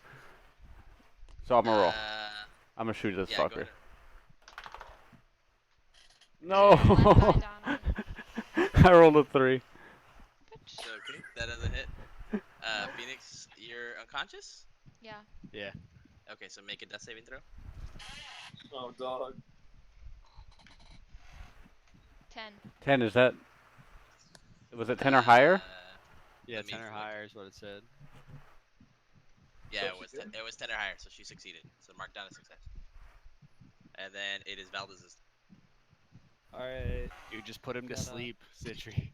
so I'm gonna roll. I'm gonna shoot this Yeah, go fucker. ahead. No. One die, Donovan. I rolled a 3. So, okay, that doesn't hit. Phoenix, you're unconscious? Yeah. Yeah. Okay, so make a death saving throw. Oh, dog. 10. 10 is that? Was it 10 or higher? Yeah, Let me 10 or look. higher is what it said. Yeah, So it she was did? it was 10 or higher, so she succeeded. So mark down a success. And then it is Valdez's. Alright. You just put him to Gotta- sleep, Citri.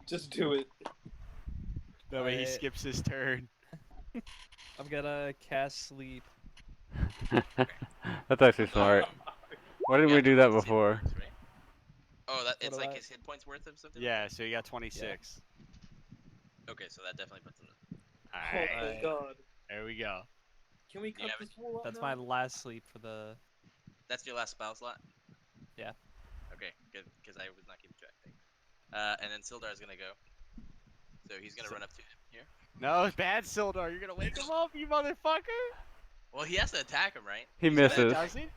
Just do it. That way he Alright. skips his turn. I'm gonna cast sleep. That's actually smart. Why didn't You we have do to that roll to see if it before? works, right? Oh, that it's What like about- his hit points worth of something? Yeah, so you got 26. Okay, so that definitely puts him. Oh, Alright, thank Alright. God. there we go. Can we cut Yeah, this fool out That's now? my last sleep for the. That's your last spell slot? Yeah. Okay, good, because I was not keeping track. Thank you. And then Sildar's gonna go. So he's gonna So- run up to him here. No, bad Sildar. You're gonna wake him up, you motherfucker. Well, he has to attack him, right? He He's misses. dead. Does he?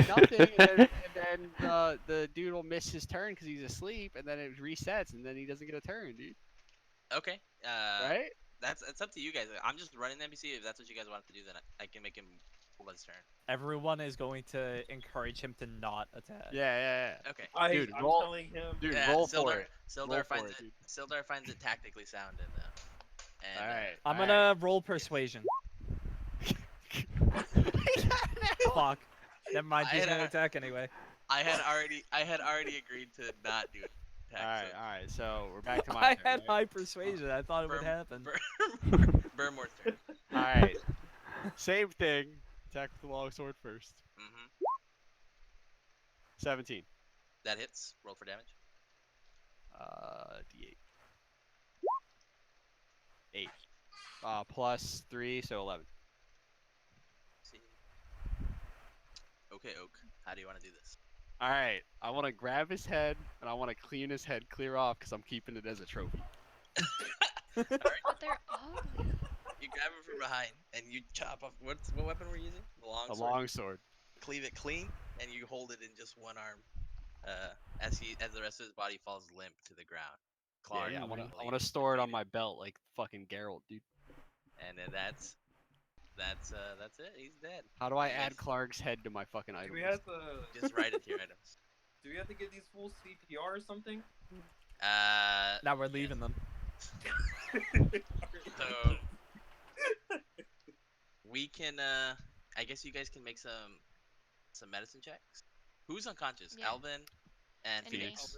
Nothing, and then the dude will miss his turn because he's asleep, and then it resets, and then he doesn't get a turn, dude. Okay. Right? It's up to you guys. I'm just running the NPC. If that's what you guys want to do, then I can make him pull his turn. Everyone is going to encourage him to not attack. Yeah. Okay. Dude, I'm roll- telling him. Dude, Yeah, roll Sildar, for it. Sildar Roll finds for it. it, dude. Sildar finds it tactically sound and All right. I'm all gonna roll persuasion. Fuck. Never mind. I He's had gonna a- attack anyway. I had already agreed to not do it. All right. So we're back to my I turn. had right? high persuasion. I thought it would Burn- happen. Burmore's turn. All right. Same thing. Attack with the longsword first. Mm-hmm. 17. That hits. Roll for damage. D8. 8. Plus 3, so 11. See. Okay, Oak. How do you want to do this? All right. I want to grab his head and I want to clean his head clear off because I'm keeping it as a trophy. But they're ugly. You grab him from behind and you chop off. What weapon were you using? The long A sword. longsword. Cleave it clean, and you hold it in just one arm. As the rest of his body falls limp to the ground. Clark, Yeah, I want really to store it on defeated. my belt like fucking Geralt, dude. And then that's it. He's dead. How do I You add guys- Clark's head to my fucking Do item? we list? have to? Just write it to your items. Do we have to give these fools CPR or something? Now we're leaving them. So we can. I guess you guys can make some medicine checks. Who's unconscious? Yeah. Alvin and And me. Phoenix.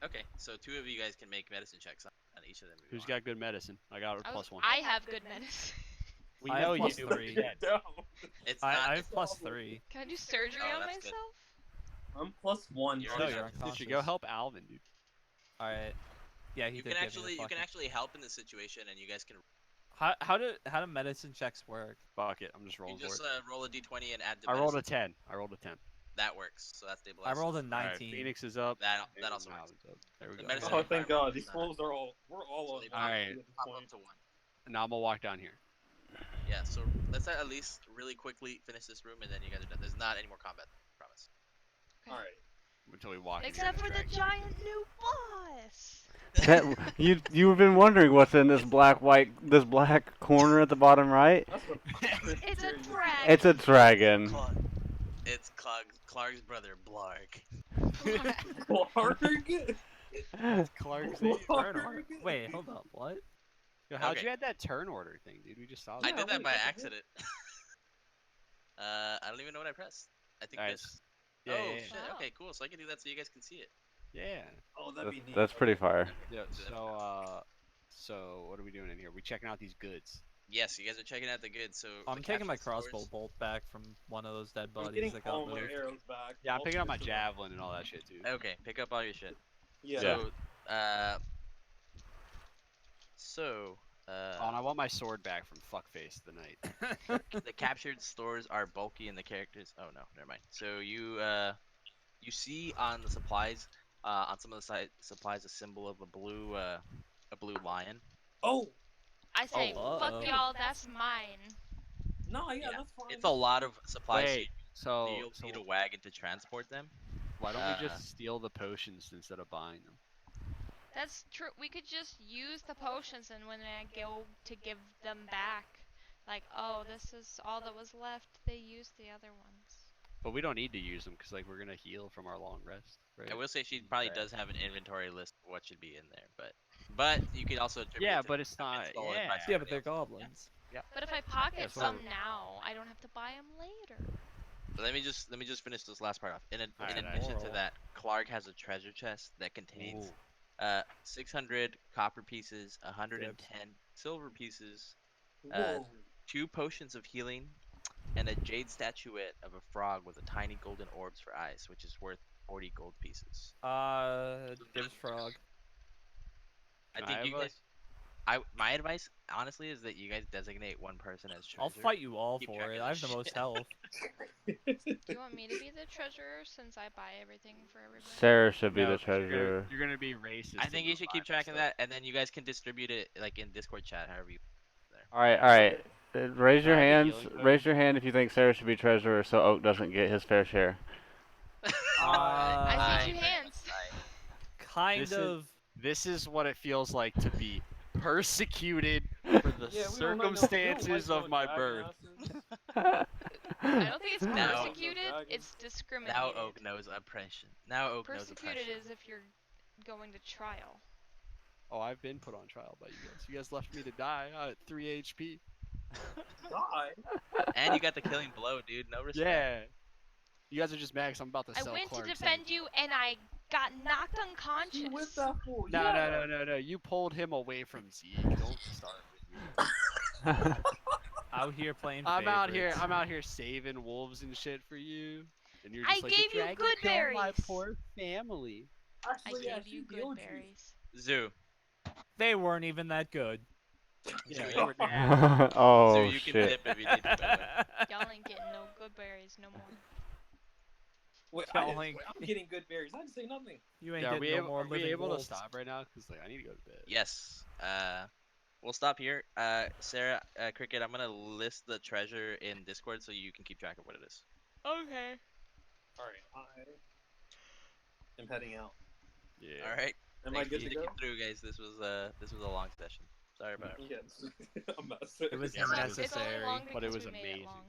Okay, so two of you guys can make medicine checks on each of them. if you Who's want. got good medicine? I got a I +1. have good medicine. We I know have you plus do. three. Dead. Down. It's I not. have it's- plus 3. Can I do surgery Oh, on that's good. myself? I'm +1. You're No, unconscious. you're You unconscious. should go help Alvin, dude. Alright. Yeah, he You did can give me the you can fucking- actually help in this situation, and you guys can. How do medicine checks work? Fuck it. I'm just You rolling for just it. roll a d20 and add the. I rolled a medicine. 10. I rolled a 10. That works. So that's I stabilized. rolled a All right, 19. Phoenix is up. That and also works. Alvin's up. There we The go. medicine Oh, Alright. thank God. These It's not- fools are all. We're all So on. they top Alright. at this pop up point. to 1. Now I'm gonna walk down here. Yeah. So let's at least really quickly finish this room, and then you guys are done. There's not any more combat. I promise. All right. Until we walk in here Except and for the distract giant new boss. That, you've been wondering what's in this black corner at the bottom right? That's what. It's a dragon. It's a dragon. Claude. It's Clark's brother, Blarg. Clark? Clark's name. Turn order. Wait, hold up. What? Yo, how'd Okay. you add that turn order thing, dude? We just saw I that. did that wait, by what the heck? accident. I don't even know what I pressed. I think Alright, this. Yeah, Oh yeah, shit. Oh. Okay, cool. So I can do that so you guys can see it. yeah. Oh, that'd be neat. That's pretty Okay. fire. Yeah. Do that So, for so what are we doing in here? We checking out these goods. Yes, you guys are checking out the goods. So I'm the taking my captured crossbow stores- bolt back from one of those dead I'm bodies getting that got all my moved. arrows back. Yeah, I'm All picking up my this is- javelin and all that shit too. Okay, pick up all your shit. Yeah. So, so, Oh, and I want my sword back from Fuckface the Knight. the captured stores are bulky and the characters. Oh no, never mind. So you see on the supplies, on some of the supplies, a symbol of a blue lion. Oh, I say, Oh, fuck uh-oh. y'all, that's mine. no, yeah, Yeah. that's fine. It's a lot of supplies. Wait, so so you'll need a wagon to transport them. why don't we uh, just steal the potions instead of buying them? That's true. We could just use the potions, and when I go to give them back, like, oh, this is all that was left, they used the other ones. But we don't need to use them because like we're gonna heal from our long rest, right? I will say she probably Okay. does have an inventory list of what should be in there, but you could also attribute Yeah, it to but it's not. stolen by Yeah. Yeah, somebody but they're else. goblins. But if I pocket Yes, some well- now, I don't have to buy them later. Let me just finish this last part off. In Alright, addition to moral. that, Clark has a treasure chest that contains Ooh. 600 copper pieces, 110 silver pieces, Whoa. 2 potions of healing, and a jade statuette of a frog with a tiny golden orbs for eyes, which is worth 40 gold pieces. Dibs frog. I Can I think have you a- guys. My advice, honestly, is that you guys designate one person as treasurer. I'll fight you all Keep for track it. of I have this the most shit. health. Do you want me to be the treasurer since I buy everything for everybody? Sarah should be No, the 'cause you're gonna- treasurer. You're gonna be racist. I think and you should keep not buy my track of stuff. that, and then you guys can distribute it like in Discord chat, however you. All right, all right. Raise your Can I have a hands. healing Raise potion? your hand if you think Sarah should be treasurer, so Oak doesn't get his fair share. I see Uh, two hands. kind This is- of. This is what it feels like to be persecuted for the Yeah, we don't like no- circumstances we don't of like my no birth. jackasses. I don't think it's Now- persecuted, it's discriminated. Now Oak knows oppression. Now Oak knows Persecuted oppression. is if you're going to trial. Oh, I've been put on trial by you guys. You guys left me to die at 3 HP. Die. And you got the killing blow, dude. No respect. Yeah. You guys are just mad 'cause I'm about to I sell went to Clark's defend you and I got knocked unconscious. She with that fool. No, yeah. no. You pulled him away from Zeke. Don't start with me. Out here playing I'm out favorites. here saving wolves and shit for you. And you're I just like, gave "The you dragon good killed my berries." poor family. I Actually, yeah, gave she you good healed berries. Zoo. They weren't even that good. Yeah, Zoo, they were nasty. Oh Zoo, you can shit. dip if you need to. By the way. Y'all ain't getting no good berries no more. Wait, Y'all ain't- I'm getting good berries. I didn't say nothing. You ain't Yeah, getting no more are we living able wolves. to stop right now? Because like I need to go to bed. Yes. We'll stop here. Sarah, Cricket, I'm gonna list the treasure in Discord so you can keep track of what it is. Okay. All right, I am heading out. Yeah. All right. Am Thanks I for good to go? sticking through, guys. This was a long session. Sorry about it. Yes. I'm not It was Yeah, but it was- It's only necessary. long but it because was we made it amazing. long.